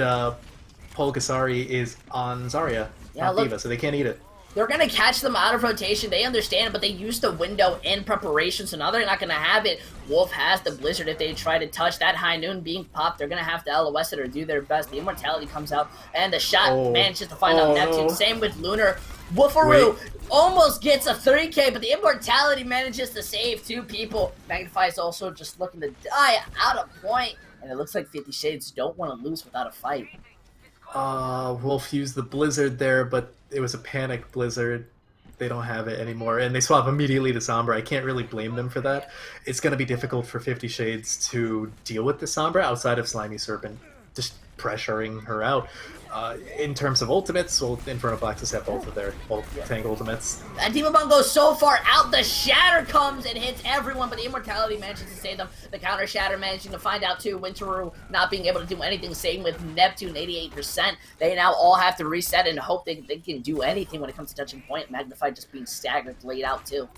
Speaker 2: Pulgasari is on Zarya, not D.Va, so they can't eat it.
Speaker 1: They're going to catch them out of rotation. They understand, but they used the window in preparation, so now they're not going to have it. Wolf has the Blizzard if they try to touch that High Noon being popped. They're going to have to LOS it or do their best. The Immortality comes out, and the shot manages to find out Neptune. Same with Lunar. Wolfaroo almost gets a 3K, but the Immortality manages to save 2 people. Magnify is also just looking to die out of point, and it looks like 50 Shades don't want to lose without a fight.
Speaker 2: Wolf used the Blizzard there, but it was a panic Blizzard. They don't have it anymore, and they swap immediately to Sombra. I can't really blame them for that. It's going to be difficult for 50 Shades to deal with the Sombra outside of Slimy Serpent just pressuring her out. In terms of ultimates, well, Inferno Foxes have both of their tank ultimates.
Speaker 1: And D.Va Bong goes so far out, the Shatter comes and hits everyone, but the Immortality manages to save them. The counter Shatter managing to find out too, Winteru not being able to do anything, same with Neptune, 88%. They now all have to reset and hope they can do anything when it comes to touching point. Magnify just being staggered, laid out too.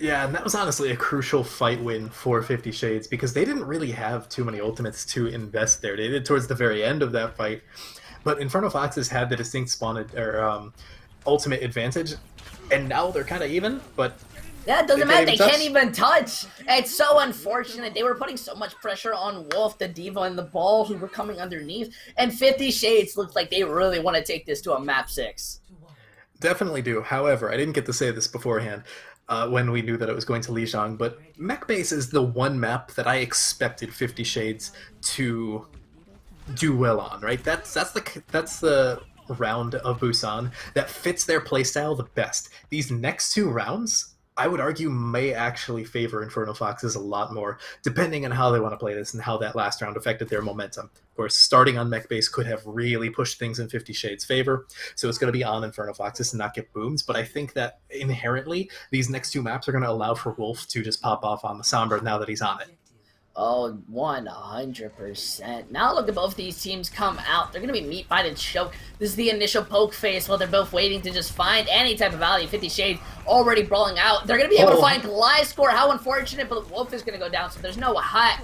Speaker 2: Yeah, and that was honestly a crucial fight win for 50 Shades because they didn't really have too many ultimates to invest there. They did towards the very end of that fight. But Inferno Foxes had the distinct ultimate advantage, and now they're kind of even, but
Speaker 1: yeah, it doesn't matter. They can't even touch. It's so unfortunate. They were putting so much pressure on Wolf, the D.Va, and the Ball who were coming underneath, and 50 Shades looked like they really want to take this to a map 6.
Speaker 2: Definitely do. However, I didn't get to say this beforehand. When we knew that it was going to Lijiang, but Mech Base is the one map that I expected 50 Shades to do well on, right? That's the round of Busan that fits their playstyle the best. These next 2 rounds, I would argue, may actually favor Inferno Foxes a lot more, depending on how they want to play this and how that last round affected their momentum. Of course, starting on Mech Base could have really pushed things in 50 Shades' favor, so it's going to be on Inferno Foxes to not get booms, but I think that inherently, these next 2 maps are going to allow for Wolf to just pop off on the Sombra now that he's on it.
Speaker 1: Oh, 100%. Now look at both these teams come out. They're going to be meat, bite, and choke. This is the initial poke phase while they're both waiting to just find any type of value. 50 Shades already brawling out. They're going to be able to find Gliscor. How unfortunate, but Wolf is going to go down, so there's no hot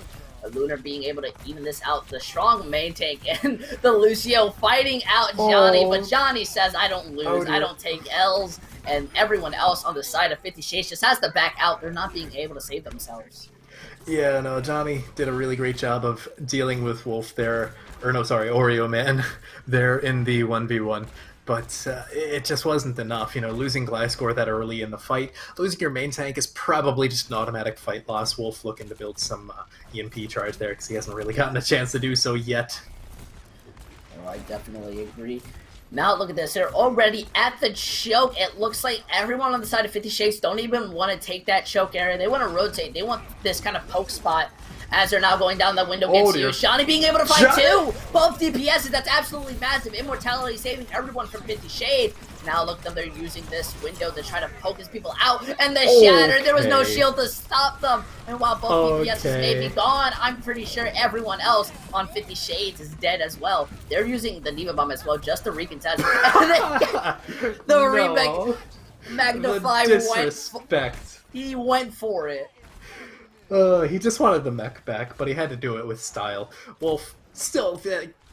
Speaker 1: Lunar being able to even this out. The strong main tank and the Lucio fighting out Johnny, but Johnny says, I don't lose, I don't take L's, and everyone else on the side of 50 Shades just has to back out. They're not being able to save themselves.
Speaker 2: Yeah, no, Johnny did a really great job of dealing with Wolf there, or no, sorry, Oreo Man there in the 1v1. But it just wasn't enough. You know, losing Gliscor that early in the fight, losing your main tank is probably just an automatic fight loss. Wolf looking to build some EMP charge there because he hasn't really gotten a chance to do so yet.
Speaker 1: Oh, I definitely agree. Now look at this, they're already at the choke. It looks like everyone on the side of 50 Shades don't even want to take that choke area. They want to rotate. They want this kind of poke spot as they're now going down the window against you. Shani being able to fight too! Both DPSs, that's absolutely massive. Immortality saving everyone from 50 Shades. Now look at them, they're using this window to try to poke his people out. And the Shatter, there was no shield to stop them. And while both DPSs may be gone, I'm pretty sure everyone else on 50 Shades is dead as well. They're using the Diva Bomb as well just to recontest. The remake Magnify he went for it.
Speaker 2: He just wanted the mech back, but he had to do it with style. Wolf still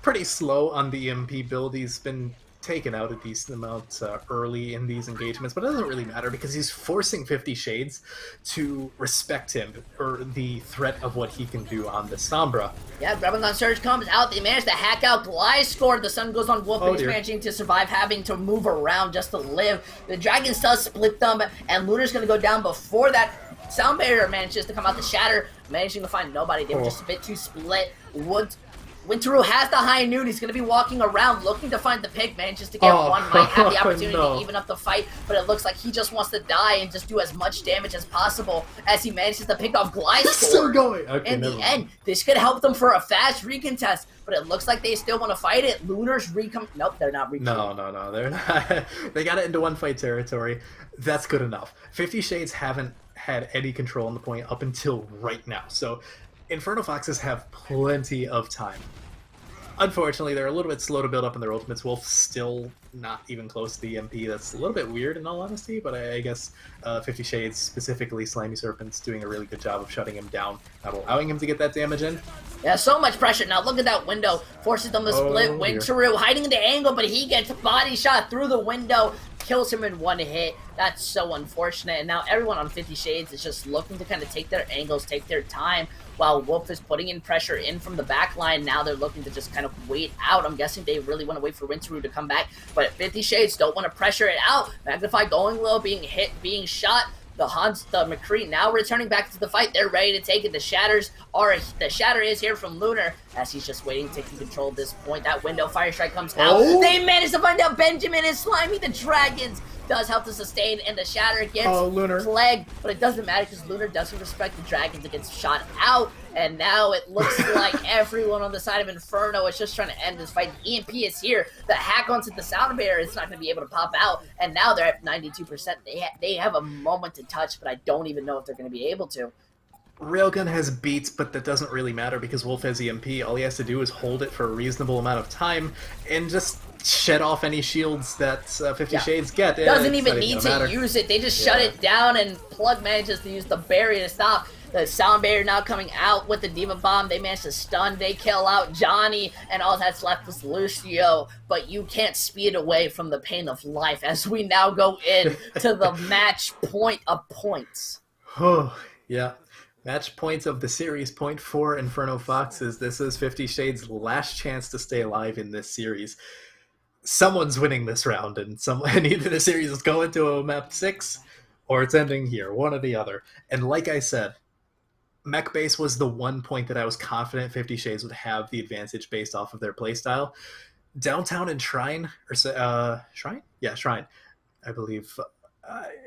Speaker 2: pretty slow on the EMP build. He's been taken out a decent amount early in these engagements, but it doesn't really matter because he's forcing 50 Shades to respect him, or the threat of what he can do on the Sombra.
Speaker 1: Yeah, Graviton Surge comes out, they manage to hack out Gliscor, the sun goes on Wolf, and he's managing to survive, having to move around just to live. The Dragons does split them, and Lunar's gonna go down before that. Sound Barrier manages to come out the Shatter, managing to find nobody. They were just a bit too split. Winteru has the high noon. He's going to be walking around looking to find the pick, manages to get one. Might have the opportunity to even up the fight, but it looks like he just wants to die and just do as much damage as possible as he manages to pick off Gliscor.
Speaker 2: Still going. Okay,
Speaker 1: in the end, this could help them for a fast recontest, but it looks like they still want to fight it. Lunar's Nope, they're not
Speaker 2: No, they're not. They got it into one fight territory. That's good enough. 50 Shades haven't had any control on the point up until right now, so Inferno Foxes have plenty of time. Unfortunately, they're a little bit slow to build up in their ultimates. Wolf still not even close to the MP. That's a little bit weird in all honesty, but I guess 50 Shades, specifically Slimy Serpent's doing a really good job of shutting him down, not allowing him to get that damage in.
Speaker 1: Yeah, so much pressure. Now look at that window. Forces them to split. Winteru hiding in the angle, but he gets body shot through the window. Kills him in one hit. That's so unfortunate. And now everyone on 50 Shades is just looking to kind of take their angles, take their time, while Wolf is putting in pressure in from the back line. Now they're looking to just kind of wait out. I'm guessing they really want to wait for Winteru to come back, but 50 Shades don't want to pressure it out. Magnify going low, being hit, being shot. The McCree now returning back to the fight. They're ready to take it. The Shatter is here from Lunar as he's just waiting, taking control at this point. That window fire strike comes out. They manage to find out Benjamin and Slimy. The Dragons does help to sustain, and the Shatter gets plagued, but it doesn't matter because Lunar doesn't respect the Dragons. It gets shot out, and now it looks like everyone on the side of Inferno is just trying to end this fight. The EMP is here. The hack onto the Sound Barrier is not going to be able to pop out, and now they're at 92%. They have a moment to touch, but I don't even know if they're going to be able to.
Speaker 2: Railgun has beats, but that doesn't really matter because Wolf has EMP. All he has to do is hold it for a reasonable amount of time and just shed off any shields that 50 Shades get.
Speaker 1: Doesn't even need to use it. They just shut it down, and Plug manages to use the barrier to stop. The Sound Barrier now coming out with the Diva Bomb. They manage to stun. They kill out Johnny, and all that's left is Lucio. But you can't speed away from the pain of life as we now go in to the match point of points.
Speaker 2: Oh, yeah. Match points of the series, point for Inferno Foxes. This is 50 Shades' last chance to stay alive in this series. Someone's winning this round, and either the series is going to a map 6, or it's ending here, one or the other. And like I said, mech base was the one point that I was confident 50 Shades would have the advantage based off of their playstyle. Downtown and Shrine, Shrine? Yeah, Shrine, I believe.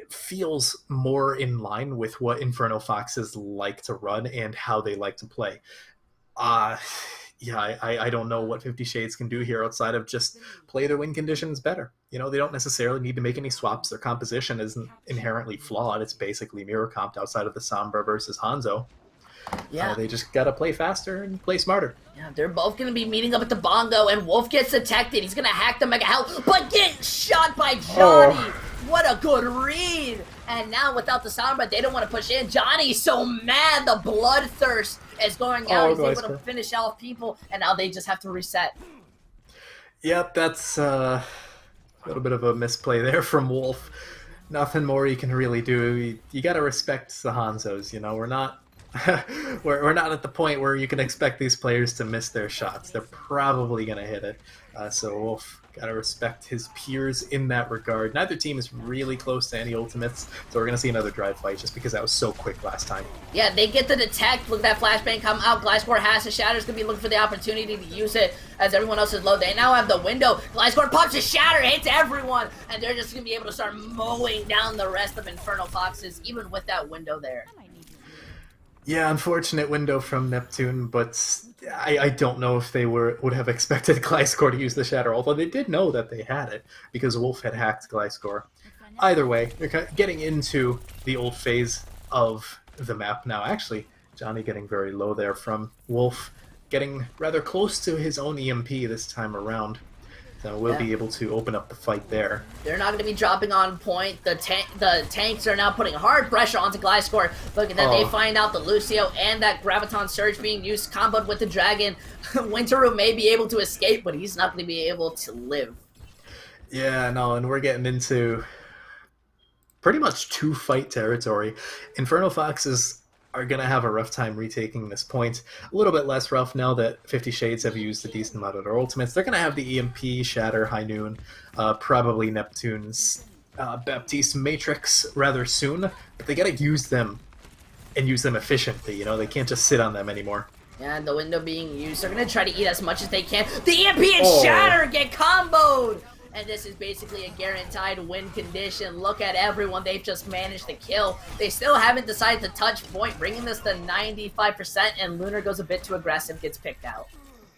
Speaker 2: Feels more in line with what Inferno Foxes like to run and how they like to play. Yeah, I don't know what 50 Shades can do here outside of just play their win conditions better. You know, they don't necessarily need to make any swaps. Their composition isn't inherently flawed. It's basically mirror comped outside of the Sombra versus Hanzo. Yeah, they just gotta play faster and play smarter.
Speaker 1: Yeah, they're both gonna be meeting up at the Bongo, and Wolf gets detected. He's gonna hack the Mega Hell, but get shot by Johnny. What a good read! And now without the Sombra, they don't want to push in. Johnny's so mad. The bloodthirst is going out. He's able to finish off people, and now they just have to reset.
Speaker 2: Yep, that's a little bit of a misplay there from Wolf. Nothing more you can really do. You got to respect the Hanzos. You know, we're not we're not at the point where you can expect these players to miss their shots. They're probably going to hit it. So Wolf got to respect his peers in that regard. Neither team is really close to any ultimates, so we're going to see another drive fight just because that was so quick last time.
Speaker 1: Yeah, they get the detect. Look at that flashbang come out. Gliscor has the Shatter's going to be looking for the opportunity to use it as everyone else is low. They now have the window. Gliscor pops a Shatter, hits everyone, and they're just going to be able to start mowing down the rest of Inferno Foxes, even with that window there.
Speaker 2: Yeah, unfortunate window from Neptune, but I don't know if they would have expected Gliscor to use the Shatter, although they did know that they had it, because Wolf had hacked Gliscor. Either way, they're getting into the old phase of the map now. Actually, Johnny getting very low there from Wolf, getting rather close to his own EMP this time around. So we'll be able to open up the fight there.
Speaker 1: They're not going to be dropping on point. The tanks are now putting hard pressure onto Gliscor. Look at that. They find out the Lucio and that Graviton Surge being used, comboed with the Dragon. Winteru may be able to escape, but he's not going to be able to live.
Speaker 2: Yeah, no, and we're getting into pretty much two-fight territory. Inferno Foxes are going to have a rough time retaking this point. A little bit less rough now that 50 Shades have used a decent amount of their ultimates. They're going to have the EMP, Shatter, High Noon, probably Neptune's Baptiste Matrix rather soon, but they got to use them and use them efficiently. You know, they can't just sit on them anymore.
Speaker 1: Yeah, the window being used. They're going to try to eat as much as they can. The EMP and Shatter get comboed! And this is basically a guaranteed win condition. Look at everyone they've just managed to kill. They still haven't decided to touch point, bringing this to 95%, and Lunar goes a bit too aggressive, gets picked out.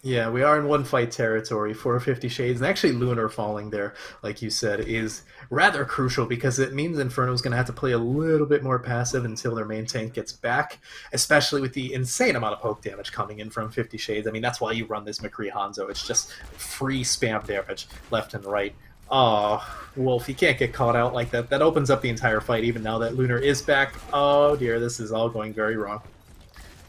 Speaker 2: Yeah, we are in one-fight territory for 50 Shades, and actually Lunar falling there, like you said, is rather crucial because it means Inferno's going to have to play a little bit more passive until their main tank gets back, especially with the insane amount of poke damage coming in from 50 Shades. I mean, that's why you run this McCree Hanzo. It's just free spam damage left and right. Oh, Wolf, you can't get caught out like that. That opens up the entire fight, even now that Lunar is back. Oh dear, this is all going very wrong.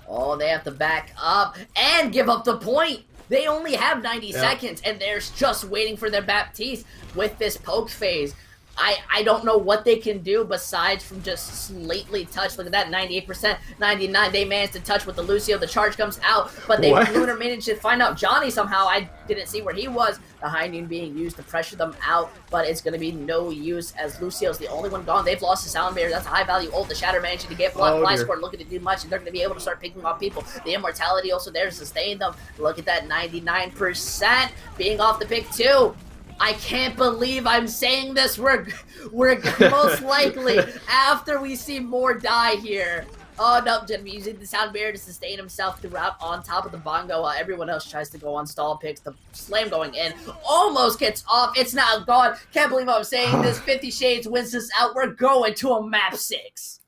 Speaker 1: Oh, they have to back up and give up the point. They only have 90 seconds, and they're just waiting for their Baptiste with this poke phase. I don't know what they can do besides from just slightly touch. Look at that, 98%, 99. They managed to touch with the Lucio. The charge comes out, but Lunar managed to find out Johnny somehow. I didn't see where he was. The High Noon being used to pressure them out, but it's going to be no use as Lucio's the only one gone. They've lost the Sound Barrier. That's a high-value ult. The Shatter managing to get blocked. Gliscor looking to do much, and they're going to be able to start picking off people. The Immortality also there to sustain them. Look at that, 99% being off the pick too. I can't believe I'm saying this. We're most likely, after we see more die here. Oh no, gonna be using the Sound Barrier to sustain himself throughout on top of the Bongo while everyone else tries to go on stall picks. The Slam going in almost gets off. It's now gone. Can't believe I'm saying this. 50 Shades wins this out. We're going to a map 6.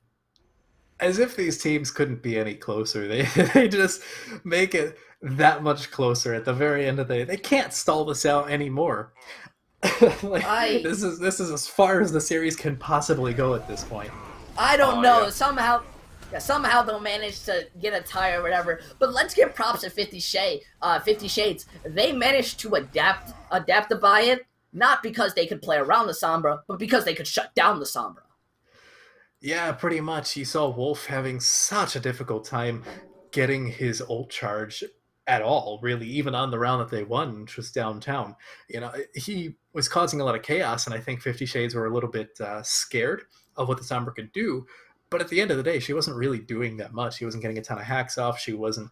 Speaker 2: As if these teams couldn't be any closer. They just make it that much closer at the very end of the day. They can't stall this out anymore. This is as far as the series can possibly go at this point.
Speaker 1: I don't know. Yeah. Somehow they'll manage to get a tie or whatever. But let's give props to 50 Shades. They managed to adapt to buy it, not because they could play around the Sombra, but because they could shut down the Sombra.
Speaker 2: Yeah, pretty much. You saw Wolf having such a difficult time getting his ult charge at all, really, even on the round that they won, which was downtown. You know, he was causing a lot of chaos, and I think 50 Shades were a little bit scared of what the Sombra could do. But at the end of the day, she wasn't really doing that much. She wasn't getting a ton of hacks off. She wasn't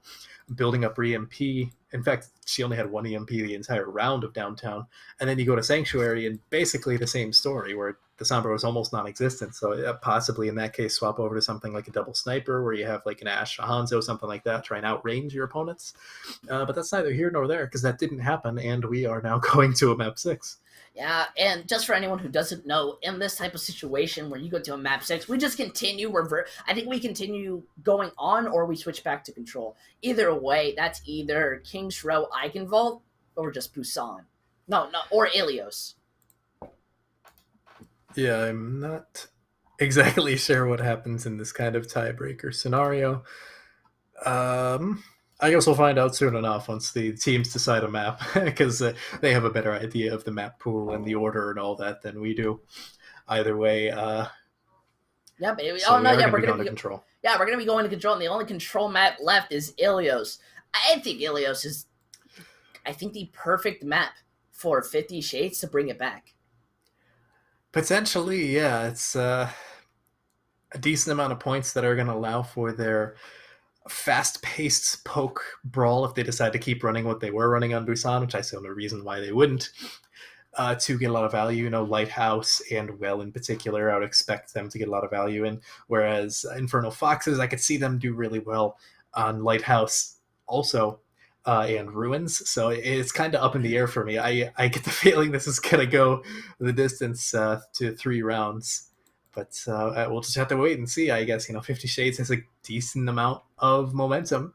Speaker 2: building up her EMP. In fact, she only had one EMP the entire round of downtown. And then you go to Sanctuary, and basically the same story, where the Sombra was almost non-existent. So possibly in that case, swap over to something like a double sniper, where you have like an Ashe, a Hanzo, something like that, try and outrange your opponents. But that's neither here nor there, because that didn't happen, and we are now going to a map 6.
Speaker 1: Yeah, and just for anyone who doesn't know, in this type of situation where you go to a map 6, we just continue I think we continue going on, or we switch back to control. Either way, that's either King's Row Eichenwald or just Busan. No, or Ilios.
Speaker 2: Yeah, I'm not exactly sure what happens in this kind of tiebreaker scenario. I guess we'll find out soon enough once the teams decide a map, because they have a better idea of the map pool and the order and all that than we do. Either way,
Speaker 1: Yeah, baby.
Speaker 2: so
Speaker 1: Oh
Speaker 2: we
Speaker 1: no,
Speaker 2: are
Speaker 1: yeah,
Speaker 2: going to
Speaker 1: we're
Speaker 2: be
Speaker 1: gonna
Speaker 2: going to
Speaker 1: be
Speaker 2: control.
Speaker 1: yeah, we're gonna be going to control, and the only control map left is Ilios. I think Ilios is, I think, the perfect map for 50 Shades to bring it back.
Speaker 2: Potentially, yeah, it's a decent amount of points that are going to allow for their fast-paced poke brawl if they decide to keep running what they were running on Busan, which I see no reason why they wouldn't. To get a lot of value, Lighthouse and Well in particular, I would expect them to get a lot of value in. Whereas Infernal Foxes, I could see them do really well on Lighthouse also, and Ruins. So it's kind of up in the air for me. I get the feeling this is going to go the distance to 3 rounds. But we'll just have to wait and see, I guess. 50 Shades has a decent amount of momentum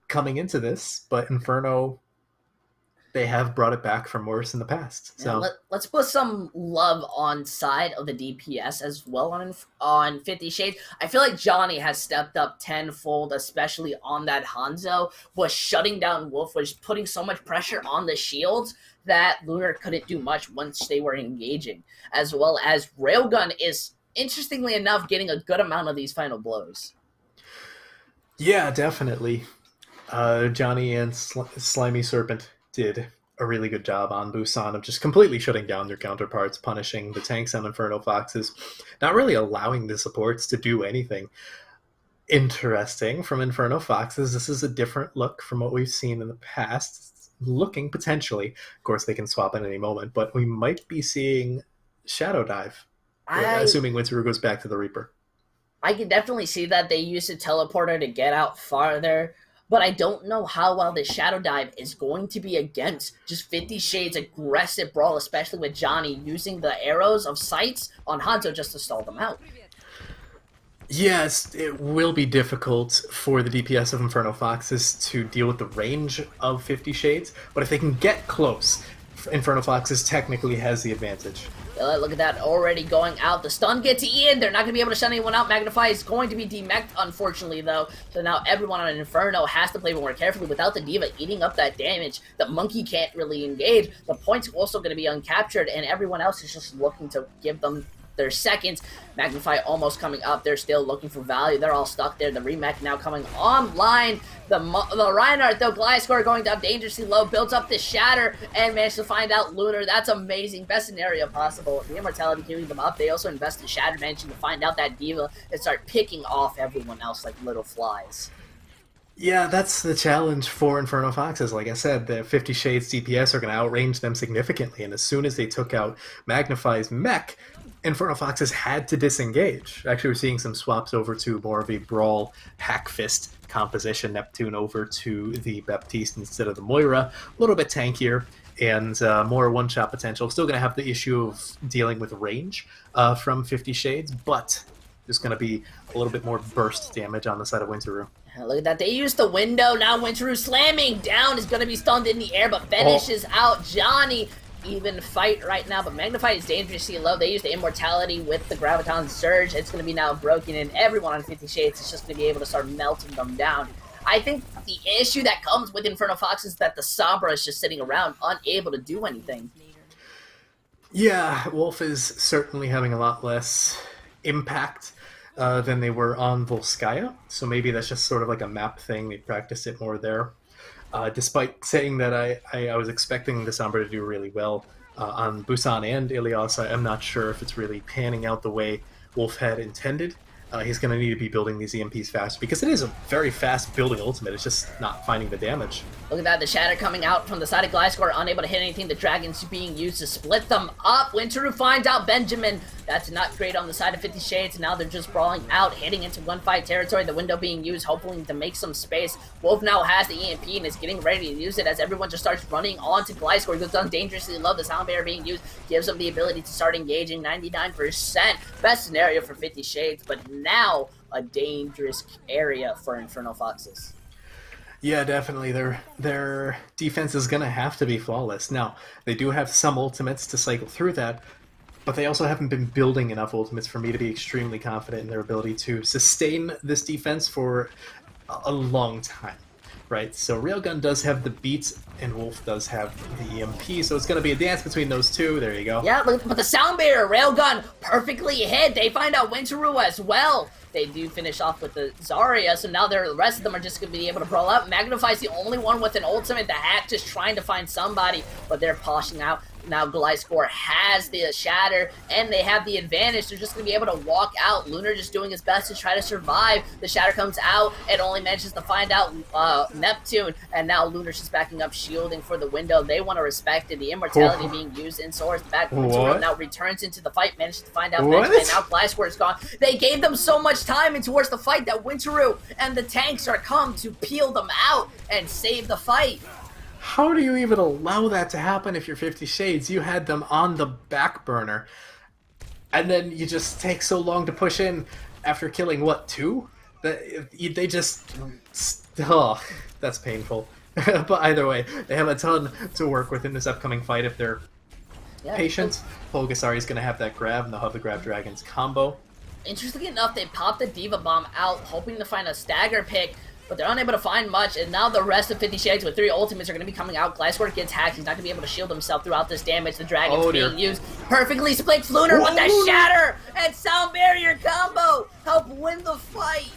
Speaker 2: coming into this, but Inferno, they have brought it back from worse in the past.
Speaker 1: Yeah,
Speaker 2: So
Speaker 1: let's put some love on side of the DPS as well on 50 Shades. I feel like Johnny has stepped up tenfold, especially on that Hanzo, was shutting down Wolf, was putting so much pressure on the shields that Lunar couldn't do much once they were engaging. As well as Railgun is, interestingly enough, getting a good amount of these final blows.
Speaker 2: yeah, definitely. Johnny and Slimy Serpent did a really good job on Busan of just completely shutting down their counterparts, punishing the tanks and Inferno Foxes, not really allowing the supports to do anything interesting from Inferno Foxes. This is a different look from what we've seen in the past. It's looking potentially, of course, they can swap at any moment, but we might be seeing Shadow Dive, assuming Winteru goes back to the Reaper.
Speaker 1: I can definitely see that they use a teleporter to get out farther, but I don't know how well the Shadow Dive is going to be against just 50 Shades aggressive brawl, especially with Johnny using the arrows of sights on Hanzo just to stall them out.
Speaker 2: Yes, it will be difficult for the DPS of Inferno Foxes to deal with the range of 50 Shades, but if they can get close, Inferno Foxes technically has the advantage.
Speaker 1: Look at that, already going out. The stun gets Ian. They're not going to be able to shut anyone out. Magnify is going to be demeched, unfortunately, though. So now everyone on Inferno has to play more carefully without the D.Va eating up that damage. The Monkey can't really engage. The point's also going to be uncaptured, and everyone else is just looking to give them their seconds. Magnify almost coming up. They're still looking for value. They're all stuck there. The remake now coming online. The Reinhardt, though, Gliscor going down dangerously low, builds up the Shatter, and managed to find out Lunar. That's amazing. Best scenario possible. The Immortality queuing them up. They also invest in Shatter, managing to find out that D.Va and start picking off everyone else like little flies.
Speaker 2: Yeah, that's the challenge for Inferno Foxes. Like I said, the 50 Shades DPS are going to outrange them significantly, and as soon as they took out Magnify's mech, Inferno Foxes had to disengage. Actually, we're seeing some swaps over to more of a brawl hack fist composition. Neptune over to the Baptiste instead of the Moira. A little bit tankier and more one-shot potential. Still going to have the issue of dealing with range from 50 Shades, but there's going to be a little bit more burst damage on the side of Winteru.
Speaker 1: Look at that. They used the window. Now Winteru slamming down is going to be stunned in the air, but finishes out Johnny. Even fight right now, but Magnify is dangerously low. They use the Immortality with the Graviton Surge. It's going to be now broken, and everyone on 50 Shades is just going to be able to start melting them down. I think the issue that comes with Inferno Fox is that the Sombra is just sitting around, unable to do anything.
Speaker 2: Yeah, Wolf is certainly having a lot less impact than they were on Volskaya, so maybe that's just sort of like a map thing. They practiced it more there. Despite saying that I was expecting the Sombra to do really well on Busan and Ilios, I'm not sure if it's really panning out the way Wolf had intended. He's going to need to be building these EMPs faster, because it is a very fast building ultimate. It's just not finding the damage.
Speaker 1: Look at that, the Shatter coming out from the side of Gliscor, unable to hit anything. The Dragon's being used to split them up. Winteru finds out Benjamin. That's not great on the side of 50 Shades. Now they're just brawling out, heading into gunfight territory. The window being used, hopefully to make some space. Wolf now has the EMP and is getting ready to use it as everyone just starts running onto Gliscor. He goes down dangerously low. The Sound Barrier being used gives him the ability to start engaging. 99%. Best scenario for 50 Shades, but now a dangerous area for Inferno Foxes.
Speaker 2: Yeah, definitely. Their defense is going to have to be flawless. Now, they do have some ultimates to cycle through that, but they also haven't been building enough ultimates for me to be extremely confident in their ability to sustain this defense for a long time. Right, so Railgun does have the beats, and Wolf does have the EMP, so it's going to be a dance between those two. There you go.
Speaker 1: Yeah, but the sound barrier, Railgun, perfectly hit. They find out Winteru as well. They do finish off with the Zarya, so now the rest of them are just going to be able to brawl up. Magnify's the only one with an ultimate. The Hack just trying to find somebody, but they're poshing out. Now Gliscor has the Shatter, and they have the advantage. They're just going to be able to walk out. Lunar just doing his best to try to survive. The Shatter comes out, and only manages to find out Neptune, and now Lunar's just backing up, shielding for the window. They want to respect it. The immortality being used in Source. Back now returns into the fight, manages to find out Benjamin, and now Gliscor is gone. They gave them so much time in towards the fight that Winteru and the tanks are come to peel them out and save the fight.
Speaker 2: How do you even allow that to happen if you're 50 Shades? You had them on the back burner, and then you just take so long to push in after killing, what, 2? They just... Oh, that's painful. But either way, they have a ton to work with in this upcoming fight if they're patient. Pulgasari is going to have that grab, and they'll have the Grab Dragons combo.
Speaker 1: Interestingly enough, they popped the Diva Bomb out, hoping to find a stagger pick, but they're unable to find much, and now the rest of 50 Shades with 3 ultimates are going to be coming out. Gliscor gets hacked. He's not going to be able to shield himself throughout this damage. The Dragon's being used. Perfectly splits Lunar with the Shatter and Sound Barrier combo. Help win the fight.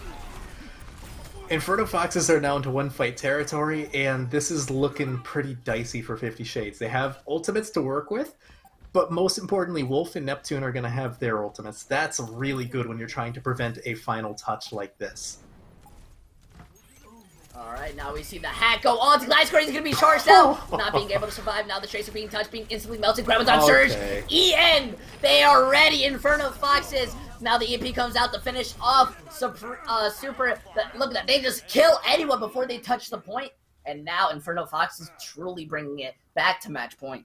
Speaker 2: Inferno Foxes are now into one-fight territory, and this is looking pretty dicey for 50 Shades. They have ultimates to work with, but most importantly, Wolf and Neptune are going to have their ultimates. That's really good when you're trying to prevent a final touch like this.
Speaker 1: Alright, now we see the Hack go on to Gliscor. He's going to be charged out. Not being able to survive. Now the Tracer being touched, being instantly melted. Graviton Surge. EN. They are ready. Inferno Foxes. Now the EP comes out to finish off Super. Look at that. They just kill anyone before they touch the point. And now Inferno Foxes truly bringing it back to match point.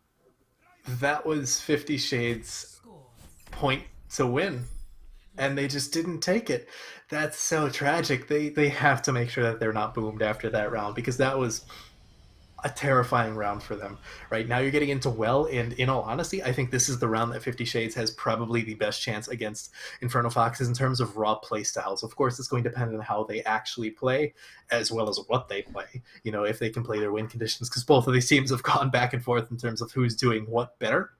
Speaker 2: That was 50 Shades' point to win, and they just didn't take it. That's so tragic. They have to make sure that they're not boomed after that round, because that was a terrifying round for them. Right now you're getting into Well, and in all honesty, I think this is the round that 50 Shades has probably the best chance against Inferno Foxes in terms of raw play styles. Of course, it's going to depend on how they actually play, as well as what they play. You know, if they can play their win conditions, because both of these teams have gone back and forth in terms of who's doing what better.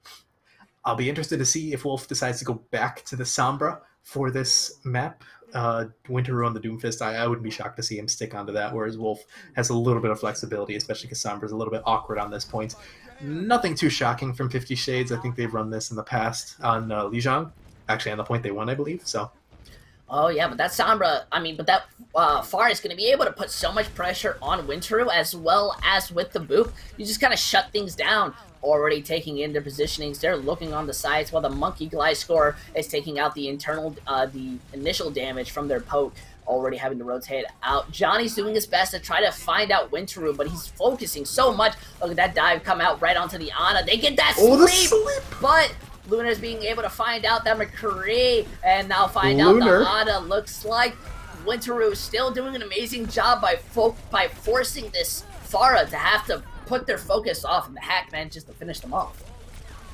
Speaker 2: I'll be interested to see if Wolf decides to go back to the Sombra for this map. Winteru on the Doomfist, I wouldn't be shocked to see him stick onto that, whereas Wolf has a little bit of flexibility, especially because Sombra's a little bit awkward on this point. Nothing too shocking from 50 Shades. I think they've run this in the past on Lijiang. Actually, on the point they won, I believe, so...
Speaker 1: Oh, yeah, but that Sombra, but that Pharah is going to be able to put so much pressure on Winteru, as well as with the Boop. You just kind of shut things down. Already taking in their positionings, they're looking on the sides while the Monkey Gliscor is taking out the initial damage from their poke, already having to rotate out. Johnny's doing his best to try to find out Winteru, but he's focusing so much. Look at that dive come out right onto the Ana. They get that sleep, but Lunar's being able to find out that McCree, and now find out the Ana. Looks like Winteru is still doing an amazing job by forcing this Pharah to have to put their focus off, and the Hack manages to finish them off.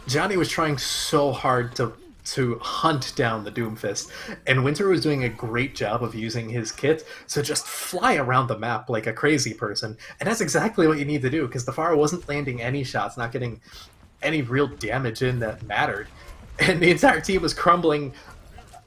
Speaker 2: Johnny was trying so hard to hunt down the Doomfist, and Winteru was doing a great job of using his kit to just fly around the map like a crazy person, and that's exactly what you need to do, because the Pharah wasn't landing any shots, not getting any real damage in that mattered, and the entire team was crumbling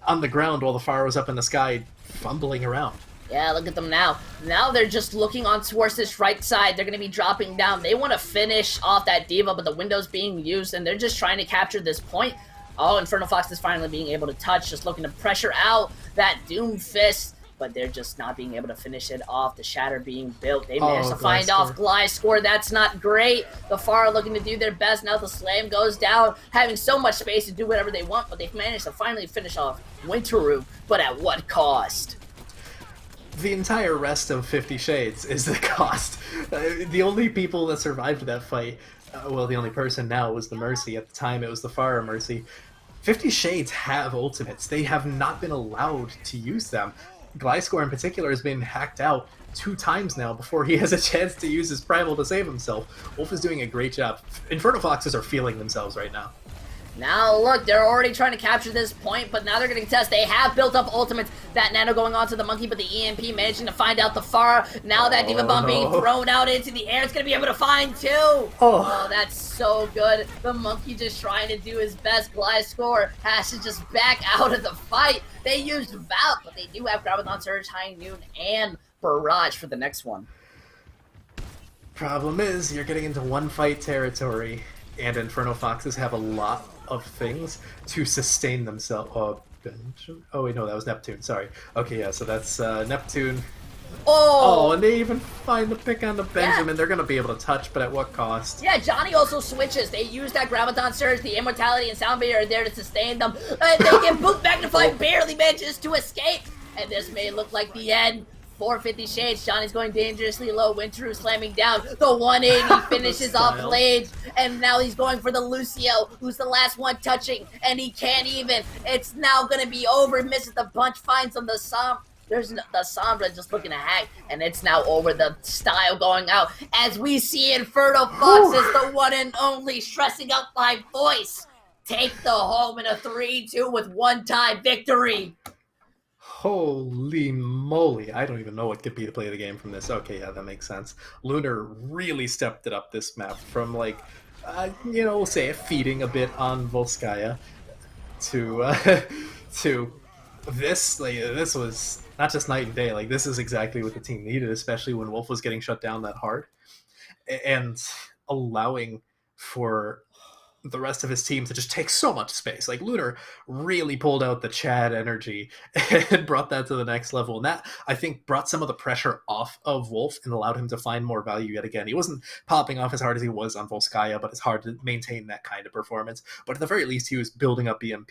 Speaker 2: on the ground while the Pharah was up in the sky fumbling around.
Speaker 1: Yeah, look at them now. Now they're just looking on towards this right side. They're going to be dropping down. They want to finish off that Diva, but the window's being used, and they're just trying to capture this point. Oh, Inferno Fox is finally being able to touch, just looking to pressure out that Doomfist, but they're just not being able to finish it off. The Shatter being built. They managed to find off Gliscor. That's not great. The Pharah looking to do their best. Now the Slam goes down, having so much space to do whatever they want, but they've managed to finally finish off Winteru, but at what cost?
Speaker 2: The entire rest of 50 Shades is the cost. The only people that survived that fight, well, the only person now was the Mercy. At the time, it was the Pharah Mercy. 50 Shades have ultimates. They have not been allowed to use them. Gliscor in particular has been hacked out 2 times now before he has a chance to use his Primal to save himself. Wolf is doing a great job. Inferno Foxes are feeling themselves right now.
Speaker 1: Now, look, they're already trying to capture this point, but now they're getting tested. They have built up ultimates. That Nano going on to the Monkey, but the EMP managing to find out the Pharah. Now that Diva Bomb being thrown out into the air, it's going to be able to find two. Oh, that's so good. The Monkey just trying to do his best. Gliscor has to just back out of the fight. They used Valk, but they do have Graviton Surge, High Noon, and Barrage for the next one.
Speaker 2: Problem is, you're getting into one fight territory, and Inferno Foxes have a lot of things to sustain themselves. Oh wait, no, that was Neptune. Sorry. Okay, yeah, so that's Neptune. Oh, and they even find the pick on the Benjamin. Yeah. They're gonna be able to touch, but at what cost?
Speaker 1: Yeah, Johnny also switches. They use that Graviton Surge, the Immortality and Sound Barrier are there to sustain them. And they get Boot Magnified, barely manages to escape. And this may look like the end. 450 Shades, Johnny's going dangerously low, Winteru slamming down, the 180 finishes off Blades, and now he's going for the Lucio, who's the last one touching, and he can't even, it's now gonna be over, misses the punch, finds him, the Sombra just looking to hack, and it's now over, the style going out, as we see Inferno Foxes, the one and only, stressing out my voice, take the home in a 3-2 with one-time victory.
Speaker 2: Holy moly, I don't even know what could be the play of the game from this. Okay, yeah, that makes sense. Lunar really stepped it up this map from, like, we'll say feeding a bit on Volskaya to this. Like, this was not just night and day. Like, this is exactly what the team needed, especially when Wolf was getting shut down that hard. And allowing for the rest of his team to just take so much space. Like, Lunar really pulled out the Chad energy and brought that to the next level. And that, I think, brought some of the pressure off of Wolf and allowed him to find more value yet again. He wasn't popping off as hard as he was on Volskaya, but it's hard to maintain that kind of performance. But at the very least, he was building up EMP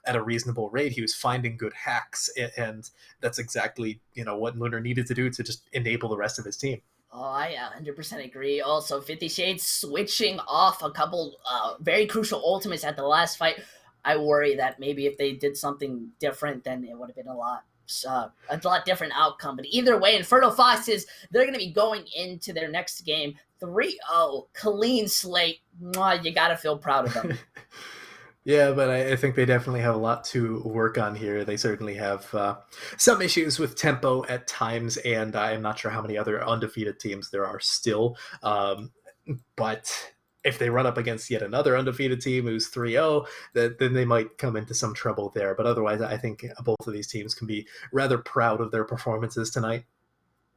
Speaker 2: at a reasonable rate. He was finding good hacks, and that's exactly, what Lunar needed to do to just enable the rest of his team.
Speaker 1: Oh, I 100% agree. Also, 50 Shades switching off a couple very crucial ultimates at the last fight. I worry that maybe if they did something different, then it would have been a lot different outcome. But either way, Inferno Foxes, they're going to be going into their next game 3-0, clean slate. Mwah, you got to feel proud of them.
Speaker 2: Yeah, but I think they definitely have a lot to work on here. They certainly have some issues with tempo at times, and I'm not sure how many other undefeated teams there are still. But if they run up against yet another undefeated team who's 3-0, then they might come into some trouble there. But otherwise, I think both of these teams can be rather proud of their performances tonight.